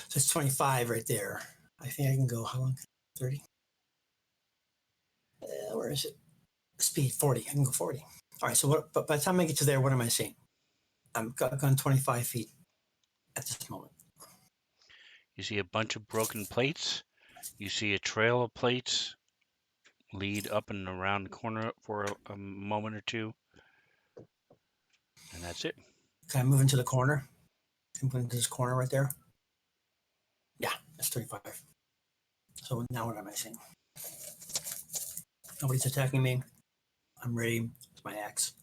[SPEAKER 4] So it's 25 right there. I think I can go how long? 30? Where is it? Speed 40. I can go 40. All right. So what? But by the time I get to there, what am I seeing? I'm gone 25 feet at this moment.
[SPEAKER 2] You see a bunch of broken plates. You see a trail of plates lead up and around the corner for a moment or two. And that's it.
[SPEAKER 4] Can I move into the corner? Can I move into this corner right there? Yeah, that's 35. So now what am I seeing? Nobody's attacking me. I'm ready with my axe.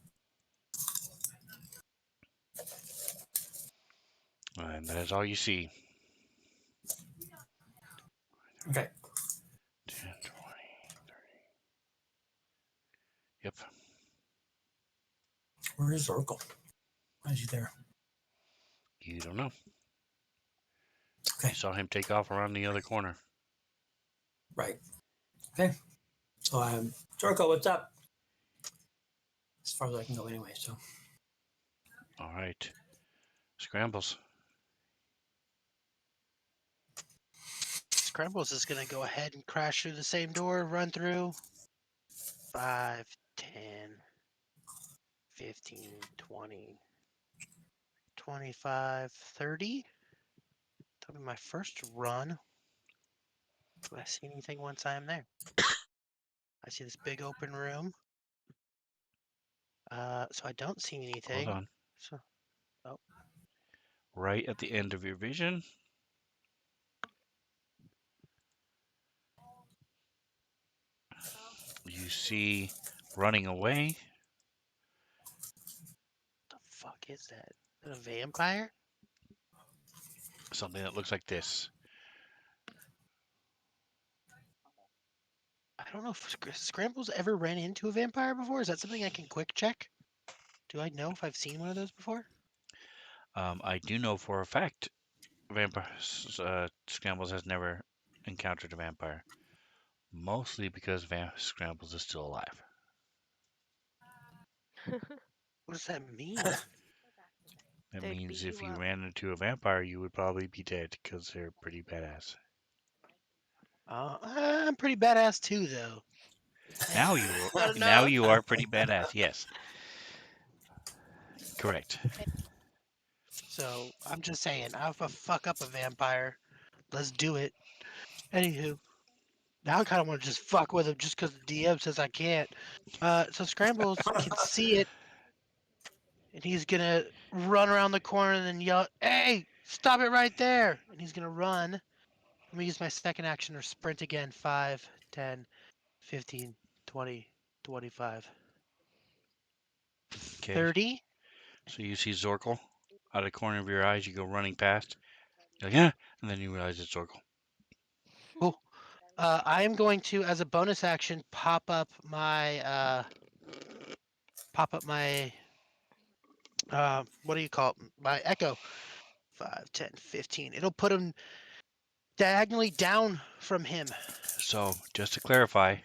[SPEAKER 2] And that is all you see.
[SPEAKER 4] Okay.
[SPEAKER 2] 10, 20, 30. Yep.
[SPEAKER 4] Where is Oracle? Why is he there?
[SPEAKER 2] You don't know.
[SPEAKER 4] Okay.
[SPEAKER 2] You saw him take off around the other corner.
[SPEAKER 4] Right. Okay. So Oracle, what's up? As far as I can go anyway, so.
[SPEAKER 2] All right. Scrambles.
[SPEAKER 1] Scrambles is going to go ahead and crash through the same door, run through 5, 10, 15, 20, 25, 30. That'll be my first run. Do I see anything once I am there? I see this big open room. So I don't see
[SPEAKER 2] Hold
[SPEAKER 1] anything.
[SPEAKER 2] on.
[SPEAKER 1] So,
[SPEAKER 2] Right at the end of your vision, you see running away.
[SPEAKER 1] what the fuck is that? Is that a vampire?
[SPEAKER 2] something that looks like this.
[SPEAKER 1] I don't know if Scrambles ever ran into a vampire before. Is that something I can quick check? Do I know if I've seen one of those before?
[SPEAKER 2] I do know for a fact Vampire Scrambles has never encountered a vampire, mostly because Scrambles is still alive.
[SPEAKER 1] What does that mean?
[SPEAKER 2] That
[SPEAKER 3] They'd
[SPEAKER 2] means
[SPEAKER 3] beat
[SPEAKER 2] if
[SPEAKER 3] you
[SPEAKER 2] you
[SPEAKER 3] up.
[SPEAKER 2] ran into a vampire, you would probably be dead because they're pretty badass.
[SPEAKER 1] I'm pretty badass too, though.
[SPEAKER 2] Now you
[SPEAKER 3] Not
[SPEAKER 2] now
[SPEAKER 3] enough.
[SPEAKER 2] you are pretty badass. Yes, correct.
[SPEAKER 1] So I'm just saying, I'll fuck up a vampire. Let's do it. Anywho, now I kind of want to just fuck with him just because the DM says I can't. So Scrambles can see it, and he's gonna run around the corner and then yell, "Hey, stop it right there!" And he's gonna run. Let me use my second action or sprint again. 5, 10, 15, 20, 25,
[SPEAKER 2] Okay,
[SPEAKER 1] 30.
[SPEAKER 2] so you see Zorkel out of the corner of your eyes. You go running past. You're like, yeah, and then you realize it's Zorkel.
[SPEAKER 1] Cool. I am going to, as a bonus action, pop up my what do you call it? My echo. 5, 10, 15. It'll put him diagonally down from him.
[SPEAKER 2] So just to clarify,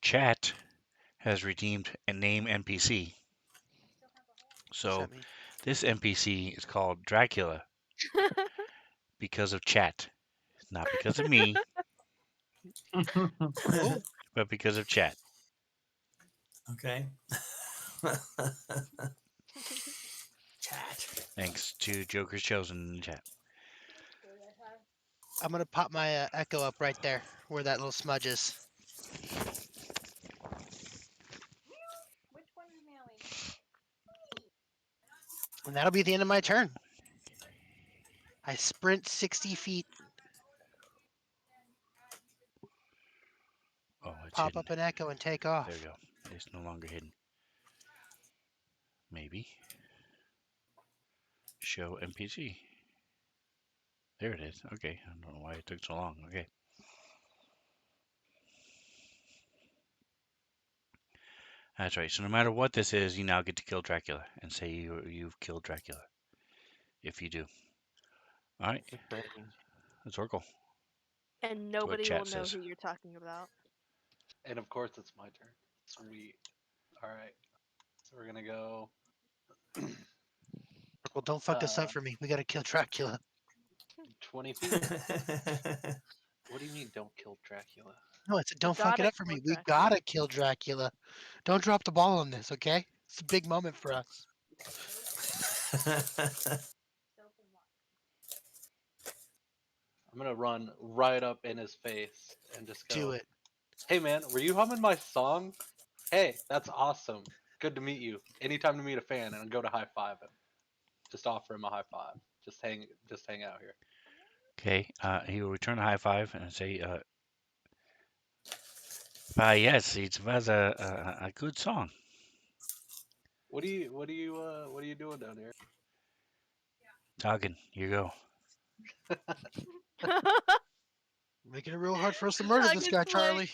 [SPEAKER 2] chat has redeemed a name NPC.
[SPEAKER 1] What's
[SPEAKER 2] So
[SPEAKER 1] that mean?
[SPEAKER 2] this NPC is called Dracula because of chat, not because of me,
[SPEAKER 1] Cool.
[SPEAKER 2] but because of chat.
[SPEAKER 4] Okay. Chat.
[SPEAKER 2] Thanks to Joker's Chosen in the chat.
[SPEAKER 1] I'm gonna pop my echo up right there where that little smudge is, and that'll be the end of my turn. I sprint 60 feet,
[SPEAKER 2] Oh, it's
[SPEAKER 1] pop
[SPEAKER 2] hidden.
[SPEAKER 1] up an echo, and take
[SPEAKER 2] There we
[SPEAKER 1] off.
[SPEAKER 2] go. It's no longer hidden. Maybe. Show NPC. There it is. Okay. I don't know why it took so long. Okay. That's right. So no matter what this is, you now get to kill Dracula and say you've killed Dracula. If you do. All right.
[SPEAKER 1] Exciting.
[SPEAKER 2] That's Oracle.
[SPEAKER 3] And
[SPEAKER 2] That's what
[SPEAKER 3] nobody will
[SPEAKER 2] chat
[SPEAKER 3] know
[SPEAKER 2] says.
[SPEAKER 3] who you're talking about.
[SPEAKER 6] And of course, it's my turn. Sweet. All right. So we're gonna go.
[SPEAKER 1] Well, don't fuck this up
[SPEAKER 6] uh,
[SPEAKER 1] for me. We gotta kill Dracula.
[SPEAKER 6] 20 feet. What do you mean? Don't kill Dracula?
[SPEAKER 1] No, I said
[SPEAKER 3] We
[SPEAKER 1] don't fuck it
[SPEAKER 3] gotta
[SPEAKER 1] up for
[SPEAKER 3] kill
[SPEAKER 1] me. We
[SPEAKER 3] Dracula.
[SPEAKER 1] gotta kill Dracula. Don't drop the ball on this, okay? It's a big moment for us.
[SPEAKER 6] I'm gonna run right up in his face and just
[SPEAKER 1] Do
[SPEAKER 6] go,
[SPEAKER 1] it.
[SPEAKER 6] "Hey man, were you humming my song? Hey, that's awesome. Good to meet you. Anytime to meet a fan." And go to high five him. Just offer him a high five. Just hang out here.
[SPEAKER 2] Okay. He will return a high five and say, yes, it was a good song.
[SPEAKER 6] What are you doing down here?
[SPEAKER 2] Talking. Here you go.
[SPEAKER 1] Making it real hard for us to murder this guy,
[SPEAKER 3] It's like
[SPEAKER 1] Charlie.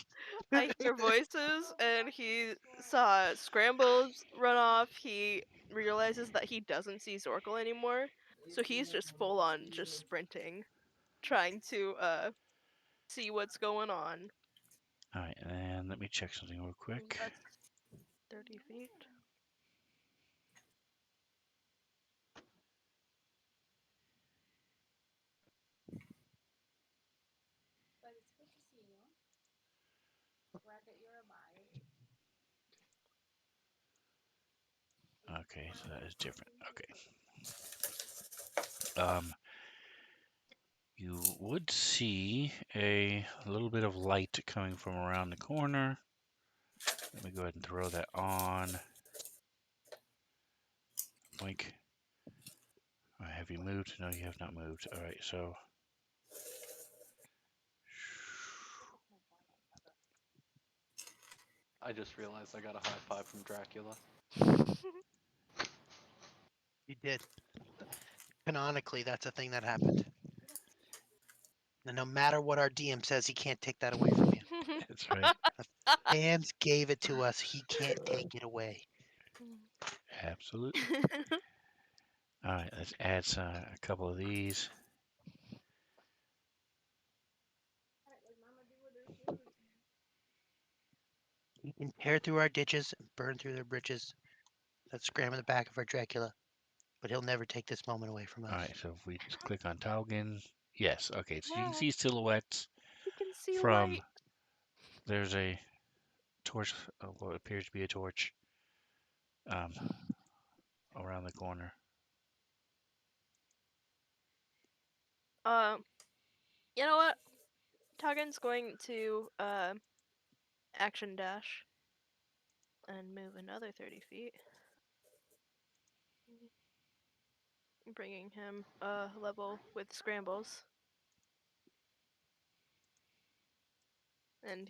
[SPEAKER 3] I hear voices, and he saw Scrambles run off. He realizes that he doesn't see Zorkel anymore, so he's just full on just sprinting, trying to see what's going on.
[SPEAKER 2] All right. And let me check something real
[SPEAKER 3] Ooh,
[SPEAKER 2] quick.
[SPEAKER 3] that's 30 feet.
[SPEAKER 2] Okay. So that is different. Okay. Um, you would see a little bit of light coming from around the corner. Let me go ahead and throw that on. Blink. All right, have you moved? No, you have not moved. All right, so
[SPEAKER 6] I just realized I got a high five from Dracula.
[SPEAKER 1] You did. Canonically, that's a thing that happened. And no matter what our DM says, he can't take that away from you.
[SPEAKER 2] That's right.
[SPEAKER 1] Fans gave it to us. He can't take it away.
[SPEAKER 2] Absolutely. All right, let's add a couple of these.
[SPEAKER 1] He can tear through our ditches and burn through their bridges that scram in the back of our Dracula, but he'll never take this moment away from
[SPEAKER 2] All
[SPEAKER 1] us.
[SPEAKER 2] right, so if we just click on Taugen, yes, okay, so you can
[SPEAKER 3] Wow,
[SPEAKER 2] see silhouettes
[SPEAKER 3] you can see
[SPEAKER 2] from,
[SPEAKER 3] light.
[SPEAKER 2] there's a torch, what appears to be a torch, um, around the corner.
[SPEAKER 3] Um, you know what? Tuggin's going to action dash and move another 30 feet, bringing him level with scrambles. And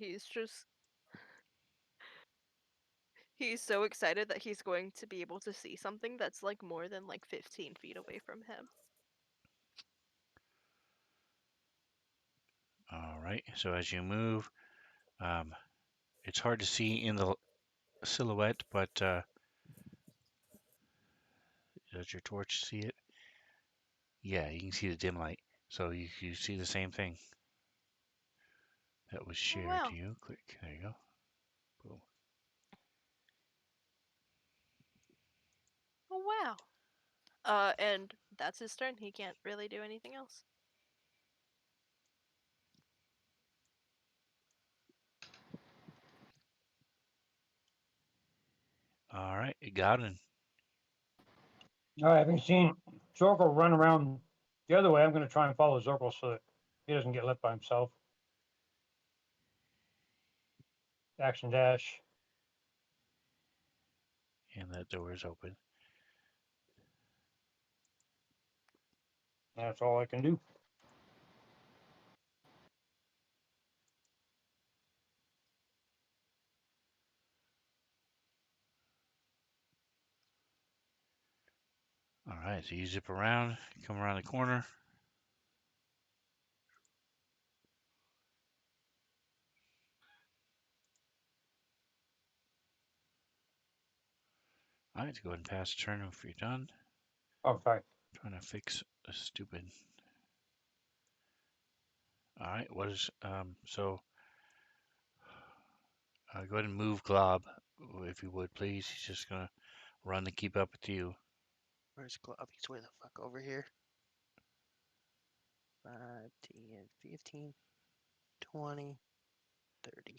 [SPEAKER 3] he's so excited that he's going to be able to see something that's like more than like 15 feet away from him.
[SPEAKER 2] All right, so as you move, um, it's hard to see in the silhouette, but does your torch see it? Yeah, you can see the dim light. So you see the same thing that was
[SPEAKER 3] Oh
[SPEAKER 2] shared
[SPEAKER 3] wow.
[SPEAKER 2] to you. Click, there you go. Boom.
[SPEAKER 3] Oh wow. And that's his turn. He can't really do anything else.
[SPEAKER 2] All right, Godwin.
[SPEAKER 5] All right, having seen Zorko run around the other way, I'm going to try and follow Zorko so that he doesn't get left by himself. Action dash.
[SPEAKER 2] And that door is open.
[SPEAKER 5] That's all I can do.
[SPEAKER 2] All right, so you zip around, come around the corner. All right, go ahead and pass the turn if you're done.
[SPEAKER 5] Okay.
[SPEAKER 2] Trying to fix a stupid. All right, what is so go ahead and move Glob if you would please. He's just gonna run to keep up with you.
[SPEAKER 1] Where's Glob? He's way the fuck over here. 5, 10, 15, 20, 30.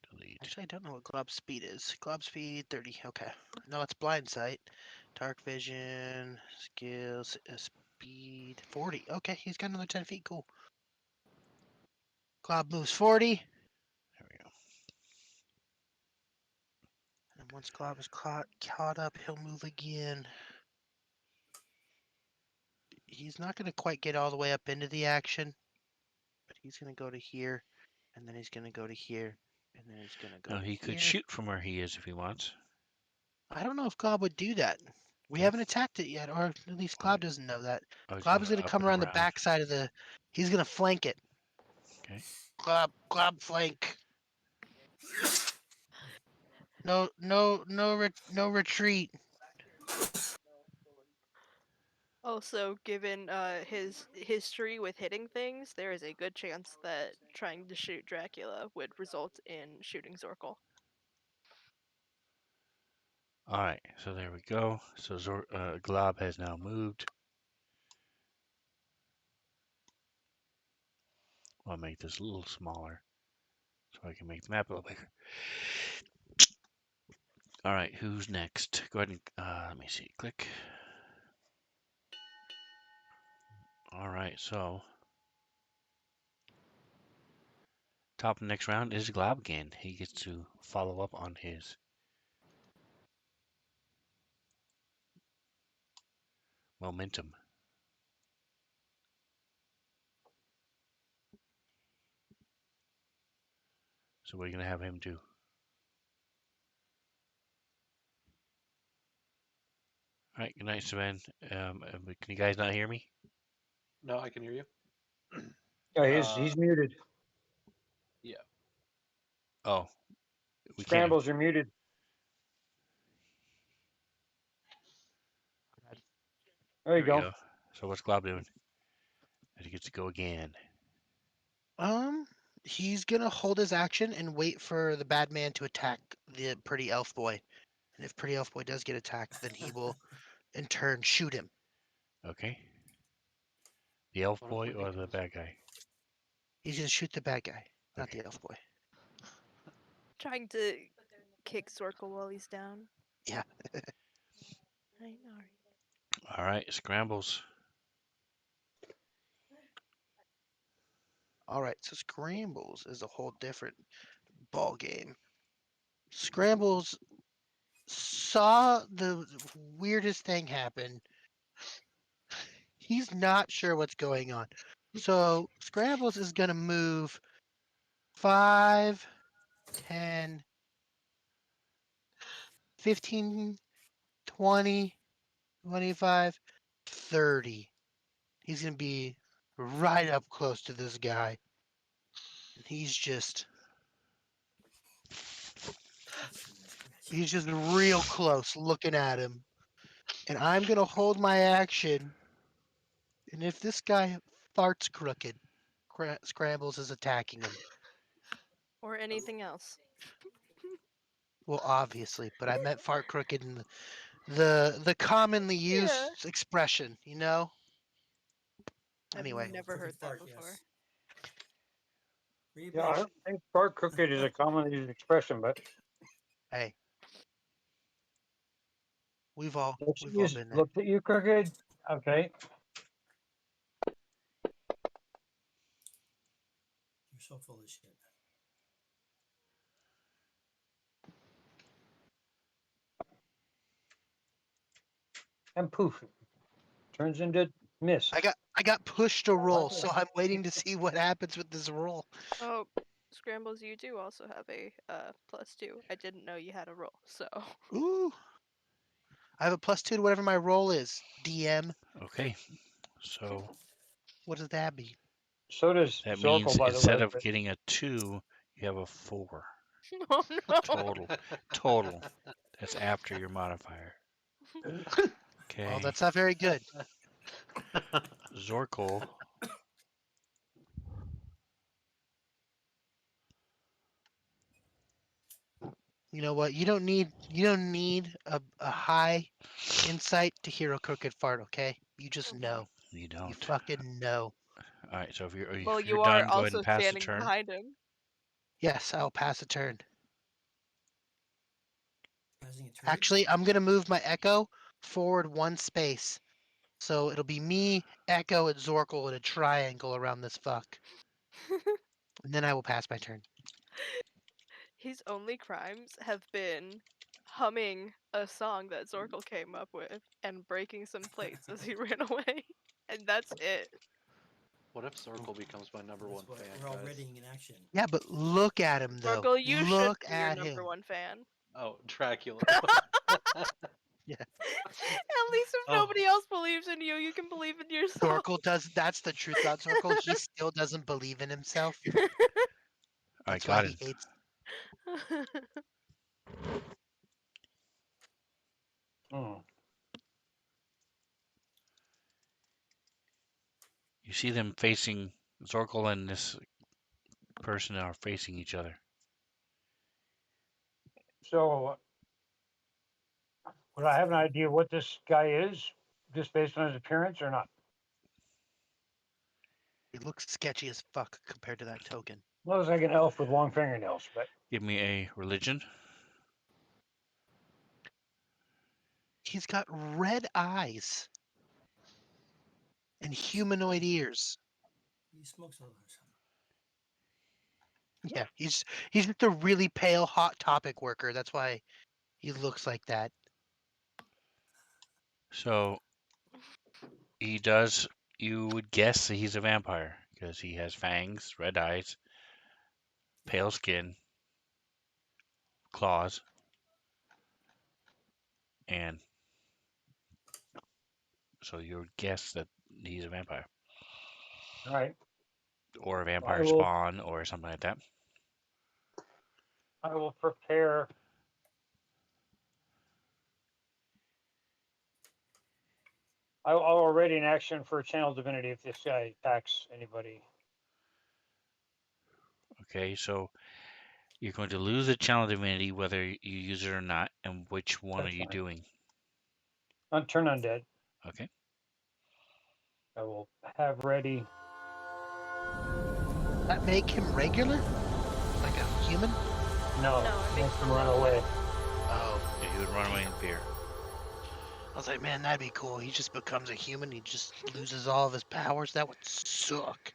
[SPEAKER 2] Delete.
[SPEAKER 1] Actually, I don't know what Glob's speed is. Glob speed 30. Okay. No, it's blind sight. Dark vision, skills, speed 40. Okay, he's got another 10 feet. Cool. Glob moves 40.
[SPEAKER 2] There we go.
[SPEAKER 1] And once Glob is caught up, he'll move again. He's not going to quite get all the way up into the action, but he's going to go to here, and then he's going to go to here, and then he's going to go
[SPEAKER 2] Now
[SPEAKER 1] to
[SPEAKER 2] he could
[SPEAKER 1] here.
[SPEAKER 2] shoot from where he is if he wants.
[SPEAKER 1] I don't know if Glob would do that. We
[SPEAKER 2] Okay.
[SPEAKER 1] haven't attacked it yet, or at least
[SPEAKER 2] Oh,
[SPEAKER 1] Glob doesn't know that.
[SPEAKER 2] oh, he's
[SPEAKER 1] Glob
[SPEAKER 2] going
[SPEAKER 1] is going to
[SPEAKER 2] up
[SPEAKER 1] come
[SPEAKER 2] and
[SPEAKER 1] around the
[SPEAKER 2] around.
[SPEAKER 1] back side of the. He's going to flank it.
[SPEAKER 2] Okay.
[SPEAKER 1] Glob, flank. No retreat.
[SPEAKER 3] Also, given his history with hitting things, there is a good chance that trying to shoot Dracula would result in shooting Zorkel.
[SPEAKER 2] All right, so there we go. So Glob has now moved. I'll make this a little smaller so I can make the map a little bigger. All right, who's next? Go ahead and let me see. Click. All right, so top of the next round is Glob again. He gets to follow up on his momentum. So what are you gonna have him do? right. Good night, Sven. Can you guys not hear me?
[SPEAKER 6] No, I can hear you.
[SPEAKER 5] Yeah,
[SPEAKER 6] Uh,
[SPEAKER 5] he's muted.
[SPEAKER 6] yeah.
[SPEAKER 2] Oh, we can't.
[SPEAKER 5] Scrambles, you're muted. There
[SPEAKER 2] There
[SPEAKER 5] you
[SPEAKER 2] we
[SPEAKER 5] go.
[SPEAKER 2] go. So what's Glob doing? He gets to go again.
[SPEAKER 1] Um, he's gonna hold his action and wait for the bad man to attack the pretty elf boy. And if pretty elf boy does get attacked, then he will in turn shoot him.
[SPEAKER 2] Okay. The elf
[SPEAKER 6] What if
[SPEAKER 2] boy
[SPEAKER 6] Wendy
[SPEAKER 2] or the
[SPEAKER 6] comes?
[SPEAKER 2] bad guy?
[SPEAKER 1] He's gonna shoot the bad guy, not
[SPEAKER 2] Okay.
[SPEAKER 1] the elf boy.
[SPEAKER 3] Trying to kick Zorkel while he's down.
[SPEAKER 1] Yeah.
[SPEAKER 3] I know.
[SPEAKER 2] All right. Scrambles.
[SPEAKER 1] All right. So scrambles is a whole different ball game. Scrambles saw the weirdest thing happen. He's not sure what's going on. So Scrambles is gonna move 5, 10, 15, 20, 25, 30. He's going to be right up close to this guy. And he's just real close looking at him. And I'm going to hold my action. And if this guy farts crooked, Scrambles is attacking him.
[SPEAKER 3] Or anything else.
[SPEAKER 1] Well, obviously, but I meant fart crooked in the commonly
[SPEAKER 3] Yeah.
[SPEAKER 1] used expression, you know?
[SPEAKER 3] I've
[SPEAKER 1] Anyway,
[SPEAKER 3] never
[SPEAKER 4] Crooked
[SPEAKER 3] heard that
[SPEAKER 4] fart,
[SPEAKER 3] before.
[SPEAKER 4] yes. Pretty
[SPEAKER 5] Yeah, I
[SPEAKER 4] big.
[SPEAKER 5] don't think fart crooked is a commonly used expression, but
[SPEAKER 1] hey,
[SPEAKER 5] she
[SPEAKER 1] we've all
[SPEAKER 5] just
[SPEAKER 1] been there.
[SPEAKER 5] looked at you crooked. Okay.
[SPEAKER 4] You're so full of shit.
[SPEAKER 5] And poof, turns into mist.
[SPEAKER 1] I got pushed to roll, so I'm waiting to see what happens with this roll.
[SPEAKER 3] Oh, Scrambles, you do also have a +2. I didn't know you had a roll, so.
[SPEAKER 1] Ooh. I have a +2 to whatever my roll is. DM.
[SPEAKER 2] Okay. So
[SPEAKER 1] What does that mean?
[SPEAKER 5] So does
[SPEAKER 2] that
[SPEAKER 5] Zorkel,
[SPEAKER 2] means
[SPEAKER 5] by the way.
[SPEAKER 2] instead of
[SPEAKER 5] But
[SPEAKER 2] getting a 2, you have a 4
[SPEAKER 3] Oh no!
[SPEAKER 2] total. Total. That's after your modifier.
[SPEAKER 1] Oh,
[SPEAKER 2] Okay.
[SPEAKER 1] that's not very good.
[SPEAKER 2] Zorkel.
[SPEAKER 1] You know what? You don't need a high insight to hear a crooked fart, okay? You just know.
[SPEAKER 2] You
[SPEAKER 1] You
[SPEAKER 2] don't.
[SPEAKER 1] fucking know.
[SPEAKER 2] All right. So
[SPEAKER 3] Well,
[SPEAKER 2] if you're
[SPEAKER 3] you are
[SPEAKER 2] done, go ahead and
[SPEAKER 3] also
[SPEAKER 2] pass the
[SPEAKER 3] standing
[SPEAKER 2] turn.
[SPEAKER 3] behind him.
[SPEAKER 1] Yes, I'll pass a turn.
[SPEAKER 4] Passing a turn?
[SPEAKER 1] Actually, I'm gonna move my echo forward 1 space. So it'll be me, Echo, and Zorkel in a triangle around this fuck. And then I will pass my turn.
[SPEAKER 3] His only crimes have been humming a song that Zorkel came up with and breaking some plates as he ran away. And that's it.
[SPEAKER 6] What if Circle becomes my number
[SPEAKER 4] That's
[SPEAKER 6] one
[SPEAKER 4] what
[SPEAKER 6] fan,
[SPEAKER 4] we're
[SPEAKER 6] guys?
[SPEAKER 4] already in action.
[SPEAKER 1] Yeah, but look at him though.
[SPEAKER 3] Zorkel, you should
[SPEAKER 1] Look
[SPEAKER 3] be your
[SPEAKER 1] at
[SPEAKER 3] number
[SPEAKER 1] him.
[SPEAKER 3] one fan.
[SPEAKER 6] Oh, Dracula.
[SPEAKER 1] Yeah.
[SPEAKER 3] At least if
[SPEAKER 6] Oh,
[SPEAKER 3] nobody else believes in you, you can believe in yourself.
[SPEAKER 1] Zorkel does. That's the truth about Zorkel. He still doesn't believe in himself.
[SPEAKER 2] All right.
[SPEAKER 1] That's why
[SPEAKER 2] Got
[SPEAKER 1] he
[SPEAKER 2] it.
[SPEAKER 1] hates.
[SPEAKER 5] hmm,
[SPEAKER 2] You see them facing. Zorkel and this person are facing each other.
[SPEAKER 5] so would I have an idea what this guy is, just based on his appearance, or not?
[SPEAKER 1] He looks sketchy as fuck compared to that token.
[SPEAKER 5] Looks like an elf with long fingernails, but
[SPEAKER 2] Give me a religion.
[SPEAKER 1] He's got red eyes and humanoid ears.
[SPEAKER 4] He smokes a lot or something.
[SPEAKER 1] Yeah, he's just a really pale hot topic worker. That's why he looks like that.
[SPEAKER 2] So he does. You would guess that he's a vampire because he has fangs, red eyes, pale skin, claws, and So you would guess that he's a vampire
[SPEAKER 5] All right.
[SPEAKER 2] or a
[SPEAKER 5] I
[SPEAKER 2] vampire
[SPEAKER 5] will.
[SPEAKER 2] spawn or something like that.
[SPEAKER 5] I will prepare. I'll already in action for channel divinity if this guy attacks anybody.
[SPEAKER 2] Okay, so you're going to lose a channel divinity whether you use it or not, and which one are
[SPEAKER 5] That's
[SPEAKER 2] you
[SPEAKER 5] fine.
[SPEAKER 2] doing?
[SPEAKER 5] Turn undead.
[SPEAKER 2] Okay.
[SPEAKER 5] I will have ready.
[SPEAKER 1] That make him regular? Like a human?
[SPEAKER 5] No,
[SPEAKER 3] No, it
[SPEAKER 5] make
[SPEAKER 3] makes
[SPEAKER 5] him
[SPEAKER 3] him
[SPEAKER 5] run
[SPEAKER 3] run
[SPEAKER 5] away.
[SPEAKER 3] away.
[SPEAKER 1] Oh.
[SPEAKER 2] Yeah, he would run away in fear.
[SPEAKER 1] I was like, man, that'd be cool. He just becomes a human. He just loses all of his powers. That would suck.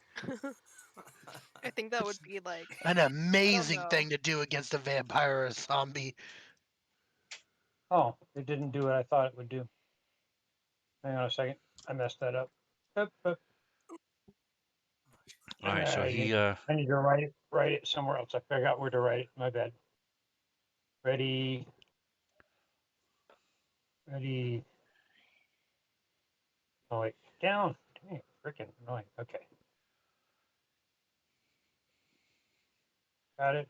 [SPEAKER 3] I think that would
[SPEAKER 1] That's
[SPEAKER 3] be like,
[SPEAKER 1] an
[SPEAKER 3] I don't
[SPEAKER 1] amazing
[SPEAKER 3] know.
[SPEAKER 1] thing to do against a vampire or a zombie.
[SPEAKER 5] Oh, it didn't do what I thought it would do. Hang on a second. I messed that up. Up.
[SPEAKER 2] All right, so he
[SPEAKER 5] I need to write it somewhere else. I forgot where to write it. My bad. Ready. Oh wait, down. Dang, freaking annoying. Okay, got it.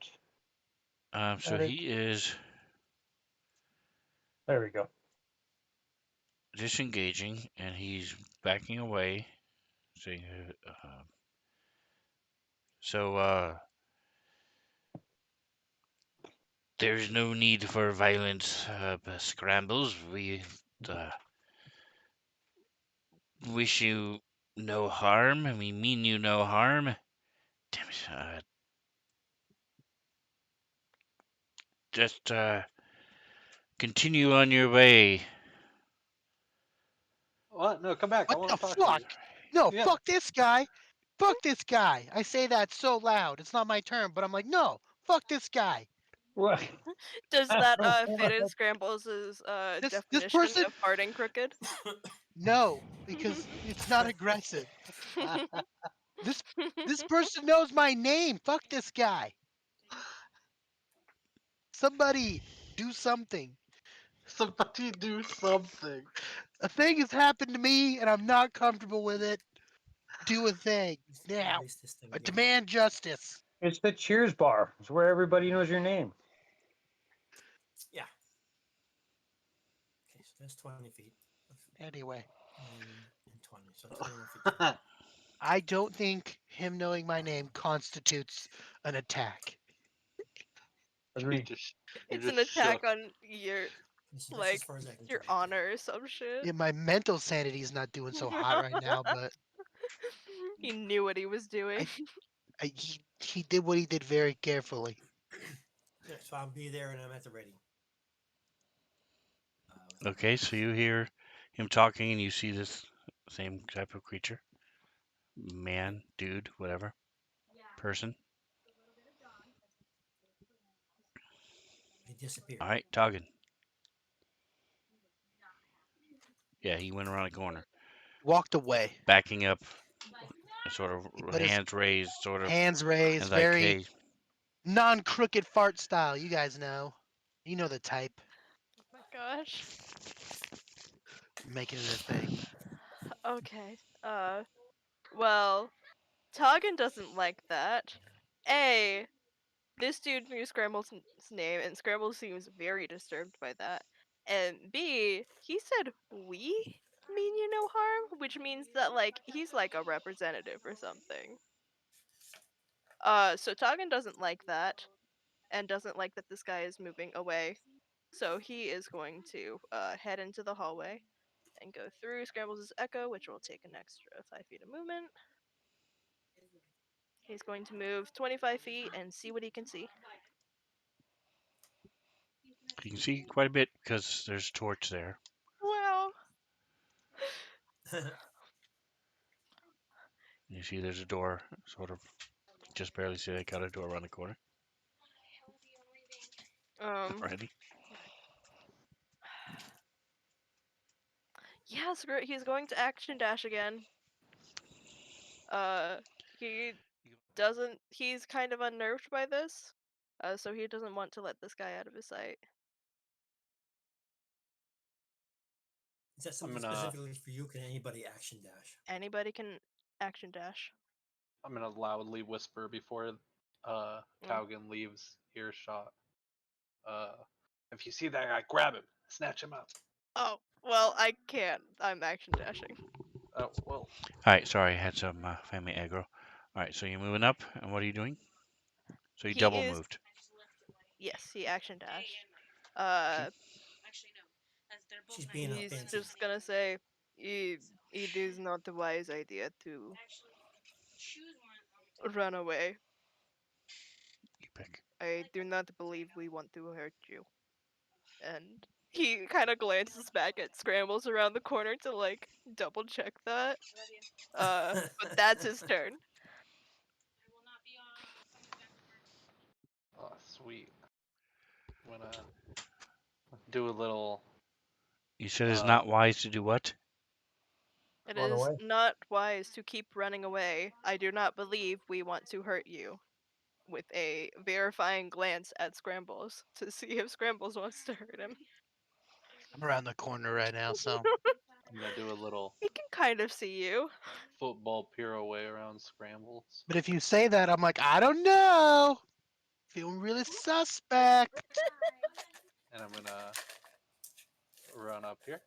[SPEAKER 2] so
[SPEAKER 5] Got it.
[SPEAKER 2] he is
[SPEAKER 5] There we go.
[SPEAKER 2] disengaging and he's backing away, saying, so there's no need for violent scrambles. We uh, wish you no harm, and we mean you no harm. Damn it. Just continue on your way.
[SPEAKER 6] What? No, come back. I
[SPEAKER 1] What
[SPEAKER 6] want
[SPEAKER 1] the
[SPEAKER 6] to talk to
[SPEAKER 1] fuck?
[SPEAKER 6] you.
[SPEAKER 1] No,
[SPEAKER 6] Yeah.
[SPEAKER 1] fuck this guy. Fuck this guy. I say that so loud. It's not my turn, but I'm like, no, fuck this guy.
[SPEAKER 5] What?
[SPEAKER 3] Does that fit in Scrambles'
[SPEAKER 1] This
[SPEAKER 3] definition
[SPEAKER 1] person,
[SPEAKER 3] of farting crooked?
[SPEAKER 1] no, because it's not aggressive. This this person knows my name. Fuck this guy. Somebody do something.
[SPEAKER 6] Somebody do something.
[SPEAKER 1] A thing has happened to me and I'm not comfortable with it. Do a thing now.
[SPEAKER 4] Erase this thing
[SPEAKER 1] I
[SPEAKER 4] again.
[SPEAKER 1] demand justice.
[SPEAKER 5] It's the Cheers bar. It's where everybody knows your name.
[SPEAKER 4] Yeah. Okay, so that's 20 feet.
[SPEAKER 1] Anyway,
[SPEAKER 4] And 20, so 21 feet.
[SPEAKER 1] I don't think him knowing my name constitutes an attack.
[SPEAKER 6] you're
[SPEAKER 5] Agreed.
[SPEAKER 6] just you're
[SPEAKER 3] It's
[SPEAKER 6] just
[SPEAKER 3] an attack
[SPEAKER 6] shook.
[SPEAKER 3] on your
[SPEAKER 4] That's as
[SPEAKER 3] like
[SPEAKER 4] far as I can
[SPEAKER 3] your
[SPEAKER 4] take it.
[SPEAKER 3] honor or some shit.
[SPEAKER 1] Yeah, my mental sanity is not doing so hot right now, but
[SPEAKER 3] He knew what he was doing.
[SPEAKER 1] he did what he did very carefully.
[SPEAKER 4] Yeah, so I'll be there and I'm at the ready.
[SPEAKER 2] Okay, so you hear him talking and you see this same type of creature. Man, dude, whatever. Person.
[SPEAKER 4] He disappeared.
[SPEAKER 2] All right, Toggin. Yeah, he went around a corner,
[SPEAKER 1] Walked away.
[SPEAKER 2] backing up, sort
[SPEAKER 1] He
[SPEAKER 2] of
[SPEAKER 1] put his
[SPEAKER 2] hands raised, sort of,
[SPEAKER 1] hands
[SPEAKER 2] and
[SPEAKER 1] raised,
[SPEAKER 2] like,
[SPEAKER 1] very
[SPEAKER 2] hey,
[SPEAKER 1] non-crooked fart style. You guys know. You know the type.
[SPEAKER 3] Oh my gosh.
[SPEAKER 1] Making it a thing.
[SPEAKER 3] Okay. Well, Toggin doesn't like that. A, this dude knew Scramble's name, and Scramble seems very disturbed by that. And B, he said we mean you no harm, which means that like he's like a representative or something. So Toggin doesn't like that, and doesn't like that this guy is moving away. So he is going to head into the hallway and go through Scrambles' echo, which will take an extra 5 feet of movement. He's going to move 25 feet and see what he can see.
[SPEAKER 2] you can see quite a bit because there's a torch there.
[SPEAKER 3] Wow.
[SPEAKER 2] You see there's a door, sort of, just barely see they got a door around the corner.
[SPEAKER 3] Um.
[SPEAKER 2] Already.
[SPEAKER 3] Yeah, he's going to action dash again. He doesn't. He's kind of unnerved by this. So he doesn't want to let this guy out of his sight.
[SPEAKER 4] that
[SPEAKER 6] I'm
[SPEAKER 4] something
[SPEAKER 6] gonna
[SPEAKER 4] specifically for you? Can anybody action dash?
[SPEAKER 3] Anybody can action dash.
[SPEAKER 6] I'm gonna loudly whisper before
[SPEAKER 3] Mm.
[SPEAKER 6] Taugen leaves earshot. Uh, if you see that guy, grab him, snatch him up.
[SPEAKER 3] Oh, well, I can't. I'm action dashing.
[SPEAKER 6] Oh well,
[SPEAKER 2] All right, sorry, I had some family aggro. All right, so you're moving up, and what are you doing? So you
[SPEAKER 3] He
[SPEAKER 2] double
[SPEAKER 3] is.
[SPEAKER 2] moved.
[SPEAKER 3] Yes, he action dashed.
[SPEAKER 2] Okay.
[SPEAKER 4] She's being all
[SPEAKER 3] He's
[SPEAKER 4] fancy.
[SPEAKER 3] just gonna say, it is not a wise idea to run away.
[SPEAKER 2] You pick.
[SPEAKER 3] I do not believe we want to hurt you. And he kind of glances back at Scrambles around the corner to like double check that. But that's his turn.
[SPEAKER 6] oh sweet. I'm gonna do a little.
[SPEAKER 2] You said it's
[SPEAKER 6] Uh,
[SPEAKER 2] not wise to do what?
[SPEAKER 3] It
[SPEAKER 5] Run
[SPEAKER 3] is
[SPEAKER 5] away.
[SPEAKER 3] not wise to keep running away. I do not believe we want to hurt you. With a verifying glance at Scrambles to see if Scrambles wants to hurt him.
[SPEAKER 1] I'm around the corner right now, so.
[SPEAKER 6] I'm gonna do a little
[SPEAKER 3] He can kind of see you.
[SPEAKER 6] football pirouette around scrambles,
[SPEAKER 1] But if you say that, I'm like, I don't know. Feeling really suspect.
[SPEAKER 6] and I'm gonna run up here.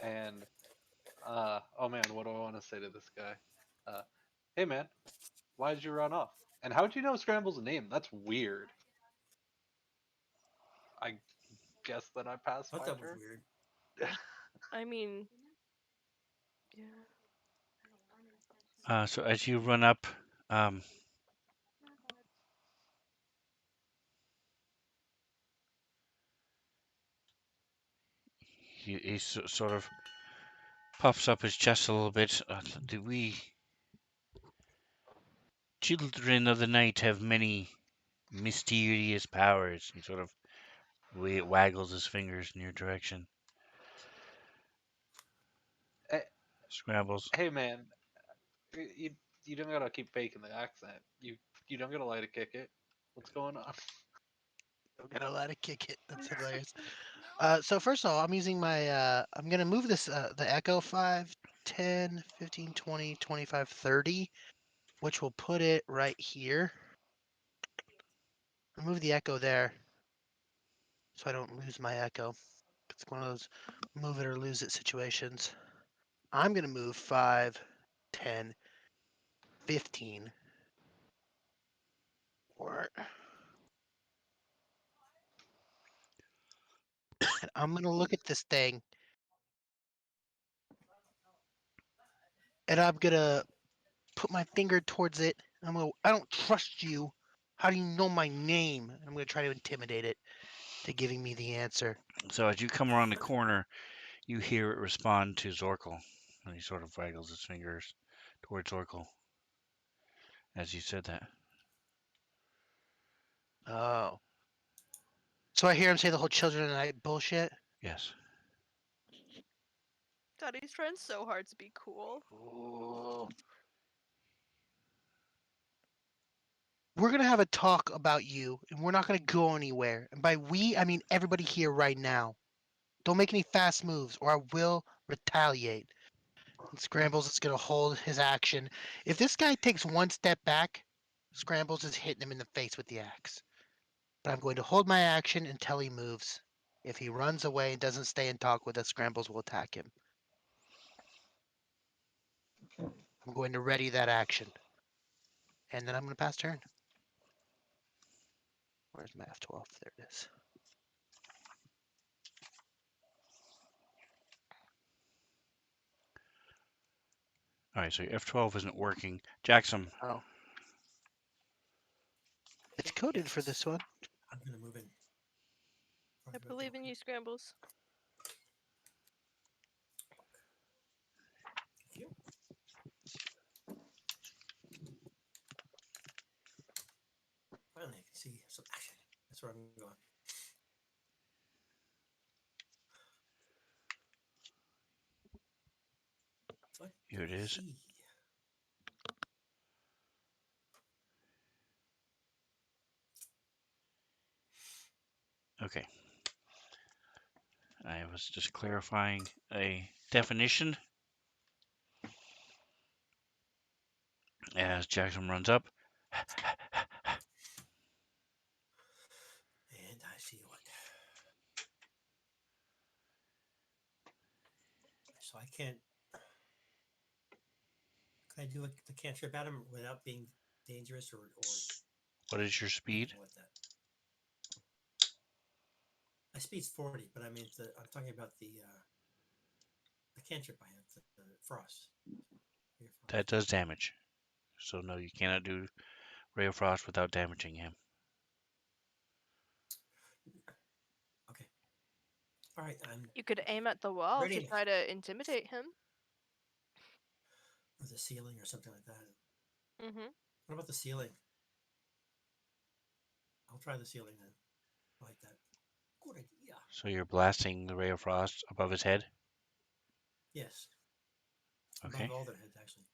[SPEAKER 6] And oh man, what do I want to say to this guy? Uh, hey man, why did you run off? And how'd you know Scramble's name? That's weird. I guess that I passed
[SPEAKER 4] Thought
[SPEAKER 6] my
[SPEAKER 4] that was
[SPEAKER 6] turn.
[SPEAKER 4] weird.
[SPEAKER 3] I mean, yeah.
[SPEAKER 2] So as you run up, um, he sort of puffs up his chest a little bit. Do we children of the night have many mysterious powers? He sort of waggles his fingers in your direction.
[SPEAKER 6] hey,
[SPEAKER 2] Scrambles.
[SPEAKER 6] hey man, you you don't gotta keep faking the accent. You don't gotta lie to kick it. What's going on?
[SPEAKER 1] I'm gonna let it kick it. That's hilarious. So first of all, I'm using my, I'm gonna move this, the Echo 5, 10, 15, 20, 25, 30, which will put it right here. I'll move the Echo there so I don't lose my Echo. It's one of those move it or lose it situations. I'm gonna move 5, 10, 15, or and I'm gonna look at this thing and I'm gonna put my finger towards it. I'm gonna, I don't trust you. How do you know my name? I'm gonna try to intimidate it to giving me the answer.
[SPEAKER 2] So as you come around the corner, you hear it respond to Zorkel, and he sort of waggles his fingers towards Zorkel as you said that.
[SPEAKER 1] Oh. So I hear him say the whole children of the night bullshit.
[SPEAKER 2] Yes.
[SPEAKER 3] God, he's trying so hard to be cool.
[SPEAKER 1] Ooh. We're gonna have a talk about you, and we're not gonna go anywhere. And by we, I mean everybody here right now. Don't make any fast moves, or I will retaliate. And Scrambles is gonna hold his action. If this guy takes one step back, Scrambles is hitting him in the face with the axe. But I'm going to hold my action until he moves. If he runs away and doesn't stay and talk with us, Scrambles will attack him. I'm going to ready that action. And then I'm going to pass turn. Where's my F12? There it is.
[SPEAKER 2] All right. So your F12 isn't working. Jackson.
[SPEAKER 1] Oh. It's coded for
[SPEAKER 4] Yes.
[SPEAKER 1] this one.
[SPEAKER 4] I'm gonna move in.
[SPEAKER 3] I believe in you, Scrambles.
[SPEAKER 4] Thank you. Finally, I can see some action. That's where I'm going. What
[SPEAKER 2] Here
[SPEAKER 4] do
[SPEAKER 2] it
[SPEAKER 4] I
[SPEAKER 2] is.
[SPEAKER 4] see?
[SPEAKER 2] Okay. I was just clarifying a definition as Jackson runs up.
[SPEAKER 4] And I see what. So I can't. Can I do the cantrip at him without being dangerous, or
[SPEAKER 2] What is your speed?
[SPEAKER 4] anything like that? My speed's 40, but I mean, I'm talking about the cantrip I have, the frost.
[SPEAKER 2] That does damage. So no, you cannot do Ray of Frost without damaging him.
[SPEAKER 4] Okay. All right.
[SPEAKER 3] You could aim at the wall to
[SPEAKER 4] ready.
[SPEAKER 3] try to intimidate him.
[SPEAKER 4] Or the ceiling or something like that.
[SPEAKER 3] Mm-hmm.
[SPEAKER 4] What about the ceiling? I'll try the ceiling then. I like that. Good idea.
[SPEAKER 2] So you're blasting the Ray of Frost above his head?
[SPEAKER 4] Yes.
[SPEAKER 2] Okay.
[SPEAKER 4] Above all their heads, actually.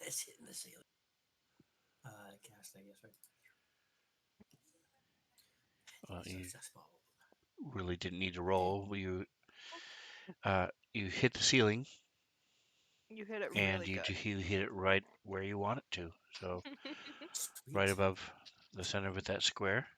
[SPEAKER 4] It's hitting the ceiling. Cast, I guess, right?
[SPEAKER 2] You
[SPEAKER 4] Successful.
[SPEAKER 2] really didn't need to roll. You hit the ceiling
[SPEAKER 3] You hit it
[SPEAKER 2] and
[SPEAKER 3] really good.
[SPEAKER 2] you hit it right where you want it to. So
[SPEAKER 4] Sweet.
[SPEAKER 2] right above the center of that square.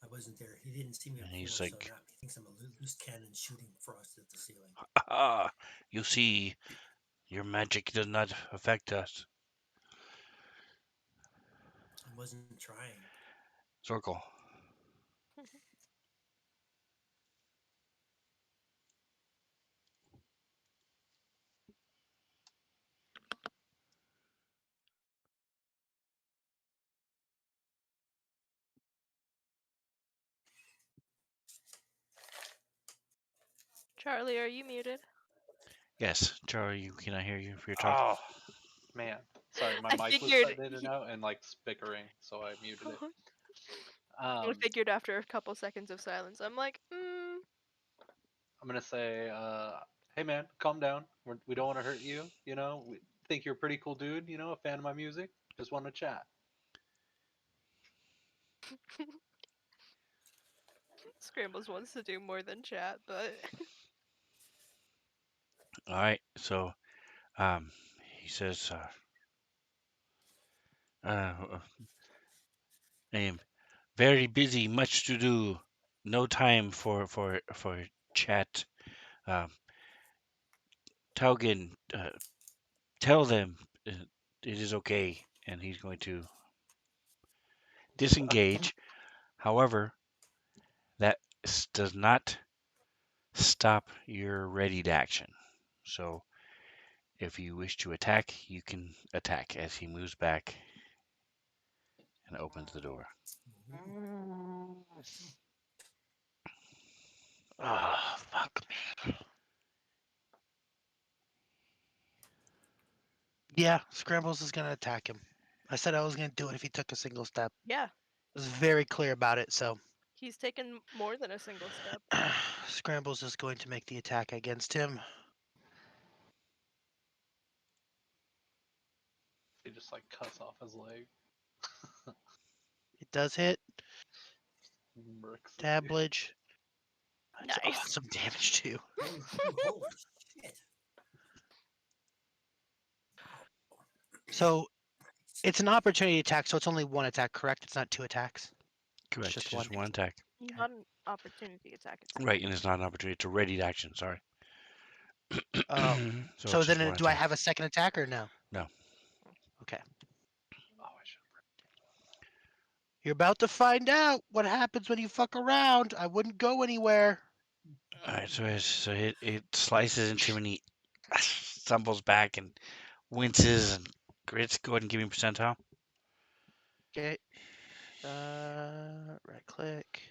[SPEAKER 4] I wasn't there. He didn't see me
[SPEAKER 2] And
[SPEAKER 4] up
[SPEAKER 2] he's
[SPEAKER 4] close, so
[SPEAKER 2] like,
[SPEAKER 4] now he thinks I'm a loose cannon shooting frost at the ceiling.
[SPEAKER 2] ah, you see, your magic does not affect us.
[SPEAKER 4] I wasn't trying.
[SPEAKER 2] Circle.
[SPEAKER 3] Charlie, are you muted?
[SPEAKER 2] Yes, Charlie, you cannot hear you if you're talking.
[SPEAKER 6] Oh man, sorry, my
[SPEAKER 3] I
[SPEAKER 6] mic was
[SPEAKER 3] figured.
[SPEAKER 6] cutting in and out and like spickering, so I muted it.
[SPEAKER 3] I figured after a couple seconds of silence, I'm like,
[SPEAKER 6] I'm gonna say, hey man, calm down. We don't want to hurt you. You know, we think you're a pretty cool dude. You know, a fan of my music. Just want to chat.
[SPEAKER 3] Scrambles wants to do more than chat, but
[SPEAKER 2] All right, so he says, I am very busy, much to do, no time for chat. Um, Taugen, tell them it is okay, and he's going to disengage. However, that does not stop your readied action. So if you wish to attack, you can attack as he moves back and opens the door.
[SPEAKER 1] Oh, fuck me. Yeah, Scrambles is gonna attack him. I said I was gonna do it if he took a single step.
[SPEAKER 3] yeah,
[SPEAKER 1] I was very clear about it, so
[SPEAKER 3] he's taken more than a single step.
[SPEAKER 1] Scrambles is going to make the attack against him.
[SPEAKER 6] He just like cuts off his leg.
[SPEAKER 1] It does hit.
[SPEAKER 6] Mercilessly.
[SPEAKER 1] Tablage. That's
[SPEAKER 3] Nice.
[SPEAKER 1] awesome damage too.
[SPEAKER 4] Holy shit.
[SPEAKER 1] So it's an opportunity attack, so it's only one attack, correct? It's not two attacks.
[SPEAKER 2] Correct,
[SPEAKER 1] just
[SPEAKER 2] just
[SPEAKER 1] one.
[SPEAKER 2] one attack.
[SPEAKER 3] Not an opportunity attack. It's
[SPEAKER 2] Right, and it's not an opportunity to readied action. Sorry.
[SPEAKER 1] Oh,
[SPEAKER 2] So
[SPEAKER 1] so
[SPEAKER 2] it's just
[SPEAKER 1] then
[SPEAKER 2] one
[SPEAKER 1] do I
[SPEAKER 2] attack.
[SPEAKER 1] have a second attack or no?
[SPEAKER 2] No.
[SPEAKER 1] Okay.
[SPEAKER 6] Oh, I should.
[SPEAKER 1] You're about to find out what happens when you fuck around. I wouldn't go anywhere.
[SPEAKER 2] All right, so it slices into him and he stumbles back and winces and grits. Go ahead and give me a percentile.
[SPEAKER 1] Okay. Right click.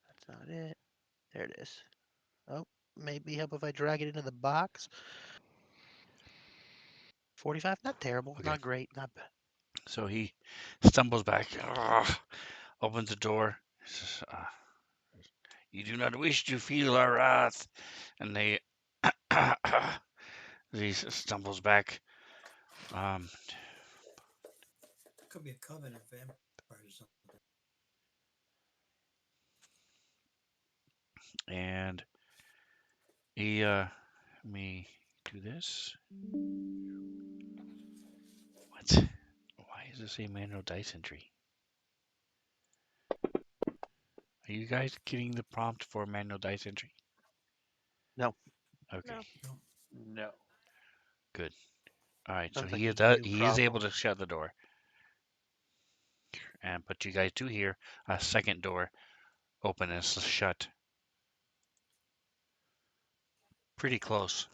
[SPEAKER 1] That's not it. There it is. Oh, maybe help if I drag it into the box. 45, not terrible,
[SPEAKER 2] Okay.
[SPEAKER 1] not great, not bad.
[SPEAKER 2] So he stumbles back, opens the door. Says, you do not wish to feel our wrath, and they as he stumbles back.
[SPEAKER 4] Could be a coven of vampires or something.
[SPEAKER 2] And he let me do this. What? Why is this a manual dice entry? Are you guys getting the prompt for manual dice entry?
[SPEAKER 1] No,
[SPEAKER 2] Okay,
[SPEAKER 3] No.
[SPEAKER 4] No.
[SPEAKER 6] No.
[SPEAKER 2] good. All right, so
[SPEAKER 1] sounds like
[SPEAKER 2] he
[SPEAKER 1] a
[SPEAKER 2] is
[SPEAKER 1] you
[SPEAKER 2] he is able
[SPEAKER 1] problem.
[SPEAKER 2] to shut the door, and but you guys do hear a second door open and shut, pretty close.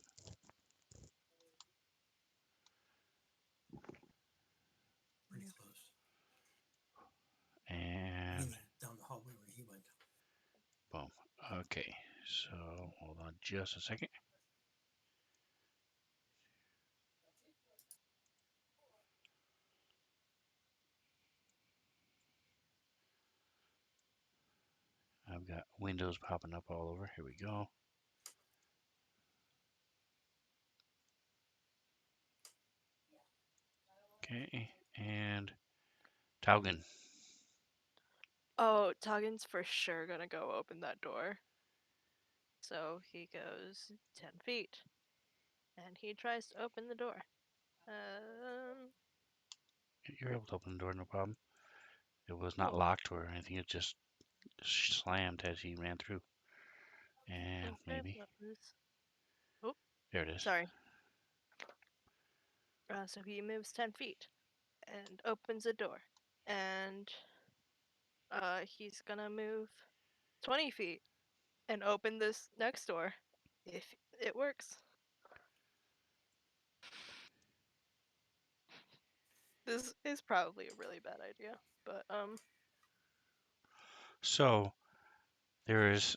[SPEAKER 4] Pretty close. You
[SPEAKER 2] And
[SPEAKER 4] mean down the hallway where he went?
[SPEAKER 2] boom. Okay, so hold on just a second. I've got windows popping up all over. Here we go. Okay, and Taugen.
[SPEAKER 3] Oh, Toggen's for sure gonna go open that door. So he goes 10 feet and he tries to open the door. Um,
[SPEAKER 2] You're able to open the door, no problem. It was not
[SPEAKER 3] cool.
[SPEAKER 2] locked or anything. It just slammed as he ran through. And
[SPEAKER 3] Okay,
[SPEAKER 2] maybe
[SPEAKER 3] that was. Oh,
[SPEAKER 2] there it is.
[SPEAKER 3] sorry. So he moves 10 feet and opens a door. And he's gonna move 20 feet and open this next door if it works. This is probably a really bad idea, but
[SPEAKER 2] So there is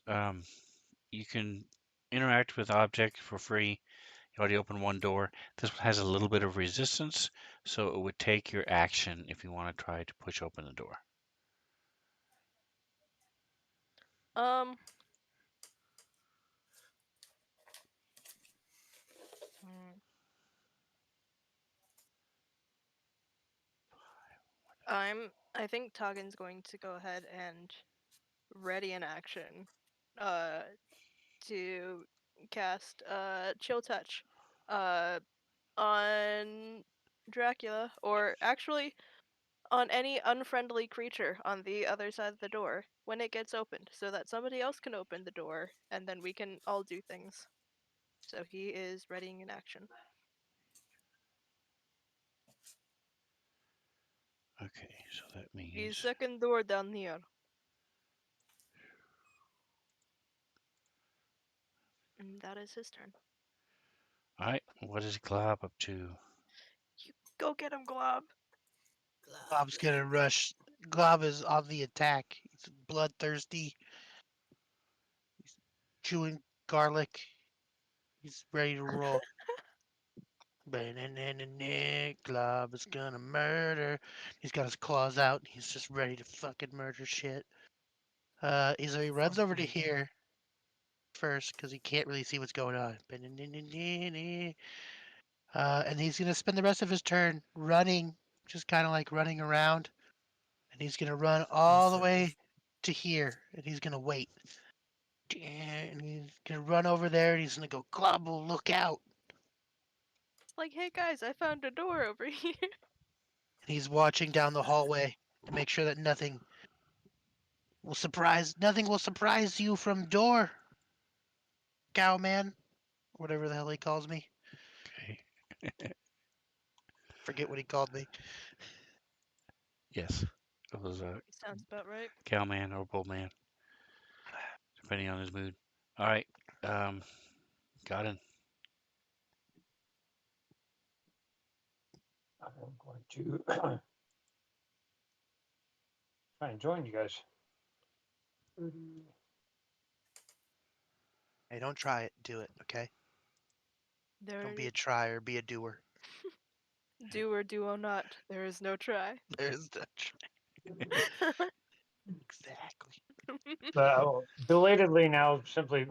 [SPEAKER 2] you can interact with object for free. You already opened one door. This one has a little bit of resistance, so it would take your action if you want to try to push open the door.
[SPEAKER 3] um hmm, I think Toggen's going to go ahead and ready an action uh to cast chill touch uh on Dracula, or actually on any unfriendly creature on the other side of the door when it gets opened, so that somebody else can open the door and then we can all do things. So he is readying an action.
[SPEAKER 2] Okay, so that
[SPEAKER 3] The
[SPEAKER 2] means.
[SPEAKER 3] second door down here. And that is his turn.
[SPEAKER 2] All right, what is Glob up to?
[SPEAKER 3] You go get him, Glob.
[SPEAKER 4] Glob,
[SPEAKER 1] Glob's
[SPEAKER 4] get
[SPEAKER 1] gonna
[SPEAKER 4] him.
[SPEAKER 1] rush. Glob is on the attack. He's bloodthirsty. He's chewing garlic. He's ready to roll. Glob is gonna murder. He's got his claws out. He's just ready to fucking murder shit. So he runs
[SPEAKER 4] From
[SPEAKER 1] over to
[SPEAKER 4] who?
[SPEAKER 1] here first because he can't really see what's going on. And he's gonna spend the rest of his turn running, just kind of like running around. And he's gonna run
[SPEAKER 4] In
[SPEAKER 1] all the
[SPEAKER 4] circles.
[SPEAKER 1] way to here, and he's gonna wait. And he's gonna run over there, and he's gonna go, Globble, look out!
[SPEAKER 3] It's like, hey guys, I found a door over here.
[SPEAKER 1] And he's watching down the hallway to make sure that nothing will surprise you from door, Cowman, whatever the hell he calls me.
[SPEAKER 2] Okay,
[SPEAKER 1] Forget what he called me.
[SPEAKER 2] yes, it was a
[SPEAKER 3] Sounds about right.
[SPEAKER 2] cowman or bullman, depending on his mood. All right, um, got it.
[SPEAKER 5] I'm going to try and join you guys.
[SPEAKER 1] Hey, don't try it. Do it, okay? Don't
[SPEAKER 3] There,
[SPEAKER 1] be a trier. Be a doer.
[SPEAKER 3] do or do or not. There is no try.
[SPEAKER 1] There's the exactly.
[SPEAKER 5] Belatedly now, simply,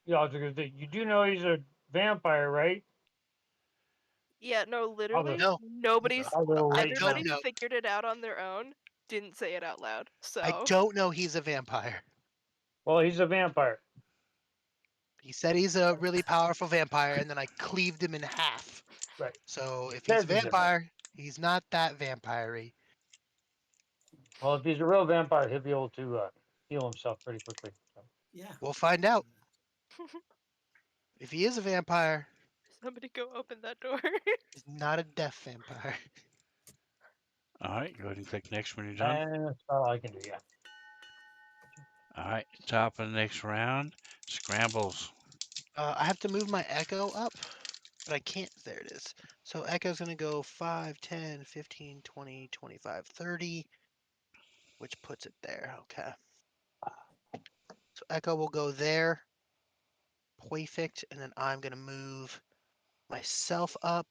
[SPEAKER 5] you do know he's a vampire, right?
[SPEAKER 3] Yeah, no,
[SPEAKER 5] I'll just,
[SPEAKER 3] literally,
[SPEAKER 1] No,
[SPEAKER 3] nobody's.
[SPEAKER 5] I'll just
[SPEAKER 1] I
[SPEAKER 5] write
[SPEAKER 1] don't
[SPEAKER 5] down.
[SPEAKER 3] Everybody
[SPEAKER 1] know.
[SPEAKER 3] figured it out on their own. Didn't say it out loud.
[SPEAKER 1] I
[SPEAKER 3] So
[SPEAKER 1] don't know he's a vampire.
[SPEAKER 5] Well, he's a vampire.
[SPEAKER 1] He said he's a really powerful vampire, and then I cleaved him in half.
[SPEAKER 5] Right.
[SPEAKER 1] So if he's a
[SPEAKER 5] Says he's a vampire.
[SPEAKER 1] vampire, he's not that vampire-y.
[SPEAKER 5] Well, if he's a real vampire, he'll be able to heal himself pretty quickly. So.
[SPEAKER 4] Yeah.
[SPEAKER 1] We'll find out. If he is a vampire,
[SPEAKER 3] somebody go open that door.
[SPEAKER 1] he's not a death vampire.
[SPEAKER 2] All right, go ahead and click next when you're done.
[SPEAKER 5] And that's all I can do. Yeah.
[SPEAKER 2] All right, top of the next round, scrambles.
[SPEAKER 1] I have to move my echo up, but I can't. There it is. So echo's going to go 5, 10, 15, 20, 25, 30, which puts it there. Okay. So echo will go there. Perfect. And then I'm going to move myself up.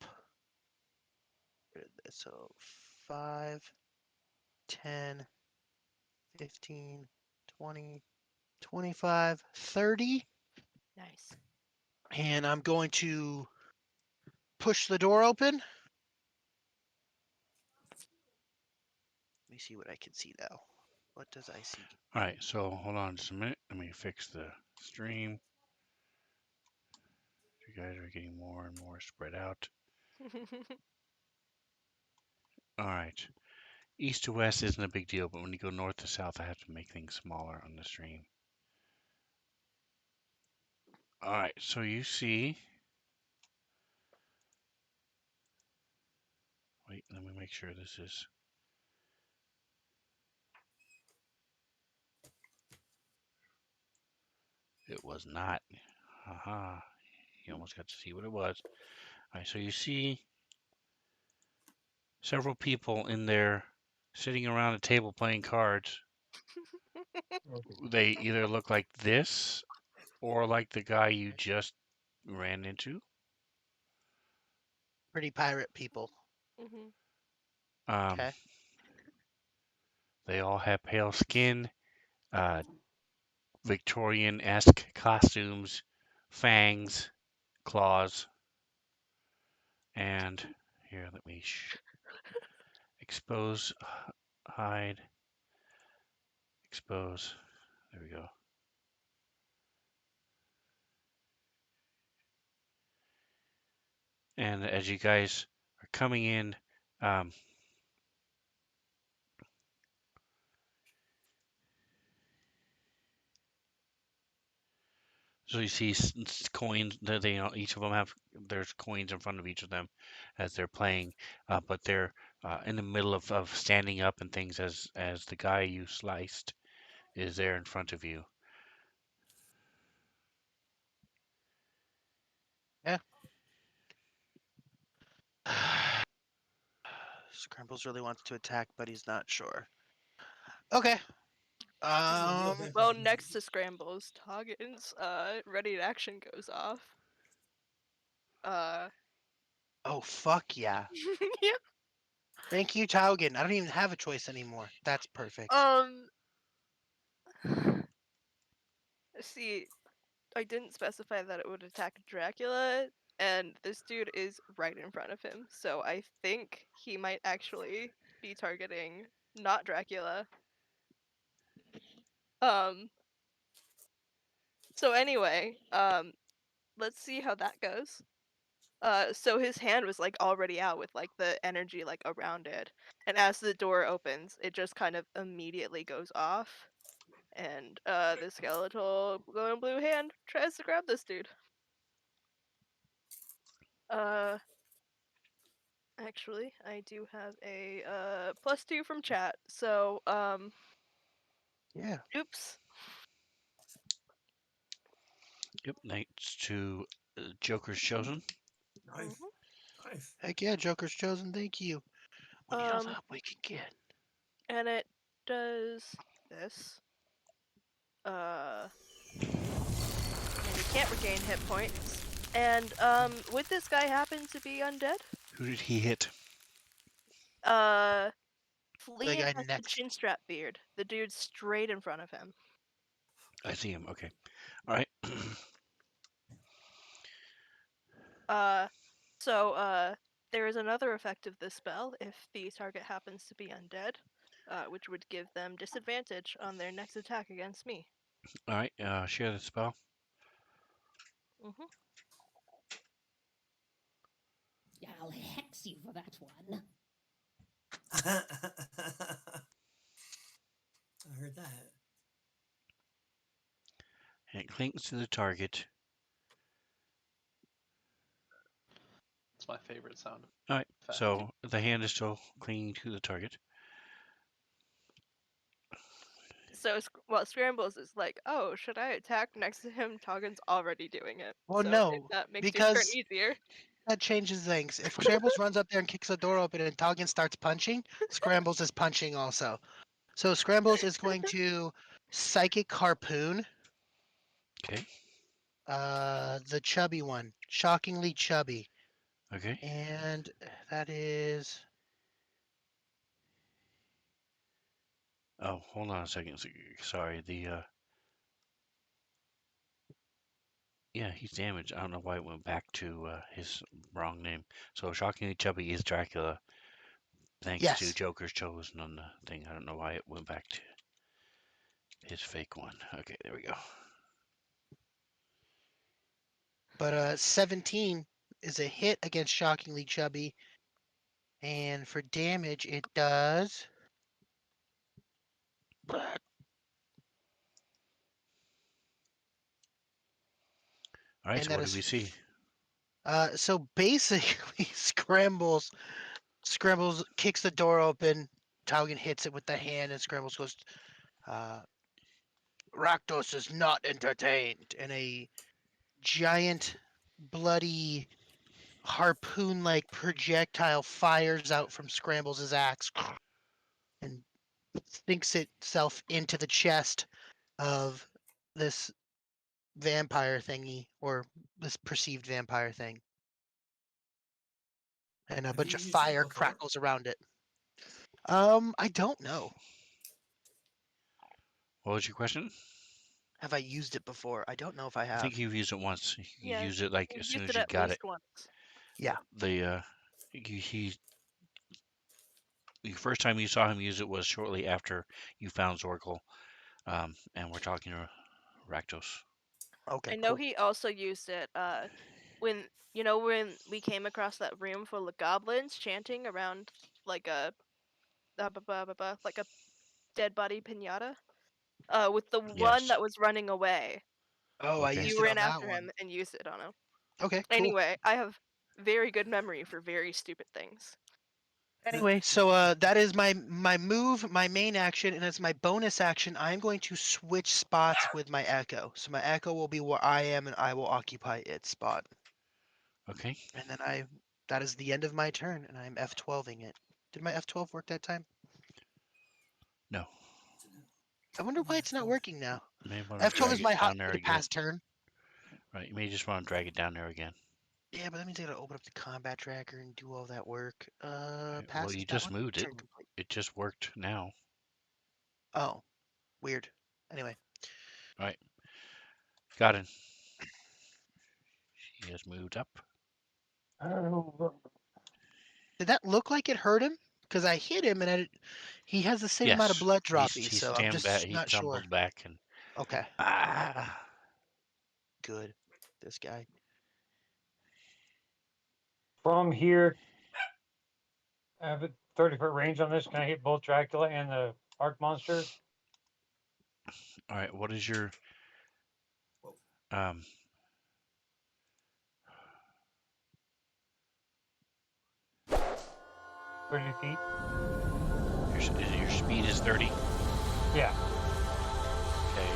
[SPEAKER 1] So 5, 10, 15, 20, 25, 30.
[SPEAKER 3] Nice.
[SPEAKER 1] And I'm going to push the door open. Let me see what I can see now. What does I see?
[SPEAKER 2] All right, so hold on just a minute. Let me fix the stream. You guys are getting more and more spread out. All right. East to west isn't a big deal, but when you go north to south, I have to make things smaller on the stream. All right, so you see. Wait, let me make sure this is. It was not. Haha. You almost got to see what it was. All right, so you see several people in there sitting around a table playing cards.
[SPEAKER 5] Okay.
[SPEAKER 2] They either look like this or like the guy you just ran into.
[SPEAKER 1] Pretty pirate people.
[SPEAKER 3] Mhm.
[SPEAKER 2] Um,
[SPEAKER 1] Okay.
[SPEAKER 2] they all have pale skin, uh, Victorian-esque costumes, fangs, claws, and here, let me expose, hide, expose. There we go. And as you guys are coming in, um, so you see coins that they, each of them have, there's coins in front of each of them as they're playing, but they're in the middle of standing up and things as the guy you sliced is there in front of you.
[SPEAKER 1] Yeah. Scrambles really wants to attack, but he's not sure. Okay.
[SPEAKER 4] He's a real vampire.
[SPEAKER 3] Well, next to Scrambles, Toggen's ready to action goes off. Uh,
[SPEAKER 1] Oh, fuck yeah.
[SPEAKER 3] yeah.
[SPEAKER 1] Thank you, Taugen. I don't even have a choice anymore. That's perfect.
[SPEAKER 3] See, I didn't specify that it would attack Dracula, and this dude is right in front of him, so I think he might actually be targeting not Dracula. Um. So anyway, let's see how that goes. So his hand was like already out with like the energy like around it, and as the door opens, it just kind of immediately goes off, and the skeletal glowing blue hand tries to grab this dude. Uh, actually, I do have a +2 from chat, so
[SPEAKER 1] Yeah.
[SPEAKER 3] oops.
[SPEAKER 2] Yep, next to Joker's Chosen.
[SPEAKER 4] Nice.
[SPEAKER 3] Mhm.
[SPEAKER 4] Nice.
[SPEAKER 1] Heck yeah, Joker's chosen. Thank you. When he shows
[SPEAKER 3] Um,
[SPEAKER 1] up, we can get.
[SPEAKER 3] and it does this. And he can't regain hit points. And would this guy happen to be undead?
[SPEAKER 2] Who did he hit?
[SPEAKER 3] Uh,
[SPEAKER 1] The
[SPEAKER 3] Flea
[SPEAKER 1] guy
[SPEAKER 3] has the
[SPEAKER 1] next.
[SPEAKER 3] chin strap beard. The dude straight in front of him.
[SPEAKER 2] I see him. Okay. All right.
[SPEAKER 3] So there is another effect of this spell if the target happens to be undead, which would give them disadvantage on their next attack against me.
[SPEAKER 2] All right. Share the spell.
[SPEAKER 3] Hmm.
[SPEAKER 7] I'll hex you for that one.
[SPEAKER 4] I heard that.
[SPEAKER 2] And it clings to the target.
[SPEAKER 6] It's my favorite sound
[SPEAKER 2] All right.
[SPEAKER 6] effect.
[SPEAKER 2] So the hand is still clinging to the target.
[SPEAKER 3] So Scrambles is like, oh, should I attack next to him? Toggen's already doing it.
[SPEAKER 1] Well,
[SPEAKER 3] So if
[SPEAKER 1] no,
[SPEAKER 3] that makes your turn
[SPEAKER 1] because
[SPEAKER 3] easier.
[SPEAKER 1] that changes things. If Scrambles runs up there and kicks the door open and Toggin starts punching, Scrambles is punching also. So Scrambles is going to Psychic Harpoon,
[SPEAKER 2] Okay.
[SPEAKER 1] the chubby one, shockingly chubby.
[SPEAKER 2] Okay.
[SPEAKER 1] And that is.
[SPEAKER 2] Oh, hold on a second. Sorry. Yeah, he's damaged. I don't know why it went back to his wrong name. So shockingly chubby is Dracula, thanks to
[SPEAKER 1] Yes,
[SPEAKER 2] Joker's chosen on the thing. I don't know why it went back to his fake one. Okay, there we go.
[SPEAKER 1] but 17 is a hit against shockingly chubby. And for damage, it does.
[SPEAKER 2] All right.
[SPEAKER 1] And
[SPEAKER 2] So
[SPEAKER 1] that
[SPEAKER 2] what do
[SPEAKER 1] is.
[SPEAKER 2] we see?
[SPEAKER 1] So basically, Scrambles kicks the door open. Taugen hits it with the hand, and Scrambles goes, uh, Rakdos is not entertained. And a giant, bloody, harpoon like projectile fires out from Scrambles' axe and sinks itself into the chest of this vampire thingy, or this perceived vampire thing. And a
[SPEAKER 4] Have
[SPEAKER 1] bunch
[SPEAKER 4] you
[SPEAKER 1] of
[SPEAKER 4] used that
[SPEAKER 1] fire
[SPEAKER 4] before?
[SPEAKER 1] crackles around it. I don't know.
[SPEAKER 2] What was your question?
[SPEAKER 1] Have I used it before? I don't know if I
[SPEAKER 2] I think
[SPEAKER 1] have.
[SPEAKER 2] you've used it once. You
[SPEAKER 3] Yeah,
[SPEAKER 2] used it like
[SPEAKER 3] you've
[SPEAKER 2] as soon
[SPEAKER 3] used
[SPEAKER 2] as
[SPEAKER 3] it
[SPEAKER 2] you
[SPEAKER 3] at
[SPEAKER 2] got it.
[SPEAKER 3] least once.
[SPEAKER 1] Yeah.
[SPEAKER 2] The the first time you saw him use it was shortly after you found Zorkel, and we're talking to Rakdos.
[SPEAKER 1] Okay,
[SPEAKER 3] I know
[SPEAKER 1] cool.
[SPEAKER 3] he also used it when when we came across that room full of goblins chanting around like a like a dead body pinata. With the one
[SPEAKER 2] Yes.
[SPEAKER 3] that was running away.
[SPEAKER 1] Oh, I
[SPEAKER 2] Okay.
[SPEAKER 1] used
[SPEAKER 3] You
[SPEAKER 1] it
[SPEAKER 3] ran
[SPEAKER 1] on that
[SPEAKER 3] after
[SPEAKER 1] one.
[SPEAKER 3] him and used it on him.
[SPEAKER 1] Okay, cool.
[SPEAKER 3] Anyway, I have very good memory for very stupid things.
[SPEAKER 1] Anyway, so that is my move, my main action, and as my bonus action, I'm going to switch spots with my echo. So my echo will be where I am, and I will occupy its spot.
[SPEAKER 2] Okay.
[SPEAKER 1] And then that is the end of my turn, and I'm F12ing it. Did my F12 work that time?
[SPEAKER 2] No.
[SPEAKER 1] I wonder why it's not
[SPEAKER 4] F12.
[SPEAKER 1] working now.
[SPEAKER 2] You may want to
[SPEAKER 1] F12
[SPEAKER 2] drag
[SPEAKER 1] is
[SPEAKER 2] it
[SPEAKER 1] my hot
[SPEAKER 2] down there
[SPEAKER 1] way to
[SPEAKER 2] again.
[SPEAKER 1] pass turn.
[SPEAKER 2] Right. You may just want to drag it down there again.
[SPEAKER 1] Yeah, but that means I gotta open up the combat tracker and do all that work.
[SPEAKER 2] Right, well,
[SPEAKER 1] Pass
[SPEAKER 2] you
[SPEAKER 1] that
[SPEAKER 2] just
[SPEAKER 1] one.
[SPEAKER 2] moved it.
[SPEAKER 1] Turn complete.
[SPEAKER 2] It just worked now.
[SPEAKER 1] Oh, weird. Anyway,
[SPEAKER 2] All right. Got it. He has moved up.
[SPEAKER 5] Oh,
[SPEAKER 1] did that look like it hurt him? Because I hit him and he has the same amount of
[SPEAKER 2] Yes.
[SPEAKER 1] blood
[SPEAKER 2] He's
[SPEAKER 1] droppy,
[SPEAKER 2] he's
[SPEAKER 1] so I'm
[SPEAKER 2] stand back.
[SPEAKER 1] just
[SPEAKER 2] He
[SPEAKER 1] not sure.
[SPEAKER 2] tumbled back and
[SPEAKER 1] Okay,
[SPEAKER 2] ah.
[SPEAKER 1] good. This guy.
[SPEAKER 5] from here, I have a 30-foot range on this. Can I hit both Dracula and the Arc Monster?
[SPEAKER 2] All right. What is your
[SPEAKER 4] Whoa.
[SPEAKER 2] um?
[SPEAKER 5] 30 feet?
[SPEAKER 2] Your speed is 30.
[SPEAKER 5] Yeah.
[SPEAKER 2] Okay.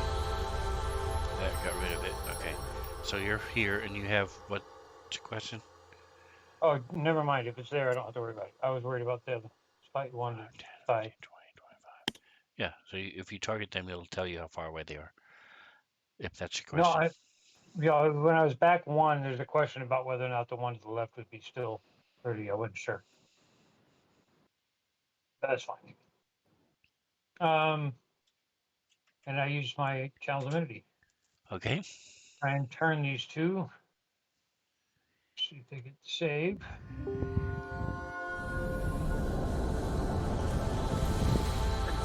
[SPEAKER 2] That got rid of it. Okay. So you're here and you have what's your question?
[SPEAKER 5] Oh, never mind. If it's there, I don't have to worry about it. I was worried about the spot you wanted
[SPEAKER 2] 5,
[SPEAKER 5] to
[SPEAKER 2] 10,
[SPEAKER 5] tie.
[SPEAKER 2] 15, 20, 25. Yeah. So if you target them, it'll tell you how far away they are. If that's your
[SPEAKER 5] No,
[SPEAKER 2] question.
[SPEAKER 5] when I was back one, there's a question about whether or not the one to the left would be still 30. I wasn't sure. That's fine. And I used my channel's immunity.
[SPEAKER 2] Okay.
[SPEAKER 5] Try and turn these two. see if they can save.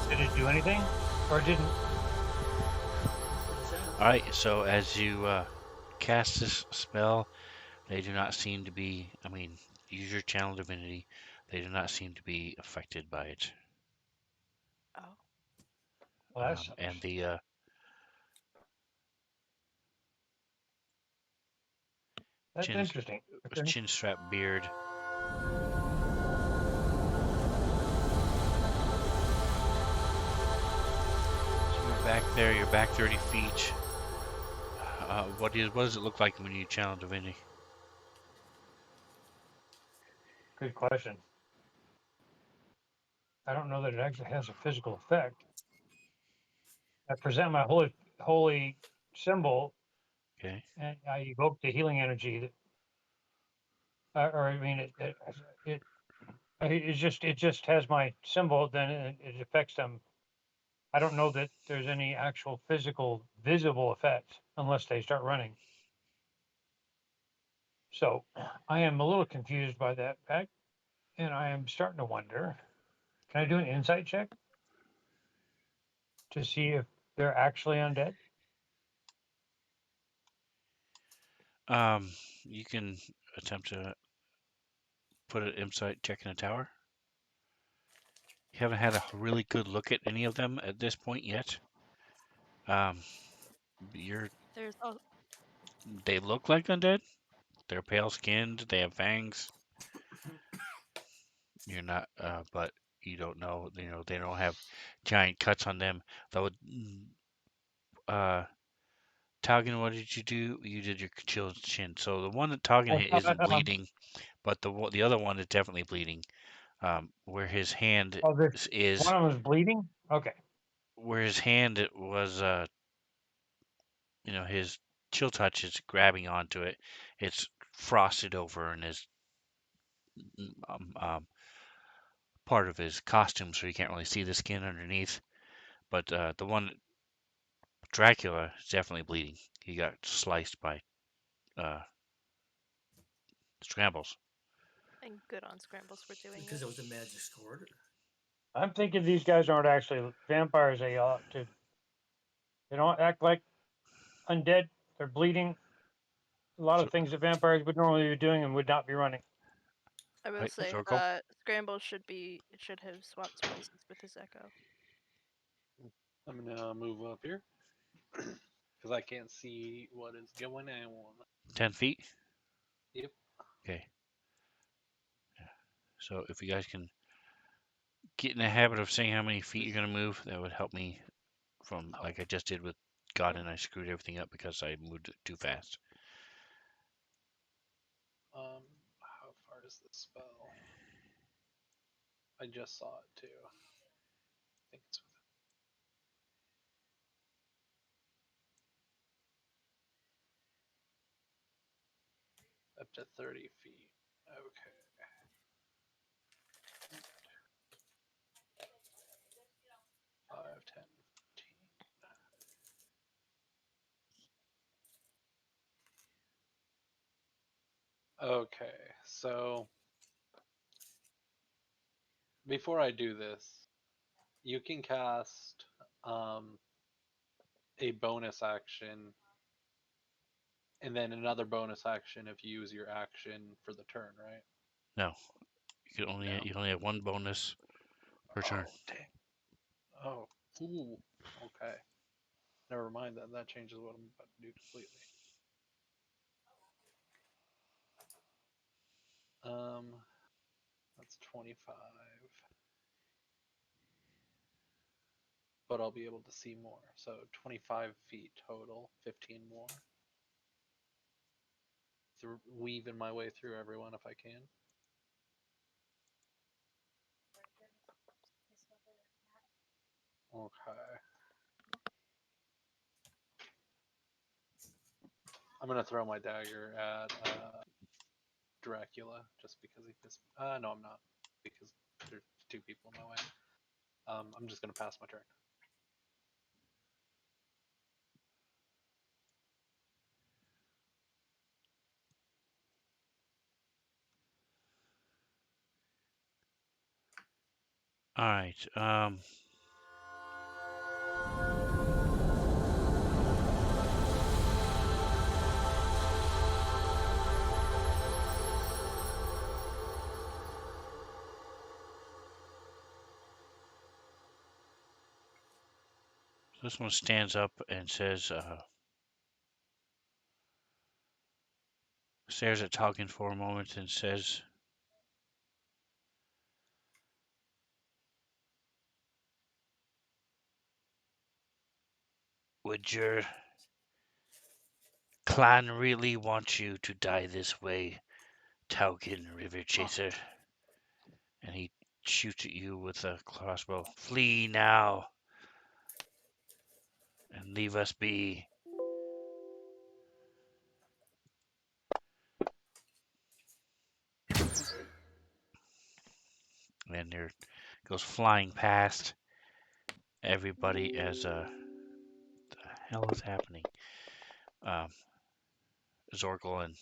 [SPEAKER 5] Did it do anything? Or didn't?
[SPEAKER 2] All right. So as you cast this spell, they do not seem to be. I mean, use your channel divinity. They do not seem to be affected by it.
[SPEAKER 3] Oh.
[SPEAKER 5] Well, that sucks.
[SPEAKER 2] And the
[SPEAKER 5] That's
[SPEAKER 2] chin,
[SPEAKER 5] interesting. Okay.
[SPEAKER 2] chin strap beard. So you're back there. You're back 30 feet. What does it look like when you channel divinity?
[SPEAKER 5] Good question. I don't know that it actually has a physical effect. I present my holy symbol,
[SPEAKER 2] Okay.
[SPEAKER 5] and I evoke the healing energy. Or I mean, it just has my symbol. Then it affects them. I don't know that there's any actual physical visible effect unless they start running. So I am a little confused by that fact, and I am starting to wonder. Can I do an insight check to see if they're actually undead?
[SPEAKER 2] You can attempt to put an insight check in a tower. You haven't had a really good look at any of them at this point yet. You're
[SPEAKER 3] There's oh,
[SPEAKER 2] they look like undead. They're pale skinned. They have fangs. You're not, but you don't know. You know they don't have giant cuts on them. Though, uh, Taugen, what did you do? You did your chin. So the one that Taugen hit isn't bleeding, but the other one is definitely bleeding. Where his hand
[SPEAKER 5] Oh, this
[SPEAKER 2] is,
[SPEAKER 5] one of them is bleeding. Okay.
[SPEAKER 2] where his hand it was, his chill touch is grabbing onto it. It's frosted over and is part of his costume, so you can't really see the skin underneath. But the one Dracula is definitely bleeding. He got sliced by uh, scrambles.
[SPEAKER 3] and good on scrambles for doing
[SPEAKER 4] Because
[SPEAKER 3] it.
[SPEAKER 4] it was a magic sword.
[SPEAKER 5] I'm thinking these guys aren't actually vampires. They ought to. They don't act like undead. They're bleeding. A lot of
[SPEAKER 2] So,
[SPEAKER 5] things that vampires would normally be doing and would not be running.
[SPEAKER 3] I will
[SPEAKER 2] right,
[SPEAKER 3] say,
[SPEAKER 2] Zorko?
[SPEAKER 3] scrambles should have swapped places with his echo.
[SPEAKER 6] I'm gonna move up here because I can't see what is going on.
[SPEAKER 2] 10 feet?
[SPEAKER 6] Yep.
[SPEAKER 2] Okay. So if you guys can get in the habit of saying how many feet you're going to move, that would help me from
[SPEAKER 6] Oh.
[SPEAKER 2] like I just did with God and I screwed everything up because I moved it too fast.
[SPEAKER 6] How far is this spell? I just saw it too. I think it's up to 30 feet. Okay. 5, 10, 15. Okay, so before I do this, you can cast a bonus action and then another bonus action if you use your action for the turn, right?
[SPEAKER 2] No,
[SPEAKER 6] No.
[SPEAKER 2] you only have one bonus per turn.
[SPEAKER 6] Oh, dang. Oh, ooh. Okay. Never mind that. That changes what I'm about to do completely. Um, that's 25. But I'll be able to see more. So 25 feet total, 15 more. Weaving my way through everyone if I can. Okay. I'm gonna throw my dagger at Dracula just because he pissed. No, I'm not because there's two people in my way. I'm just gonna pass my turn.
[SPEAKER 2] All right. This one stands up and says, stares at Talking for a moment and says, "Would your clan really want you to die this way, Taukin River Chaser?" And he shoots at you with a crossbow. "Flee now and leave us be." And there goes flying past everybody as the hell is happening? Um, Zorkel and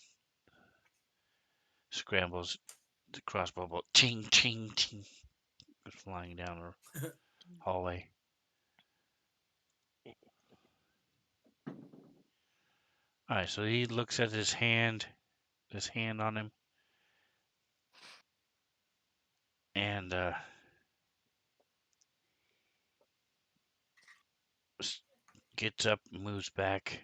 [SPEAKER 2] scrambles the crossbow bolt. Ching, ching, ching. Goes flying down the hallway. All right, so he looks at his hand on him, and gets up, moves back,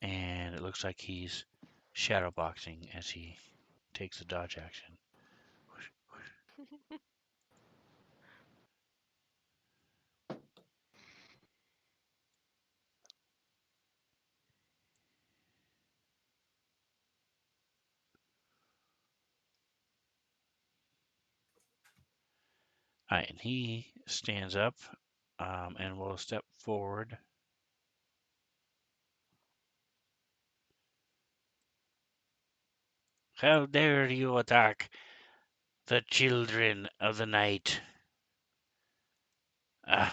[SPEAKER 2] and it looks like he's shadowboxing as he takes a dodge action. All right, and he stands up and will step forward. "How dare you attack the children of the night? Uh,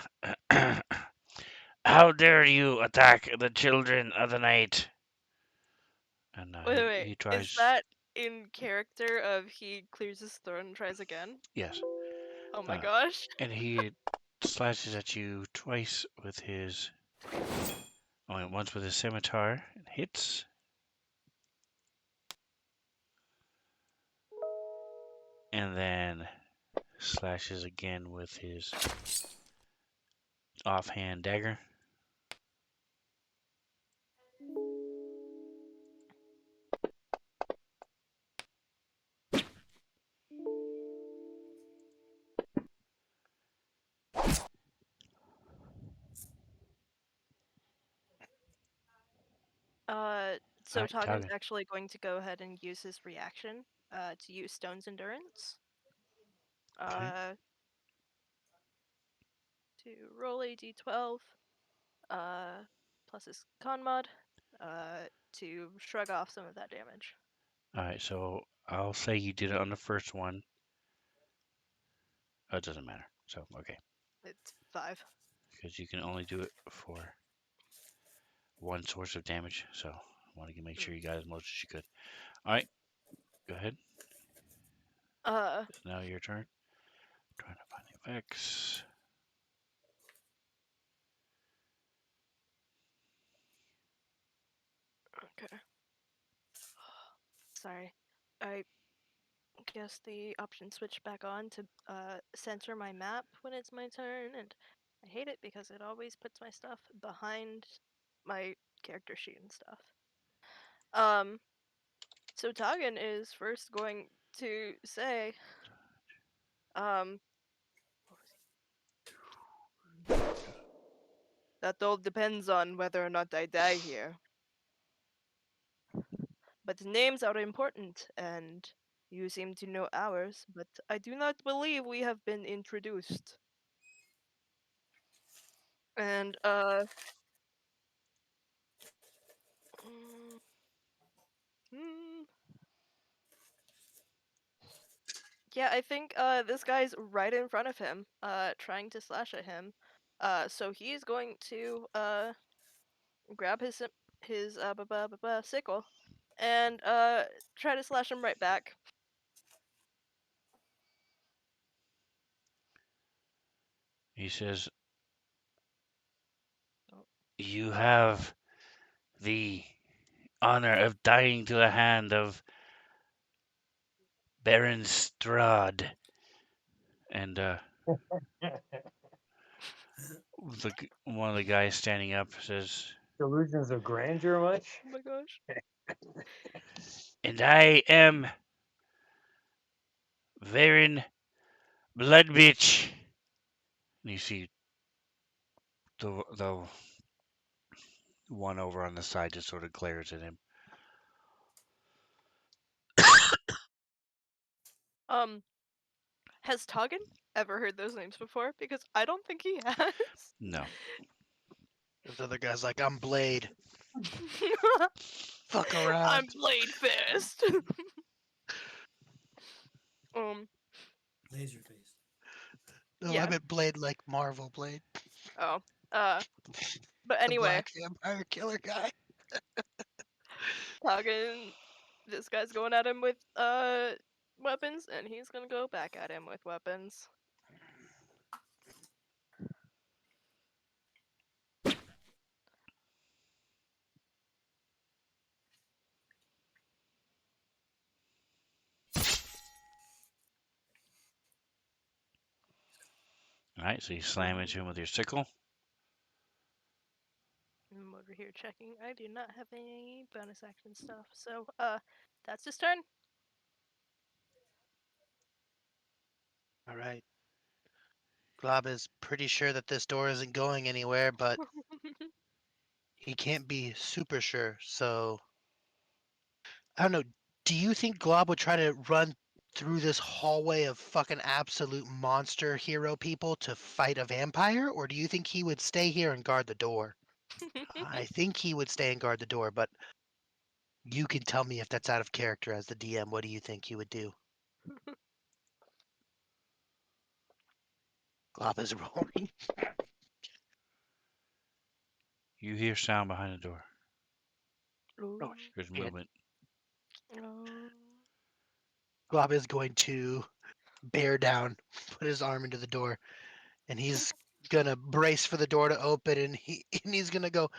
[SPEAKER 2] how dare you attack the children of the night?" And
[SPEAKER 3] Wait.
[SPEAKER 2] he
[SPEAKER 3] Is
[SPEAKER 2] tries.
[SPEAKER 3] that in character of he clears his throat and tries again?
[SPEAKER 2] Yes.
[SPEAKER 3] Oh my gosh.
[SPEAKER 2] And he slashes at you twice with his. Once with his scimitar and hits. And then slashes again with his offhand dagger. All
[SPEAKER 3] So
[SPEAKER 2] right,
[SPEAKER 3] Togan's
[SPEAKER 2] Talgan.
[SPEAKER 3] actually going to go ahead and use his reaction to use Stone's Endurance.
[SPEAKER 2] Okay.
[SPEAKER 3] To roll a d12, plus his con mod, to shrug off some of that damage.
[SPEAKER 2] All right, so I'll say you did it on the first one. Oh, it doesn't matter. So, okay.
[SPEAKER 3] It's 5.
[SPEAKER 2] Because you can only do it for one source of damage. So, I want to make sure you got as much as you could. All right, go ahead. It's now your turn. Trying to find the effects.
[SPEAKER 3] Okay. Sorry. I guess the option switched back on to center my map when it's my turn, and I hate it because it always puts my stuff behind my character sheet and stuff. So Tagan is first going to say, um, that all depends on whether or not I die here. But names are important, and you seem to know ours, but I do not believe we have been introduced. And, mm, hmm, yeah, I think, this guy's right in front of him, trying to slash at him. So he's going to, grab his his sickle and try to slash him right back.
[SPEAKER 2] He says,
[SPEAKER 3] Oh.
[SPEAKER 2] "You have the honor of dying to the hand of Baron Strahd." And one of the guys standing up says,
[SPEAKER 5] Delusions of grandeur, much?
[SPEAKER 3] Oh my gosh.
[SPEAKER 2] "And I am Baron Bloodbitch." And you see the one over on the side just sort of glares at him.
[SPEAKER 3] Um, has Toggin ever heard those names before? Because I don't think he has.
[SPEAKER 2] No.
[SPEAKER 1] This other guy's like, I'm Blade. Fuck around.
[SPEAKER 3] I'm Blade Fist. um.
[SPEAKER 4] Laser face.
[SPEAKER 1] No, I
[SPEAKER 3] Yeah.
[SPEAKER 1] meant Blade like Marvel Blade.
[SPEAKER 3] Oh. Uh. But
[SPEAKER 1] The
[SPEAKER 3] anyway,
[SPEAKER 1] black vampire killer guy.
[SPEAKER 3] Toggin, this guy's going at him with weapons, and he's gonna go back at him with weapons.
[SPEAKER 2] All right, so you slam into him with your sickle.
[SPEAKER 3] I'm over here checking. I do not have any bonus action stuff, so that's his turn.
[SPEAKER 1] All right. Glob is pretty sure that this door isn't going anywhere, but he can't be super sure. So I don't know. Do you think Glob would try to run through this hallway of fucking absolute monster hero people to fight a vampire, or do you think he would stay here and guard the door? I think he would stay and guard the door, but you can tell me if that's out of character as the DM. What do you think he would do? Glob is rolling.
[SPEAKER 2] You hear sound behind the door.
[SPEAKER 1] Oh
[SPEAKER 2] There's
[SPEAKER 1] shit.
[SPEAKER 2] movement.
[SPEAKER 3] Oh.
[SPEAKER 1] Glob is going to bear down, put his arm into the door, and he's gonna brace for the door to open, and he's gonna go,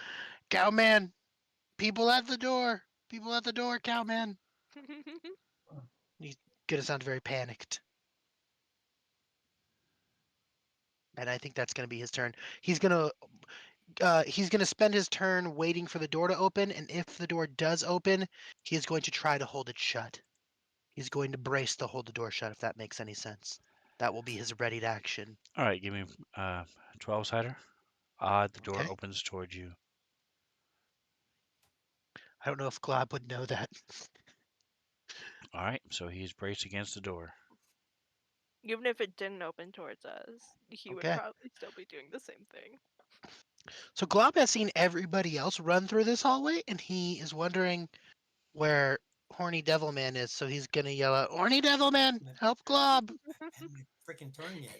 [SPEAKER 1] Cowman, people at the door, Cowman. He's gonna sound very panicked, and I think that's gonna be his turn. He's gonna spend his turn waiting for the door to open, and if the door does open, he is going to try to hold it shut. He's going to brace to hold the door shut, if that makes any sense. That will be his readied action.
[SPEAKER 2] All right, give me 12 sider. Odd, the door
[SPEAKER 1] Okay.
[SPEAKER 2] opens towards you.
[SPEAKER 1] I don't know if Glob would know that.
[SPEAKER 2] All right, so he's braced against the door.
[SPEAKER 3] Even if it didn't open towards us, he would
[SPEAKER 1] Okay.
[SPEAKER 3] probably still be doing the same thing.
[SPEAKER 1] So Glob has seen everybody else run through this hallway, and he is wondering where Horny Devilman is. So he's gonna yell out, "Horny Devilman, help Glob!"
[SPEAKER 4] I haven't my freaking turn yet.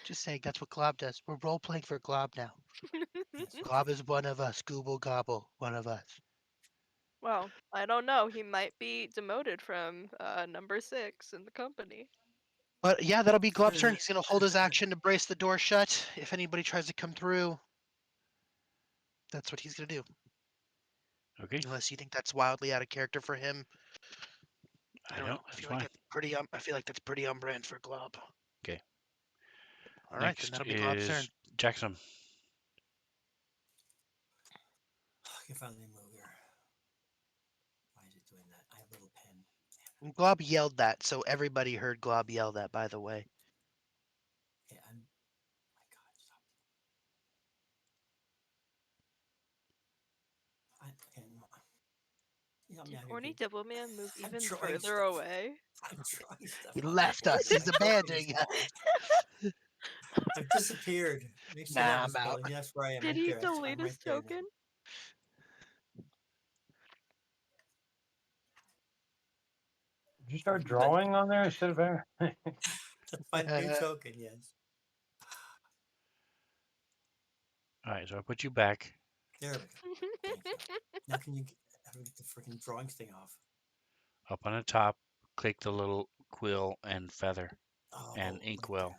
[SPEAKER 1] Just saying, that's what Glob does. We're role playing for Glob now.
[SPEAKER 4] Yes.
[SPEAKER 1] Glob is one of us. Gooble Gobble, one of us.
[SPEAKER 3] Well, I don't know. He might be demoted from number 6 in the company.
[SPEAKER 1] But yeah, that'll be Glob's turn. He's gonna hold his action to brace the door shut. If anybody tries to come through, that's what he's gonna do.
[SPEAKER 2] Okay,
[SPEAKER 1] Unless you think that's wildly out of character for him. I
[SPEAKER 2] I
[SPEAKER 1] don't
[SPEAKER 2] don't.
[SPEAKER 1] know. I
[SPEAKER 2] That's
[SPEAKER 1] feel like
[SPEAKER 2] fine.
[SPEAKER 1] that's pretty I feel like that's pretty on brand for Glob.
[SPEAKER 2] Okay.
[SPEAKER 1] All right, then
[SPEAKER 2] Next
[SPEAKER 1] that'll be Glob's turn.
[SPEAKER 2] is Jackson.
[SPEAKER 4] I can finally move here. Why is it doing that? I have a little pen.
[SPEAKER 1] And Glob yelled that, so everybody heard Glob yell that, by the way.
[SPEAKER 4] Okay, I'm. My God, stop. Okay, no. You help me
[SPEAKER 3] Did
[SPEAKER 4] out here,
[SPEAKER 3] Horny
[SPEAKER 4] kid.
[SPEAKER 3] Devilman move
[SPEAKER 4] I'm
[SPEAKER 3] even
[SPEAKER 4] trying
[SPEAKER 3] further
[SPEAKER 4] stuff.
[SPEAKER 3] away?
[SPEAKER 4] I'm trying stuff
[SPEAKER 1] He
[SPEAKER 4] out here,
[SPEAKER 1] left
[SPEAKER 4] boys.
[SPEAKER 1] us. He's
[SPEAKER 4] My token
[SPEAKER 1] abandoning
[SPEAKER 4] is
[SPEAKER 1] us.
[SPEAKER 4] gone. I've disappeared. Next to
[SPEAKER 1] Nah,
[SPEAKER 4] that
[SPEAKER 1] I'm
[SPEAKER 4] was
[SPEAKER 1] out.
[SPEAKER 4] Yes, where I am.
[SPEAKER 3] Did
[SPEAKER 4] Right
[SPEAKER 3] he
[SPEAKER 4] there.
[SPEAKER 3] delete
[SPEAKER 4] I'm right
[SPEAKER 3] his
[SPEAKER 4] there now.
[SPEAKER 3] token?
[SPEAKER 5] Did you start
[SPEAKER 4] But
[SPEAKER 5] drawing on there instead of there?
[SPEAKER 4] to find a new token, yes.
[SPEAKER 2] All right, so I put you back.
[SPEAKER 4] There we go. Thank you. Now can you how do we get the freaking drawings thing off?
[SPEAKER 2] Up on the top, click the little quill and feather and
[SPEAKER 4] Oh, right
[SPEAKER 2] inkwell,
[SPEAKER 4] there.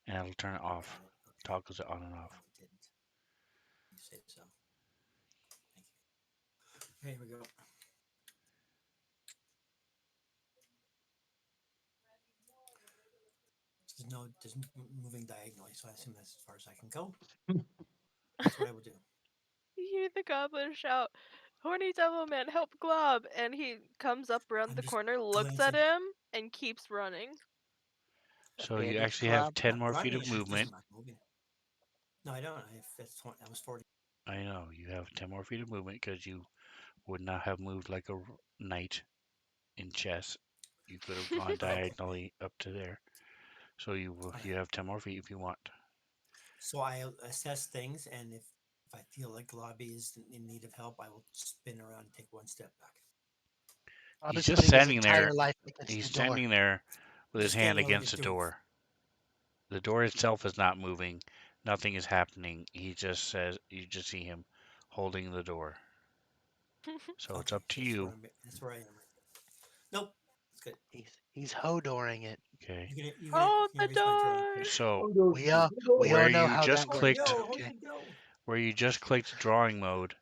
[SPEAKER 2] and it'll turn it
[SPEAKER 4] Got
[SPEAKER 2] off.
[SPEAKER 4] it. Okay.
[SPEAKER 2] Toggles it on and
[SPEAKER 4] No,
[SPEAKER 2] off.
[SPEAKER 4] it didn't. You say so. Thank you. Here we go. There's moving diagonally, so I assume that's as far as I can go. That's what I will do.
[SPEAKER 3] You hear the goblin shout, "Horny devil man, help Glob!" And he comes up around
[SPEAKER 4] I'm
[SPEAKER 3] the
[SPEAKER 4] just
[SPEAKER 3] corner, looks at
[SPEAKER 4] glancing.
[SPEAKER 3] him, and keeps running.
[SPEAKER 2] So you
[SPEAKER 1] Baby
[SPEAKER 2] actually have
[SPEAKER 1] club.
[SPEAKER 2] 10
[SPEAKER 4] Not
[SPEAKER 2] more feet
[SPEAKER 4] running.
[SPEAKER 2] of
[SPEAKER 4] It's just
[SPEAKER 2] movement.
[SPEAKER 4] not moving. No, I don't. I have, that's 20, that was 40.
[SPEAKER 2] I know you have 10 more feet of movement because you would not have moved like a knight in chess. You could have gone
[SPEAKER 4] Okay.
[SPEAKER 2] diagonally up to there. So
[SPEAKER 4] All
[SPEAKER 2] you
[SPEAKER 4] right.
[SPEAKER 2] have 10 more feet if you want.
[SPEAKER 4] So I assess things, and if I feel like Lobby is in need of help, I will spin around and take one step back.
[SPEAKER 1] Bob
[SPEAKER 2] He's
[SPEAKER 1] is
[SPEAKER 2] just
[SPEAKER 1] putting his
[SPEAKER 2] standing
[SPEAKER 1] entire
[SPEAKER 2] there.
[SPEAKER 1] life against
[SPEAKER 2] He's
[SPEAKER 1] the door.
[SPEAKER 2] standing there
[SPEAKER 4] I'm
[SPEAKER 2] with his
[SPEAKER 4] just
[SPEAKER 2] hand
[SPEAKER 4] standing there like a
[SPEAKER 2] against the
[SPEAKER 4] doof.
[SPEAKER 2] door. The door itself is not moving. Nothing is happening. He just says you just see him holding the door. So it's
[SPEAKER 4] Okay,
[SPEAKER 2] up to
[SPEAKER 4] that's where
[SPEAKER 2] you.
[SPEAKER 4] I'm. That's where I am. Right. Nope. That's good.
[SPEAKER 1] He's hodoring it.
[SPEAKER 2] Okay.
[SPEAKER 3] Hold
[SPEAKER 4] You're gonna
[SPEAKER 3] the
[SPEAKER 4] erase my drawing.
[SPEAKER 3] door!
[SPEAKER 4] Okay.
[SPEAKER 2] So
[SPEAKER 1] We all
[SPEAKER 2] where
[SPEAKER 1] know
[SPEAKER 2] you
[SPEAKER 1] how
[SPEAKER 2] just
[SPEAKER 1] that
[SPEAKER 4] Hold the
[SPEAKER 1] works.
[SPEAKER 2] clicked
[SPEAKER 4] dough. Hold
[SPEAKER 1] Okay.
[SPEAKER 4] the dough.
[SPEAKER 2] where you just clicked drawing mode,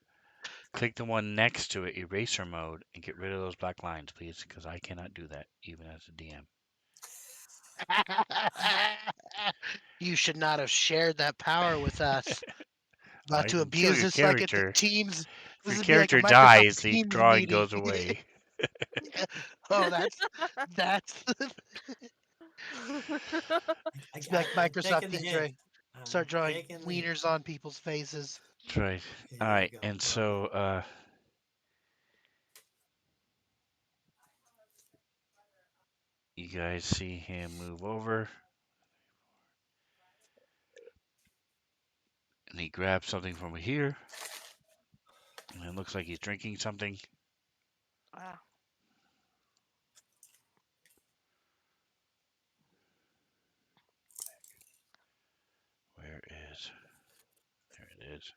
[SPEAKER 2] click the one next to it, eraser mode, and get rid of those black lines, please, because I cannot do that even as a DM.
[SPEAKER 1] You should not have shared that power with us. About
[SPEAKER 2] I
[SPEAKER 1] to
[SPEAKER 2] can kill
[SPEAKER 1] abuse
[SPEAKER 2] your
[SPEAKER 1] this like at the
[SPEAKER 2] character.
[SPEAKER 1] Teams.
[SPEAKER 2] If
[SPEAKER 1] This
[SPEAKER 2] your
[SPEAKER 1] would be like a
[SPEAKER 2] character
[SPEAKER 1] Microsoft
[SPEAKER 2] dies, the
[SPEAKER 1] Teams
[SPEAKER 2] drawing
[SPEAKER 1] meeting.
[SPEAKER 2] goes away.
[SPEAKER 1] Oh, that's it's like
[SPEAKER 4] I'm
[SPEAKER 1] Microsoft
[SPEAKER 4] taking the
[SPEAKER 1] Teams,
[SPEAKER 4] hint.
[SPEAKER 1] right? Start
[SPEAKER 4] I'm
[SPEAKER 1] drawing
[SPEAKER 4] taking the hint.
[SPEAKER 1] wieners on people's faces.
[SPEAKER 2] That's right.
[SPEAKER 4] Okay,
[SPEAKER 2] All
[SPEAKER 4] there we
[SPEAKER 2] right,
[SPEAKER 4] go.
[SPEAKER 2] and
[SPEAKER 4] Where are we?
[SPEAKER 2] so you guys see him move over, and he grabs something from here, and it looks like he's drinking something.
[SPEAKER 3] Ah,
[SPEAKER 2] Where is? There it is.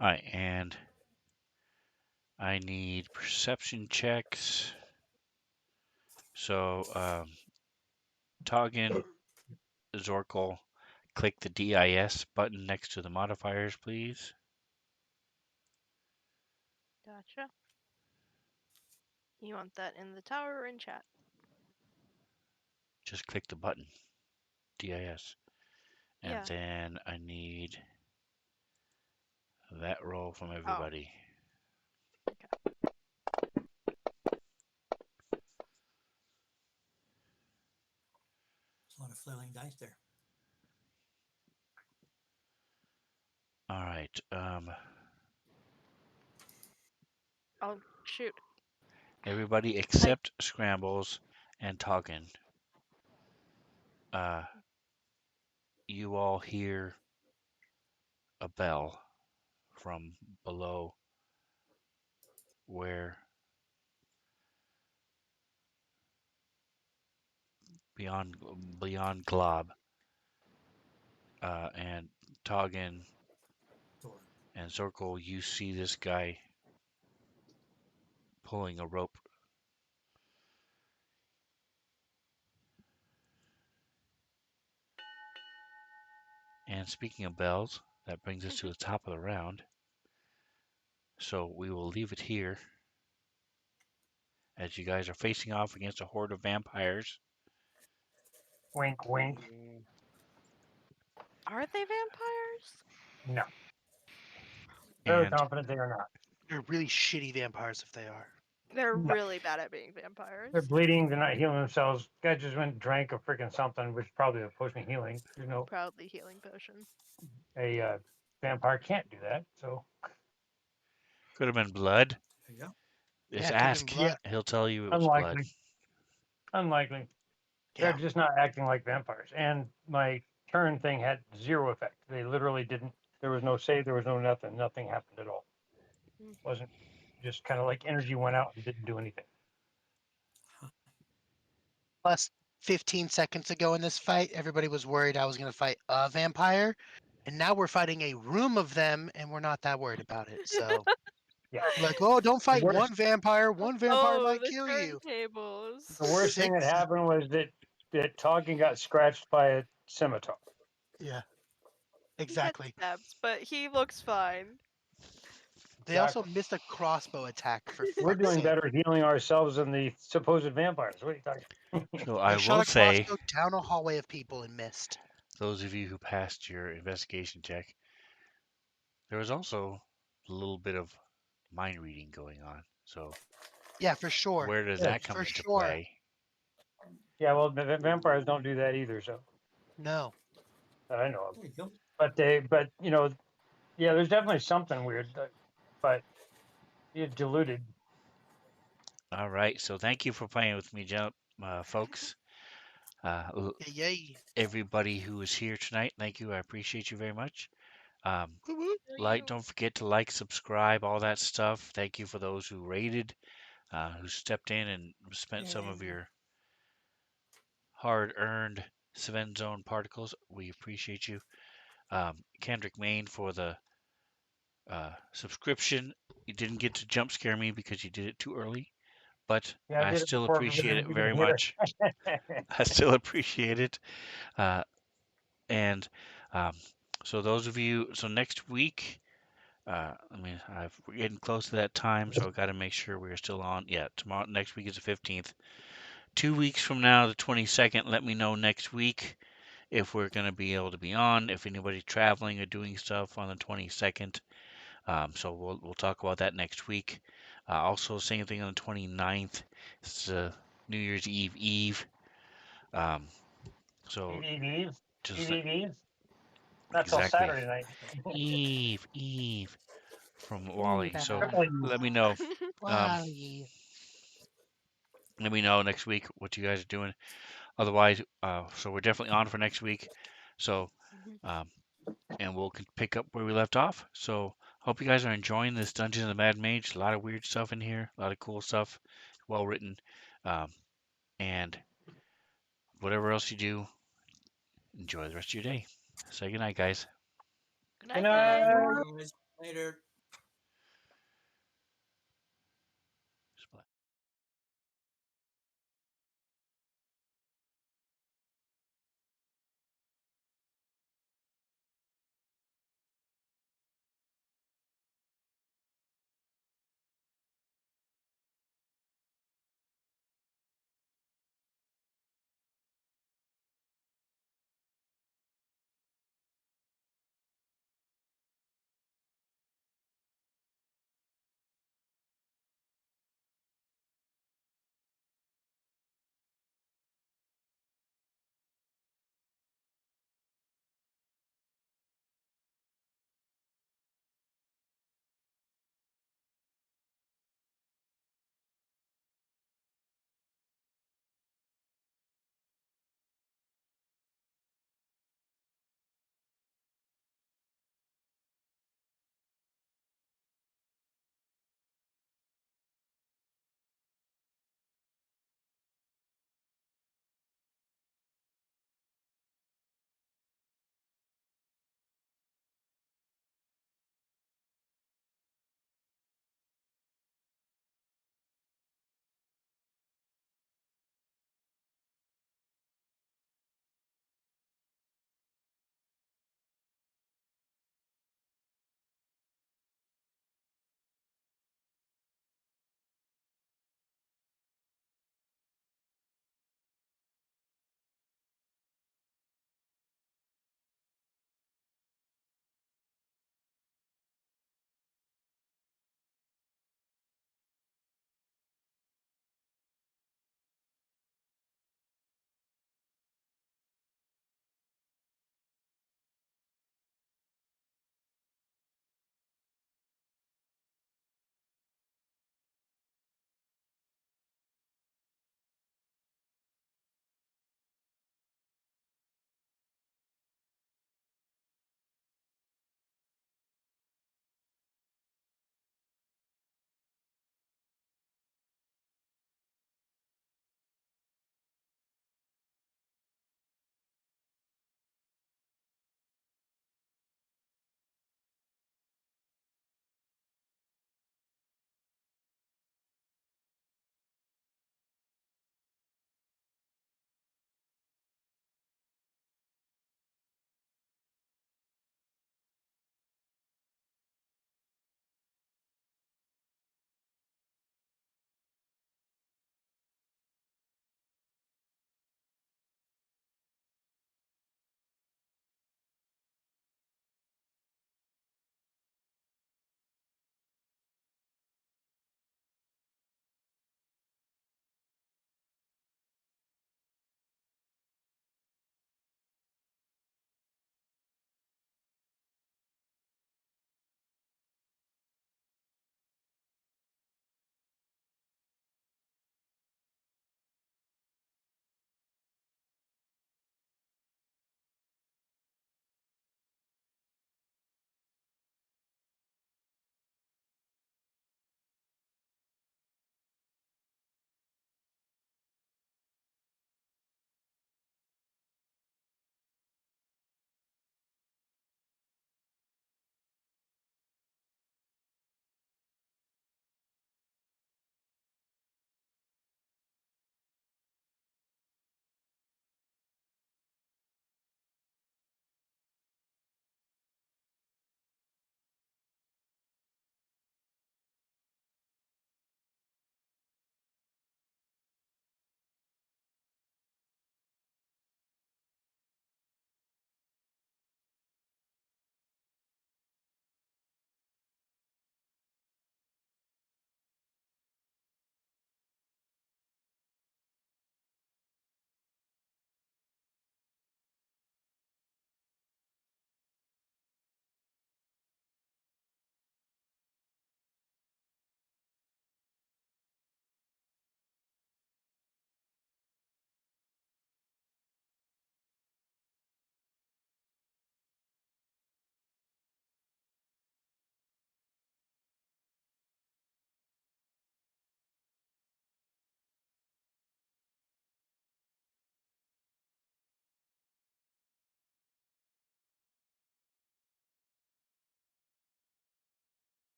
[SPEAKER 2] All right, and I need perception checks. So, Toggin, Zorkel, click the DIS button next to the modifiers, please.
[SPEAKER 3] gotcha. You want that in the tower or in chat?
[SPEAKER 2] Just click the button, DIS. And
[SPEAKER 3] Yeah.
[SPEAKER 2] then I need that roll from
[SPEAKER 3] Oh,
[SPEAKER 2] everybody.
[SPEAKER 3] okay.
[SPEAKER 4] There's a lot of flailing dice there.
[SPEAKER 2] All right.
[SPEAKER 3] Oh, shoot.
[SPEAKER 2] Everybody
[SPEAKER 3] I.
[SPEAKER 2] except Scrambles and Toggin. Uh, you all hear a bell from below where beyond Glob, and Toggin
[SPEAKER 4] Door.
[SPEAKER 2] and Circle, you see this guy pulling a rope. And speaking of bells, that brings us to the top of the round. So we will leave it here as you guys are facing off against a horde of vampires.
[SPEAKER 5] Wink, wink.
[SPEAKER 3] Are they vampires?
[SPEAKER 5] No, very
[SPEAKER 2] And
[SPEAKER 5] confident they are not.
[SPEAKER 1] They're really shitty vampires if they are.
[SPEAKER 3] They're
[SPEAKER 5] No,
[SPEAKER 3] really bad at being vampires.
[SPEAKER 5] they're bleeding. They're not healing themselves. Guy just went and drank a freaking something, which is probably a potion of healing. You know,
[SPEAKER 3] Proudly healing potion.
[SPEAKER 5] a vampire can't do that. So
[SPEAKER 2] could have been blood.
[SPEAKER 4] There you go.
[SPEAKER 2] Just
[SPEAKER 1] Yeah, it could have been
[SPEAKER 2] ask.
[SPEAKER 1] blood.
[SPEAKER 5] yeah,
[SPEAKER 2] He'll tell you it was blood.
[SPEAKER 5] unlikely. Unlikely. They're
[SPEAKER 1] Yeah.
[SPEAKER 5] just not acting like vampires. And my turn thing had zero effect. They literally didn't. There was no save. There was no nothing. Nothing happened at all.
[SPEAKER 3] Mm.
[SPEAKER 5] Wasn't just kind of like energy went out and didn't do anything.
[SPEAKER 1] Plus, 15 seconds ago in this fight, everybody was worried I was going to fight a vampire. And now we're fighting a room of them, and we're not that worried about it. So,
[SPEAKER 5] Yeah.
[SPEAKER 1] like, oh, don't
[SPEAKER 5] The
[SPEAKER 1] fight
[SPEAKER 5] worst,
[SPEAKER 1] one vampire. One vampire
[SPEAKER 3] Oh,
[SPEAKER 1] might
[SPEAKER 3] the
[SPEAKER 1] kill you.
[SPEAKER 3] turntables.
[SPEAKER 5] the worst thing that
[SPEAKER 1] 6.
[SPEAKER 5] happened was that Talking got scratched by a scimitar.
[SPEAKER 1] Yeah,
[SPEAKER 3] He got
[SPEAKER 1] exactly.
[SPEAKER 3] stabs, but he looks fine.
[SPEAKER 1] They also
[SPEAKER 5] Exactly.
[SPEAKER 1] missed a crossbow attack, for
[SPEAKER 5] We're
[SPEAKER 1] fuck's
[SPEAKER 5] doing
[SPEAKER 1] sake.
[SPEAKER 5] better healing ourselves than the supposed vampires. What are you talking?
[SPEAKER 2] So
[SPEAKER 1] They
[SPEAKER 2] I
[SPEAKER 1] shot
[SPEAKER 2] will
[SPEAKER 1] a
[SPEAKER 2] say,
[SPEAKER 1] crossbow down a hallway of people and missed.
[SPEAKER 2] those of you who passed your investigation check, there was also a little bit of mind reading going on. So
[SPEAKER 1] Yeah, for sure.
[SPEAKER 2] where does
[SPEAKER 5] Yes.
[SPEAKER 2] that come
[SPEAKER 1] For
[SPEAKER 2] into
[SPEAKER 1] sure.
[SPEAKER 2] play?
[SPEAKER 5] Yeah, well, the vampires don't do that either, so
[SPEAKER 1] No.
[SPEAKER 5] that I know of.
[SPEAKER 4] There you go.
[SPEAKER 5] But yeah, there's definitely something weird, but you're diluted.
[SPEAKER 2] All right. So thank you for playing with me, folks.
[SPEAKER 1] Yay.
[SPEAKER 2] Everybody who was here tonight, thank you. I appreciate you very much. Um,
[SPEAKER 1] Woo woo.
[SPEAKER 3] No, you.
[SPEAKER 2] don't forget to like, subscribe, all that stuff. Thank you for those who rated, who stepped in and spent some of
[SPEAKER 4] Yay.
[SPEAKER 2] your hard-earned Svenzone particles. We appreciate you. Kendrick Main for the subscription. You didn't get to jump scare me because you did it too early, but
[SPEAKER 5] Yeah, I
[SPEAKER 2] I
[SPEAKER 5] did it
[SPEAKER 2] still
[SPEAKER 5] before
[SPEAKER 2] appreciate it
[SPEAKER 5] we
[SPEAKER 2] very
[SPEAKER 5] could hear.
[SPEAKER 2] much. I still appreciate it. Uh, and um, so those of you, so next week, we're getting close to that time, so I got to make sure we're still on. Yeah, tomorrow, next week is the 15th. 2 weeks from now, the 22nd. Let me know next week if we're going to be able to be on. If anybody's traveling or doing stuff on the 22nd. So we'll talk about that next week. Also, same thing on the 29th. It's New Year's Eve. Um, so
[SPEAKER 5] Eve, Eve,
[SPEAKER 2] just
[SPEAKER 5] Eve,
[SPEAKER 2] let-
[SPEAKER 5] Eve, Eve. Not till
[SPEAKER 2] exactly
[SPEAKER 5] Saturday night.
[SPEAKER 2] Eve from Wally. So
[SPEAKER 1] Eva.
[SPEAKER 5] Triple Eve.
[SPEAKER 2] let me know. Um,
[SPEAKER 1] Wally.
[SPEAKER 2] let me know next week what you guys are doing. Otherwise, so we're definitely on for next week. So, um, and we'll pick up where we left off. So, hope you guys are enjoying this Dungeon of the Mad Mage. A lot of weird stuff in here, a lot of cool stuff, well written. Um, and whatever else you do, enjoy the rest of your day. Say goodnight, guys.
[SPEAKER 3] Good
[SPEAKER 5] Good
[SPEAKER 3] night, guys.
[SPEAKER 5] night.
[SPEAKER 4] Guys, later.